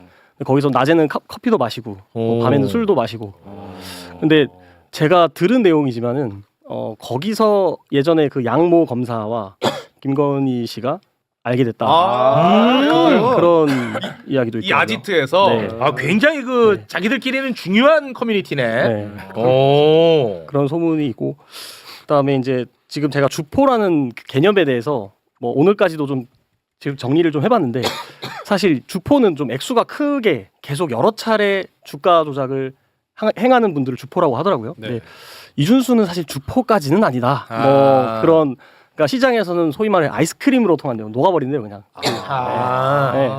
S5: 거기서 낮에는 커피도 마시고 밤에는 술도 마시고. 근데 제가 들은 내용이지만은 거기서 예전에 그 양모 검사와 김건희 씨가 알게 됐다. 그런 이야기도 있더라고요.
S1: 이 아지트에서
S5: 네.
S2: 굉장히 그 자기들끼리는 중요한 커뮤니티네.
S5: 네. 그런 소문이 있고 그다음에 이제 지금 제가 주포라는 개념에 대해서 뭐 오늘까지도 좀 지금 정리를 좀 해봤는데 사실 주포는 좀 액수가 크게 계속 여러 차례 주가 조작을 행하는 분들을 주포라고 하더라고요. 네. 이준수는 사실 주포까지는 아니다. 뭐 그런 그러니까 시장에서는 소위 말해 아이스크림으로 통한대요. 녹아버린대요 그냥. 네.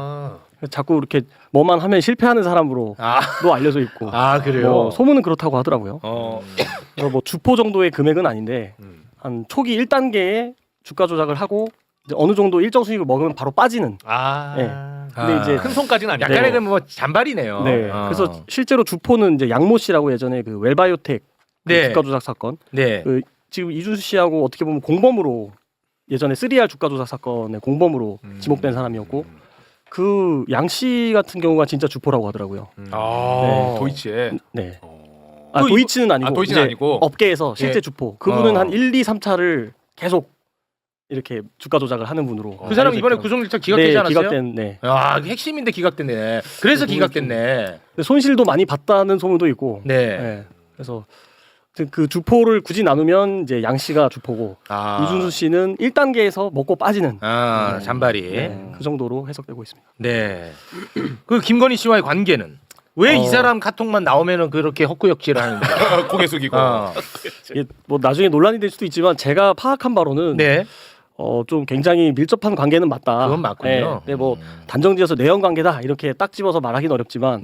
S5: 자꾸 이렇게 뭐만 하면 실패하는 사람으로도 알려져 있고.
S2: 그래요?
S5: 소문은 그렇다고 하더라고요. 그래서 뭐 주포 정도의 금액은 아닌데 한 초기 1단계에 주가 조작을 하고 이제 어느 정도 일정 수익을 먹으면 바로 빠지는. 네. 근데 이제
S1: 큰 손까지는 아니고
S2: 약간의 뭐 잔발이네요.
S5: 네. 그래서 실제로 주포는 이제 양모 씨라고 예전에 그 웰바이오텍 주가 조작 사건. 그 지금 이준수 씨하고 어떻게 보면 공범으로 예전에 3R 주가 조작 사건의 공범으로 지목된 사람이었고 그 양 씨 같은 경우가 진짜 주포라고 하더라고요.
S1: 도이치에.
S5: 네. 도이치는 아니고,
S1: 도이치는 아니고
S5: 업계에서 실제 주포. 그분은 한 1, 2, 3차를 계속 이렇게 주가 조작을 하는 분으로.
S2: 그 사람 이번에 구속 일차 기각되지 않았어요?
S5: 기각된. 네.
S2: 핵심인데 기각됐네. 그래서 기각됐네.
S5: 손실도 많이 봤다는 소문도 있고.
S2: 네.
S5: 그래서
S7: 그 주포를 굳이 나누면 이제 양 씨가 주포고 이준수 씨는 1단계에서 먹고 빠지는
S2: 잔발이
S7: 그 정도로 해석되고 있습니다.
S2: 네. 그 김건희 씨와의 관계는 왜 이 사람 카톡만 나오면은 그렇게 헛구역질을 하는지
S1: 고개 숙이고
S7: 이게 뭐 나중에 논란이 될 수도 있지만 제가 파악한 바로는 좀 굉장히 밀접한 관계는 맞다.
S2: 그건 맞군요.
S7: 네, 뭐 단정지어서 내연 관계다 이렇게 딱 집어서 말하기는 어렵지만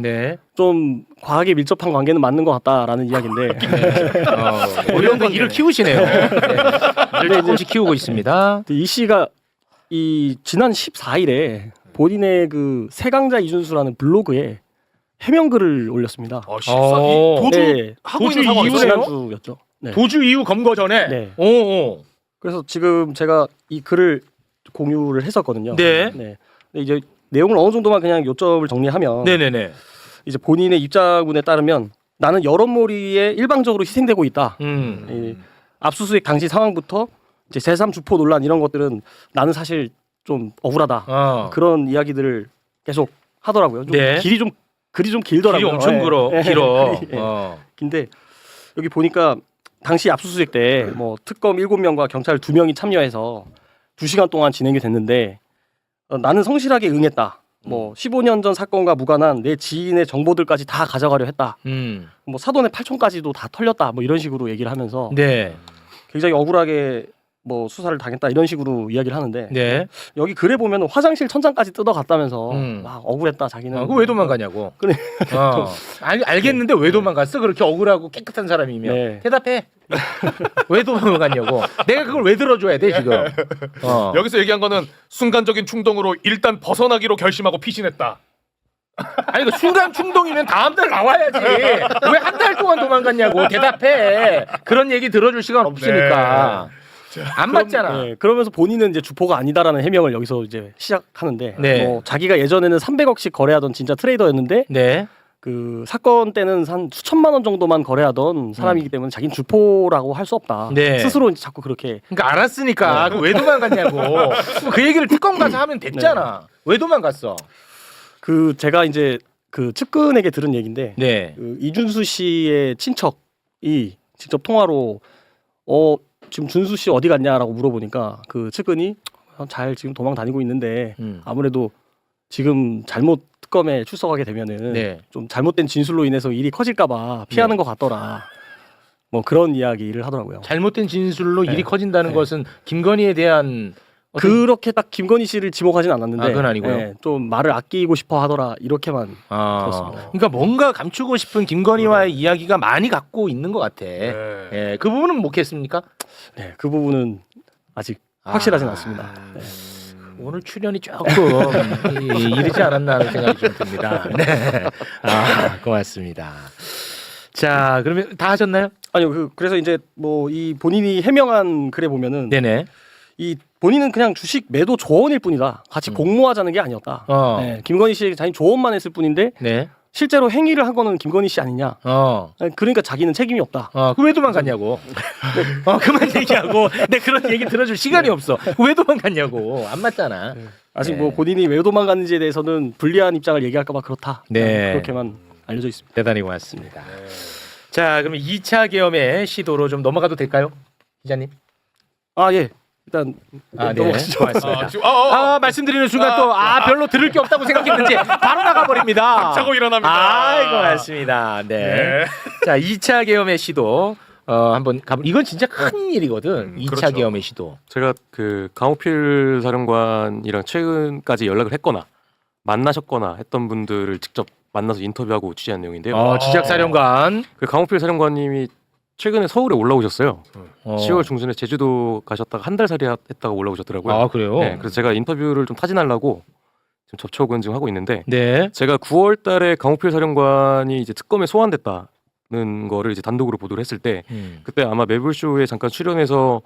S7: 좀 과하게 밀접한 관계는 맞는 것 같다라는 이야기인데
S2: 오히려 일을 키우시네요. 일을 조금씩 키우고 있습니다.
S7: 이 씨가 이 지난 14일에 본인의 그 세강자 이준수라는 블로그에 해명글을 올렸습니다.
S2: 도주 하고 있는 상황이었어요?
S7: 지난주였죠. 네.
S2: 도주 이후 검거 전에.
S7: 네. 그래서 지금 제가 이 글을 공유를 했었거든요.
S2: 네.
S7: 근데 이제 내용을 어느 정도만 그냥 요점을 정리하면
S2: 네네네.
S7: 이제 본인의 입장문에 따르면 나는 여론몰이에 일방적으로 희생되고 있다. 이 압수수색 당시 상황부터 이제 제3 주포 논란 이런 것들은 나는 사실 좀 억울하다. 그런 이야기들을 계속 하더라고요. 좀
S2: 네.
S7: 글이 좀 길더라고요.
S2: 길이 엄청 길어.
S7: 근데 여기 보니까 당시 압수수색 때 뭐 특검 7명과 경찰 2명이 참여해서 2시간 동안 진행이 됐는데 나는 성실하게 응했다. 뭐 15년 전 사건과 무관한 내 지인의 정보들까지 다 가져가려 했다. 뭐 사돈의 8촌까지도 다 털렸다. 뭐 이런 식으로 얘기를 하면서 굉장히 억울하게 뭐 수사를 당했다 이런 식으로 이야기를 하는데 여기 글에 보면 화장실 천장까지 뜯어갔다면서 막 억울했다 자기는.
S2: 그거 왜 도망가냐고.
S7: 그래.
S2: 알겠는데 왜 도망갔어? 그렇게 억울하고 깨끗한 사람이면 대답해. 왜 도망갔냐고. 내가 그걸 왜 들어줘야 돼 지금.
S1: 여기서 얘기한 거는 순간적인 충동으로 일단 벗어나기로 결심하고 피신했다.
S2: 아니 그 순간 충동이면 다음 달 나와야지. 왜 한 달 동안 도망갔냐고. 대답해. 그런 얘기 들어줄 시간 없으니까. 안 맞잖아.
S7: 그러면서 본인은 이제 주포가 아니다라는 해명을 여기서 이제 시작하는데
S2: 네.
S7: 뭐 자기가 예전에는 300억씩 거래하던 진짜 트레이더였는데 그 사건 때는 한 수천만 원 정도만 거래하던 사람이기 때문에 자기는 주포라고 할 수 없다. 스스로 이제 자꾸 그렇게.
S2: 그러니까 알았으니까 왜 도망갔냐고. 그 얘기를 특검 가서 하면 됐잖아. 왜 도망갔어?
S7: 그 제가 이제 그 측근에게 들은 얘기인데 그 이준수 씨의 친척이 직접 통화로 지금 준수 씨 어디 갔냐라고 물어보니까 그 측근이 잘 지금 도망 다니고 있는데 아무래도 지금 잘못 특검에 출석하게 되면은 좀 잘못된 진술로 인해서 일이 커질까봐 피하는 것 같더라. 뭐 그런 이야기를 하더라고요.
S2: 잘못된 진술로 일이 커진다는 것은 김건희에 대한
S7: 그렇게 딱 김건희 씨를 지목하진 않았는데
S2: 그건 아니고요.
S7: 좀 말을 아끼고 싶어 하더라 이렇게만 들었습니다.
S2: 그러니까 뭔가 감추고 싶은 김건희와의 이야기가 많이 갖고 있는 것 같아. 그 부분은 묻겠습니까?
S7: 네, 그 부분은 아직 확실하진 않습니다.
S2: 오늘 출연이 조금 이르지 않았나 하는 생각이 좀 듭니다. 고맙습니다. 자, 그러면 다 하셨나요?
S7: 아니요, 그래서 이제 뭐 이 본인이 해명한 글에 보면은 이 본인은 그냥 주식 매도 조언일 뿐이다. 같이 공모하자는 게 아니었다. 김건희 씨에게 자기 조언만 했을 뿐인데 실제로 행위를 한 거는 김건희 씨 아니냐. 그러니까 자기는 책임이 없다.
S2: 왜 도망갔냐고. 그만 얘기하고 내 그런 얘기 들어줄 시간이 없어. 왜 도망갔냐고. 안 맞잖아.
S7: 아직 뭐 본인이 왜 도망갔는지에 대해서는 불리한 입장을 얘기할까 봐 그렇다. 그렇게만 알려져 있습니다.
S2: 대단히 고맙습니다. 자, 그러면 2차 계엄의 시도로 좀 넘어가도 될까요? 기자님?
S7: 예. 일단 넘어가시죠.
S2: 고맙습니다. 말씀드리는 순간 또 별로 들을 게 없다고 생각했는지 바로 나가버립니다.
S1: 자고 일어납니다.
S2: 고맙습니다. 자, 2차 계엄의 시도 한번 이건 진짜 큰 일이거든. 2차 계엄의 시도.
S6: 제가 그 강호필 사령관이랑 최근까지 연락을 했거나 만나셨거나 했던 분들을 직접 만나서 인터뷰하고 취재한 내용인데요.
S2: 지작 사령관.
S6: 그 강호필 사령관님이 최근에 서울에 올라오셨어요. 10월 중순에 제주도 가셨다가 한 달 살이 했다가 올라오셨더라고요.
S2: 그래요?
S6: 네, 그래서 제가 인터뷰를 좀 타진하려고 지금 접촉은 지금 하고 있는데 제가 9월달에 강호필 사령관이 이제 특검에 소환됐다는 거를 이제 단독으로 보도를 했을 때 그때 아마 매불쇼에 잠깐 출연해서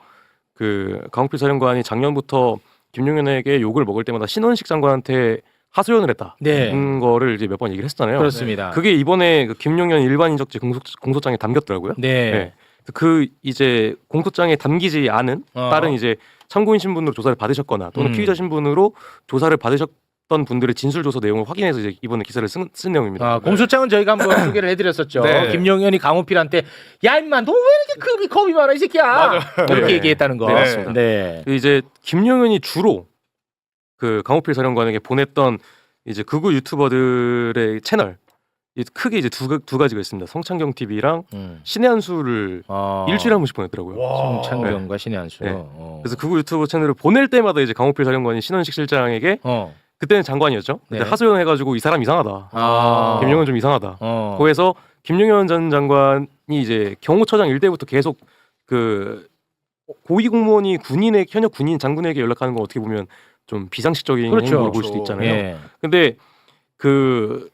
S6: 그 강호필 사령관이 작년부터 김용현에게 욕을 먹을 때마다 신원식 장관한테 하소연을 했다는 거를 이제 몇 번 얘기를 했었잖아요.
S2: 그렇습니다.
S6: 그게 이번에 그 김용현 일반인적지 공소장에 담겼더라고요. 그 이제 공소장에 담기지 않은 다른 이제 참고인 신분으로 조사를 받으셨거나 또는 피의자 신분으로 조사를 보냈던 분들의 진술 조서 내용을 확인해서 이제 이번에 기사를 쓴 내용입니다.
S2: 공소장은 저희가 한번 소개를 해드렸었죠.
S6: 네.
S2: 김용현이 강호필한테 야 임마 너 왜 이렇게 겁이 많아 이 새끼야. 이렇게
S6: 네.
S2: 얘기했다는 거.
S6: 네, 맞습니다.
S2: 네.
S6: 이제 김용현이 주로 그 강호필 사령관에게 보냈던 이제 극우 유튜버들의 채널 크게 이제 두 가지가 있습니다. 성창경 TV랑 신의 한수를 일주일에 한 번씩 보냈더라고요.
S2: 성창경과 신의 한수.
S6: 네. 그래서 극우 유튜버 채널을 보낼 때마다 이제 강호필 사령관이 신원식 실장에게 그때는 장관이었죠. 그때
S2: 네.
S6: 하소연해가지고 이 사람 이상하다. 김용현 좀 이상하다. 거기서 김용현 전 장관이 이제 경호처장 일대부터 계속 그 고위 공무원이 현역 군인 장군에게 연락하는 건 어떻게 보면 좀 비상식적인
S2: 그렇죠.
S6: 행동으로 볼 수도 있잖아요.
S2: 예.
S6: 근데 그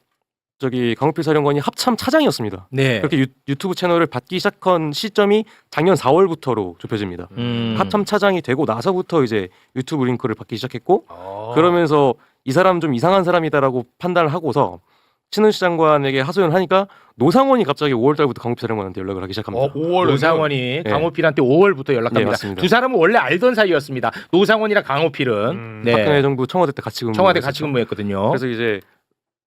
S6: 강호필 사령관이 합참 차장이었습니다.
S2: 네.
S6: 그렇게 유튜브 채널을 받기 시작한 시점이 작년 4월부터로 좁혀집니다. 합참 차장이 되고 나서부터 이제 유튜브 링크를 받기 시작했고 그러면서 이 사람 좀 이상한 사람이다라고 판단을 하고서 신은식 장관에게 하소연을 하니까 노상원이 갑자기 5월달부터 강호필 사령관한테 연락을 하기 시작합니다.
S2: 노상원이 강호필한테 5월부터 연락합니다.
S6: 네, 맞습니다.
S2: 두 사람은 원래 알던 사이였습니다. 노상원이랑 강호필은
S6: 박근혜 정부 청와대 때 같이
S2: 근무했거든요.
S6: 그래서 이제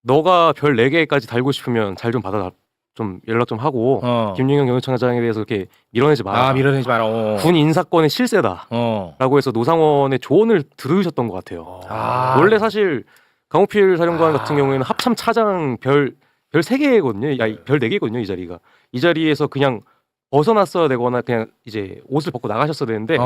S6: 너가 별 4개까지 달고 싶으면 잘 좀 받아 좀 연락 좀 하고 김용현 경호청장에 대해서 이렇게 밀어내지 마라.
S2: 밀어내지 마라.
S6: 군 인사권의 실세다라고 해서 노상원의 조언을 들으셨던 것 같아요. 원래 사실 강호필 사령관 같은 경우에는 합참 차장 별 3개거든요. 별 4개거든요. 이 자리가. 이 자리에서 그냥 벗어났어야 되거나 그냥 이제 옷을 벗고 나가셨어야 되는데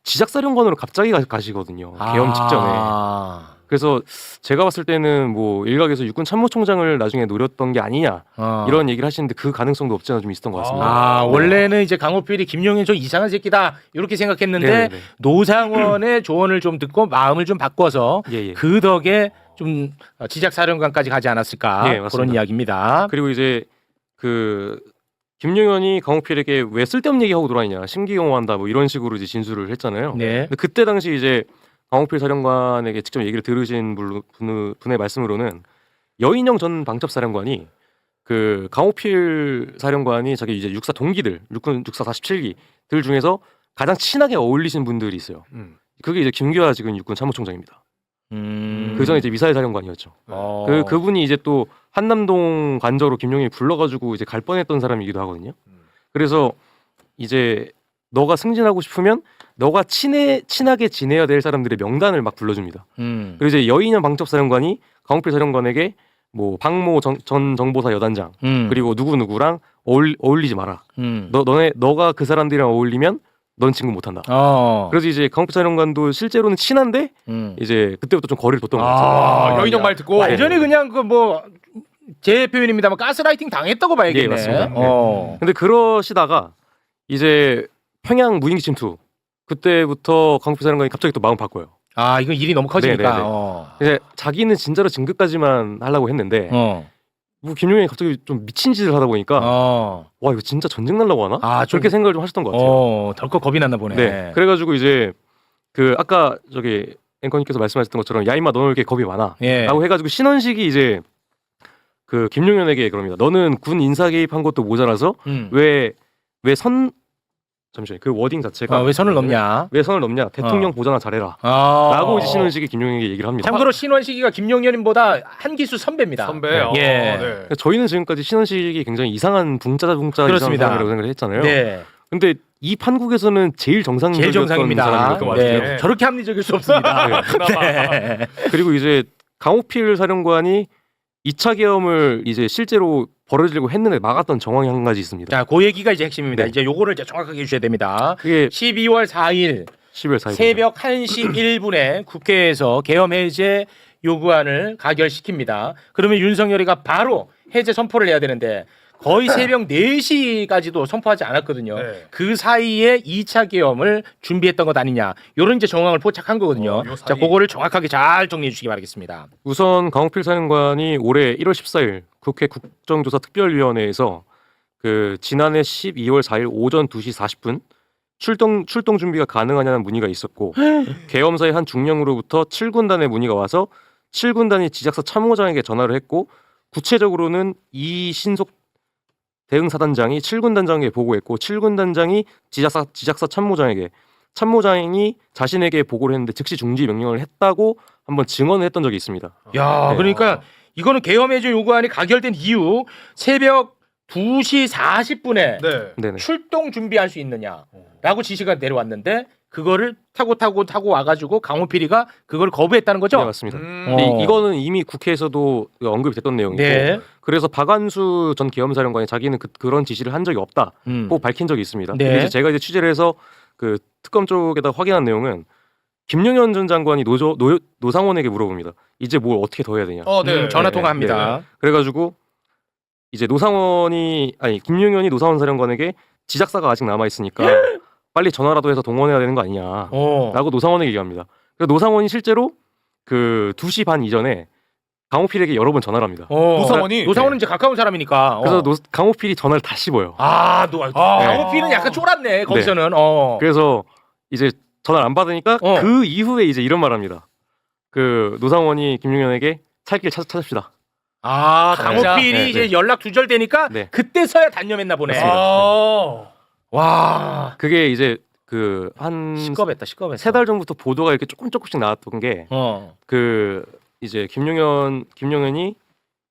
S6: 지작사령관으로 갑자기 가시거든요. 계엄 직전에. 그래서 제가 봤을 때는 뭐 일각에서 육군 참모총장을 나중에 노렸던 게 아니냐 이런 얘기를 하시는데 그 가능성도 없지 않아 좀 있었던 것 같습니다.
S2: 원래는 이제 강호필이 김용현 저 이상한 새끼다 이렇게 생각했는데
S6: 네네네.
S2: 노상원의 조언을 좀 듣고 마음을 좀 바꿔서 그 덕에 좀 지작사령관까지 가지 않았을까
S6: 네,
S2: 그런 이야기입니다.
S6: 그리고 이제 그 김용현이 강호필에게 왜 쓸데없는 얘기하고 돌아다니냐 심기용호한다 뭐 이런 식으로 이제 진술을 했잖아요.
S2: 네.
S6: 근데 그때 당시 이제 강호필 사령관에게 직접 얘기를 들으신 분의 말씀으로는 여인영 전 방첩사령관이 그 강호필 사령관이 자기 이제 육사 동기들 육군 육사 47기들 중에서 가장 친하게 어울리신 분들이 있어요. 그게 이제 김규하 지금 육군 참모총장입니다. 그 전에 이제 미사일 사령관이었죠. 그분이 이제 또 한남동 관저로 김용현이 불러가지고 이제 갈 뻔했던 사람이기도 하거든요. 그래서 이제 너가 승진하고 싶으면 너가 친하게 지내야 될 사람들의 명단을 막 불러줍니다. 그리고 이제 여인현 방첩사령관이 강호필 사령관에게 뭐 박모 전 정보사 여단장 그리고 누구랑 어울리지 마라. 너가 그 사람들이랑 어울리면 넌 친구 못한다. 그래서 이제 강호필 사령관도 실제로는 친한데 이제 그때부터 좀 거리를 뒀던 것 같아요.
S1: 여인형 말 듣고
S2: 완전히 그냥 그 뭐 제 표현입니다만 가스라이팅 당했다고 봐야겠네.
S6: 예, 맞습니다. 근데 그러시다가 이제 평양 무인기 침투 그때부터 강호필 사령관이 갑자기 또 마음 바꿔요.
S2: 이건 일이 너무 커지니까.
S6: 이제 자기는 진짜로 진급까지만 하려고 했는데 뭐 김용현이 갑자기 좀 미친 짓을 하다 보니까 와 이거 진짜 전쟁 날라고 하나? 그렇게 생각을 좀 하셨던 것 같아요.
S2: 덜컥 겁이 났나 보네.
S6: 네. 그래가지고 이제 그 아까 저기 앵커님께서 말씀하셨던 것처럼 야 임마 너는 왜 이렇게 겁이 많아? 라고 해가지고 신원식이 이제 그 김용현에게 그럽니다. 너는 군 인사 개입한 것도 모자라서 잠시만요. 그 워딩 자체가
S2: 왜 선을 넘냐?
S6: 왜 선을 넘냐? 대통령 보좌나 잘해라. 라고 이제 신원식이 김용현에게 얘기를 합니다.
S2: 참고로 신원식이가 김용현보다 한 기수 선배입니다.
S6: 네. 저희는 지금까지 신원식이 굉장히 이상한 붕짜자 이상한 사람이라고 생각을 했잖아요.
S2: 네.
S6: 근데 이 판국에서는 제일 정상적이었던 사람인 것 같아요.
S2: 네. 저렇게 합리적일 수 없습니다. 네.
S6: 그리고 이제 강호필 사령관이 2차 계엄을 이제 실제로 벌어지려고 했는데 막았던 정황이 한 가지 있습니다.
S2: 자, 그 얘기가 이제 핵심입니다. 이제 요거를 이제 정확하게 해주셔야 됩니다.
S6: 그게
S2: 12월 4일 새벽 1시 1분에 국회에서 계엄 해제 요구안을 가결시킵니다. 그러면 윤석열이가 바로 해제 선포를 해야 되는데 거의 새벽 4시까지도 선포하지 않았거든요. 그 사이에 2차 계엄을 준비했던 것 아니냐. 이런 이제 정황을 포착한 거거든요. 자, 그거를 정확하게 잘 정리해 주시기 바라겠습니다.
S6: 우선 강호필 사령관이 올해 1월 14일 국회 국정조사 특별위원회에서 그 지난해 12월 4일 오전 2시 40분 출동 준비가 가능하냐는 문의가 있었고 계엄사의 한 중령으로부터 7군단의 문의가 와서 7군단이 지작사 참모장에게 전화를 했고 구체적으로는 이신속 대응사단장이 7군 단장에게 보고했고 7군 단장이 지작사 참모장에게 참모장이 자신에게 보고를 했는데 즉시 중지 명령을 했다고 한번 증언을 했던 적이 있습니다.
S2: 야,
S6: 네.
S2: 그러니까 이거는 계엄해제 요구안이 가결된 이후 새벽 2시 40분에
S6: 네네.
S2: 출동 준비할 수 있느냐라고 지시가 내려왔는데 그거를 타고 와가지고 강호필이가 그걸 거부했다는 거죠?
S6: 네, 맞습니다. 이거는 이미 국회에서도 언급이 됐던 내용이고
S2: 네.
S6: 그래서 박완수 전 계엄사령관이 자기는 그런 지시를 한 적이 없다고 밝힌 적이 있습니다.
S2: 네.
S6: 근데 이제 제가 이제 취재를 해서 그 특검 쪽에다 확인한 내용은 김용현 전 장관이 노상원에게 물어봅니다. 이제 뭘 어떻게 더 해야 되냐.
S2: 전화 통화합니다.
S6: 그래가지고 이제 김용현이 노상원 사령관에게 지작사가 아직 남아 있으니까 빨리 전화라도 해서 동원해야 되는 거 아니냐라고 노상원에게 얘기합니다. 그래서 노상원이 실제로 그 2시 반 이전에 강호필에게 여러 번 전화를 합니다.
S2: 노상원은 이제 가까운 사람이니까.
S6: 그래서 강호필이 전화를 다 씹어요.
S2: 강호필은 약간 쫄았네 거기서는.
S6: 그래서 이제 전화를 안 받으니까 그 이후에 이제 이런 말합니다. 그 노상원이 김용현에게 살길 찾읍시다.
S2: 강호필이 이제 연락 두절되니까 그때서야 단념했나 보네. 와,
S6: 그게 이제 그 한
S2: 시겁했다.
S6: 3달 전부터 보도가 이렇게 조금씩 나왔던 게 그 이제 김용현이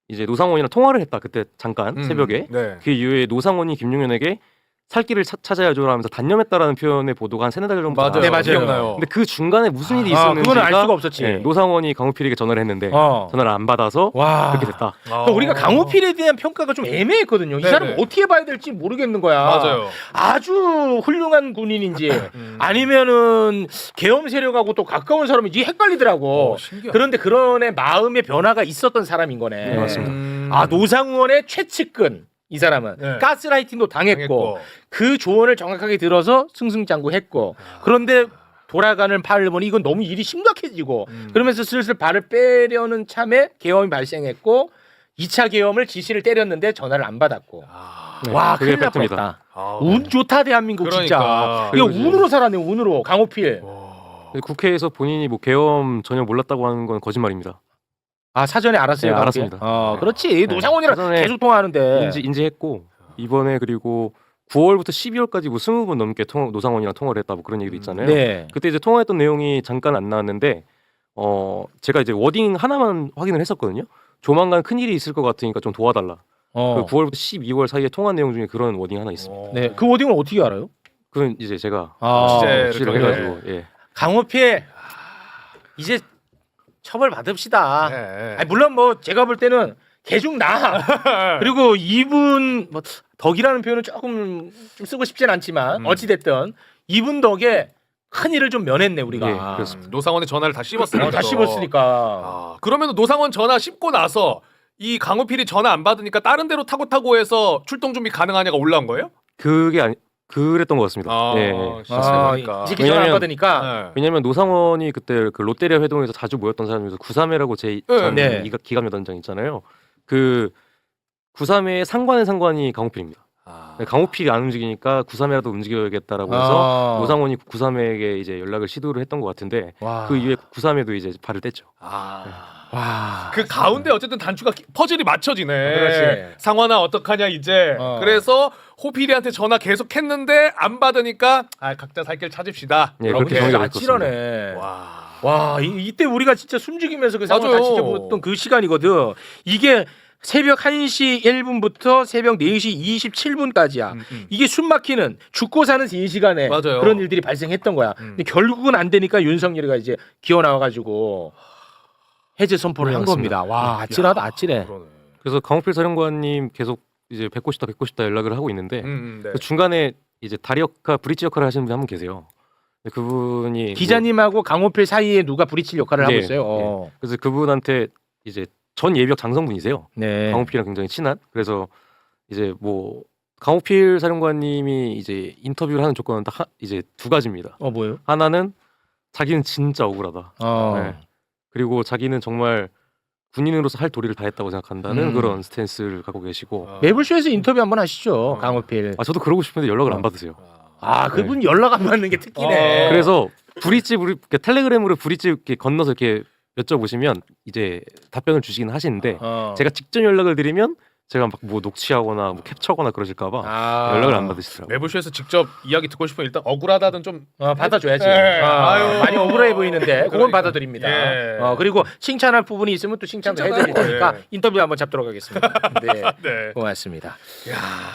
S6: 이제 노상원이랑 통화를 했다. 그때 잠깐 새벽에. 그 이후에 노상원이 김용현에게 살 길을 찾아야죠 하면서 단념했다라는 표현의 보도가 한 3-4달 정도
S2: 맞아요. 네, 맞아요.
S6: 기억나요. 근데 그 중간에 무슨 일이 있었는지
S2: 그건 알 수가 없었지.
S6: 노상원이 강호필에게 전화를 했는데 전화를 안 받아서 그렇게 됐다.
S2: 그러니까 우리가 강호필에 대한 평가가 좀 애매했거든요. 이 사람 어떻게 봐야 될지 모르겠는 거야.
S1: 맞아요.
S2: 아주 훌륭한 군인인지 아니면은 계엄 세력하고 또 가까운 사람인지 헷갈리더라고. 그런데 그런 애 마음의 변화가 있었던 사람인 거네.
S6: 네, 맞습니다.
S2: 노상원의 최측근. 이 사람은 가스라이팅도 당했고 그 조언을 정확하게 들어서 승승장구했고 그런데 돌아가는 팔을 보니 이건 너무 일이 심각해지고 그러면서 슬슬 발을 빼려는 참에 계엄이 발생했고 2차 계엄을 지시를 때렸는데 전화를 안 받았고 와 큰일 날 뻔했다. 운 좋다 대한민국 진짜. 이거 운으로 살았네 운으로 강호필.
S6: 국회에서 본인이 뭐 계엄 전혀 몰랐다고 하는 건 거짓말입니다.
S2: 사전에 알았어요?
S6: 네, 알았습니다.
S2: 그렇지. 노상원이랑 계속 통화하는데.
S6: 인지했고 이번에 그리고 9월부터 12월까지 뭐 20번 넘게 노상원이랑 통화를 했다 뭐 그런 얘기도 있잖아요.
S2: 네.
S6: 그때 이제 통화했던 내용이 잠깐 안 나왔는데 제가 이제 워딩 하나만 확인을 했었거든요. 조만간 큰 일이 있을 것 같으니까 좀 도와달라. 그 9월부터 12월 사이에 통화 내용 중에 그런 워딩 하나 있습니다.
S2: 네. 그 워딩을 어떻게 알아요?
S6: 그건 이제 제가
S1: 취재를
S6: 해가지고
S2: 강호필 이제 처벌 받읍시다. 물론 뭐 제가 볼 때는 개중 나. 그리고 이분 뭐 덕이라는 표현은 조금 좀 쓰고 싶진 않지만 어찌 됐든 이분 덕에 큰 일을 좀 면했네 우리가.
S1: 그렇습니다. 노상원의 전화를 다 씹었으니까.
S2: 다 씹었으니까.
S1: 그러면 노상원 전화 씹고 나서 이 강호필이 전화 안 받으니까 다른 데로 타고 해서 출동 준비 가능하냐가 올라온 거예요?
S6: 그게 그랬던 것 같습니다.
S2: 이제 전화 안 받으니까.
S6: 왜냐면 노상원이 그때 그 롯데리아 회동에서 자주 모였던 사람이서 932라고 제 기갑여단장 있잖아요. 그 932의 상관이 강호필입니다. 강호필이 안 움직이니까 932라도 움직여야겠다라고 해서 노상원이 932에게 이제 연락을 시도를 했던 것 같은데 그 이후에 932도 이제 발을 뗐죠.
S1: 그 가운데 어쨌든 단추가 퍼즐이 맞춰지네.
S2: 그렇지.
S1: 상환아 어떡하냐 이제. 그래서 호필이한테 전화 계속 했는데 안 받으니까 각자 살 길 찾읍시다.
S6: 그렇게
S2: 아찔하네. 와, 이때 우리가 진짜 숨죽이면서 그 상황을 다 지켜보던 그 시간이거든. 이게 새벽 1시 1분부터 새벽 4시 27분까지야. 이게 숨막히는 죽고 사는 3시간에 그런 일들이 발생했던 거야. 근데 결국은 안 되니까 윤석열이가 이제 기어 나와가지고 해제 선포를 한 겁니다. 와, 아찔하다, 아찔해.
S6: 그래서 강호필 사령관님 계속 이제 뵙고 싶다 연락을 하고 있는데 그 중간에 이제 브릿지 역할을 하시는 분이 한 분 계세요. 그분이
S2: 기자님하고 강호필 사이에 누가 브릿지 역할을 하고 있어요.
S6: 그래서 그분한테 이제 전 예비역 장성분이세요. 강호필이랑 굉장히 친한. 그래서 이제 뭐 강호필 사령관님이 이제 인터뷰를 하는 조건은 딱 이제 2가지입니다.
S2: 뭐예요?
S6: 하나는 자기는 진짜 억울하다. 그리고 자기는 정말 군인으로서 할 도리를 다했다고 생각한다는 그런 스탠스를 갖고 계시고.
S2: 매불쇼에서 인터뷰 한번 하시죠, 강호필.
S6: 저도 그러고 싶은데 연락을 안 받으세요.
S2: 그분 연락 안 받는 게 특기네.
S6: 그래서 텔레그램으로 브릿지 이렇게 건너서 이렇게 여쭤보시면 이제 답변을 주시긴 하시는데 제가 직접 연락을 드리면 제가 막 뭐 녹취하거나 뭐 캡처거나 그러실까봐 연락을 안 받으시더라고요.
S1: 매부쇼에서 직접 이야기 듣고 싶으면 일단 억울하다든 좀
S2: 받아줘야지.
S1: 네.
S2: 많이 억울해 보이는데 그건 받아드립니다.
S1: 예.
S2: 그리고 칭찬할 부분이 있으면 또 칭찬도 해드릴 테니까
S1: 예.
S2: 인터뷰 한번 잡도록 하겠습니다. 네,
S1: 네.
S2: 고맙습니다.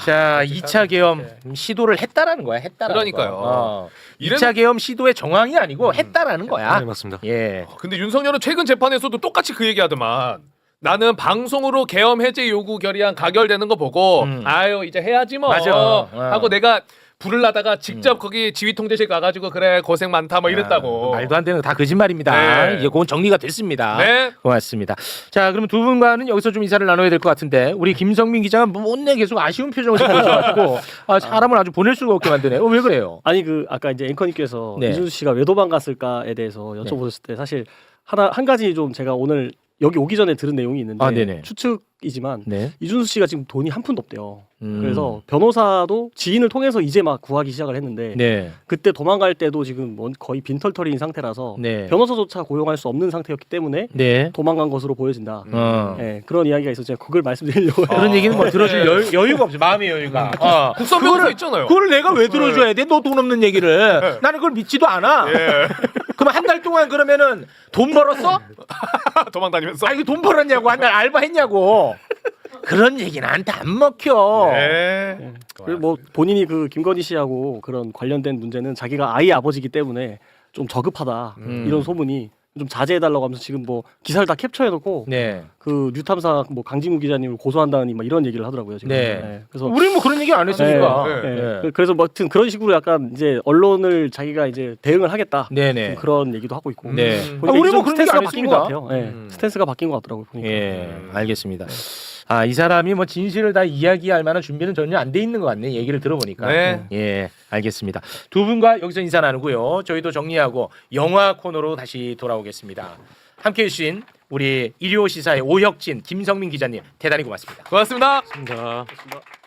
S2: 자, 2차 계엄 시도를 했다라는 거야. 했다라는
S1: 그러니까요.
S2: 거. 2차 계엄 시도의 정황이 아니고 했다라는 거야.
S6: 네, 맞습니다.
S2: 예.
S1: 근데 윤석열은 최근 재판에서도 똑같이 그 얘기하더만. 나는 방송으로 계엄 해제 요구 결의안 가결되는 거 보고 아유 이제 해야지 뭐
S2: 맞아.
S1: 하고 내가 부르려다가 직접 거기 지휘통제실 가가지고 그래 고생 많다 뭐 이랬다고.
S2: 말도 안 되는 거 다 거짓말입니다.
S1: 네.
S2: 이제 그건 정리가 됐습니다.
S1: 네.
S2: 고맙습니다. 자, 그럼 두 분과는 여기서 좀 인사를 나눠야 될 것 같은데 우리 김성민 기자가 못내 계속 아쉬운 표정을 보여줘가지고 사람을 아주 보낼 수가 없게 만드네. 왜 그래요?
S7: 아니 그 아까 이제 앵커님께서
S2: 네.
S7: 이준수 씨가 왜 도망갔을까에 대해서 여쭤보셨을 때 사실 한 가지 좀 제가 오늘 여기 오기 전에 들은 내용이 있는데
S2: 네네.
S7: 추측이지만
S2: 네.
S7: 이준수 씨가 지금 돈이 한 푼도 없대요. 그래서 변호사도 지인을 통해서 이제 막 구하기 시작을 했는데
S2: 네.
S7: 그때 도망갈 때도 지금 거의 빈털터리인 상태라서
S2: 네.
S7: 변호사조차 고용할 수 없는 상태였기 때문에
S2: 네.
S7: 도망간 것으로 보여진다. 네, 그런 이야기가 있어서 제가 그걸 말씀드리려고
S2: 그런 얘기는 뭐 들어줄 여유가 없어. 마음의 여유가.
S1: 국선 변호사 있잖아요.
S2: 그걸 내가 왜 들어줘야 돼? 너 돈 없는 얘기를. 나는 그걸 믿지도 않아. 그럼 한 달 동안 그러면은 돈 벌었어?
S1: 도망 다니면서.
S2: 이거 돈 벌었냐고 한 달 알바했냐고. 그런 얘기 나한테 안 먹혀.
S1: 네.
S7: 그리고 뭐 본인이 그 김건희 씨하고 그런 관련된 문제는 자기가 아이 아버지이기 때문에 좀 저급하다 이런 소문이 좀 자제해달라고 하면서 지금 뭐 기사를 다 캡처해놓고
S2: 네.
S7: 그 뉴탐사 뭐 강진구 기자님을 고소한다니 막 이런 얘기를 하더라고요 지금.
S2: 네.
S7: 그래서
S2: 우리 뭐 그런 얘기 안 했으니까.
S7: 그래서 뭐 하여튼 그런 식으로 약간 이제 언론을 자기가 이제 대응을 하겠다.
S2: 네네.
S7: 그런 얘기도 하고 있고.
S2: 네.
S7: 보니까
S2: 우리 뭐
S7: 이제
S2: 그런 얘기
S7: 스탠스가
S2: 안
S7: 바뀐
S2: 했습니다.
S7: 것 같아요. 네. 스탠스가 바뀐 것 같더라고요. 보니까.
S2: 예, 알겠습니다. 이 사람이 뭐 진실을 다 이야기할 만한 준비는 전혀 안 돼 있는 것 같네. 얘기를 들어보니까.
S1: 네.
S2: 예, 알겠습니다. 두 분과 여기서 인사 나누고요. 저희도 정리하고 영화 코너로 다시 돌아오겠습니다. 함께해 주신 우리 일요시사의 오혁진, 김성민 기자님 대단히 고맙습니다.
S1: 고맙습니다.
S6: 고맙습니다.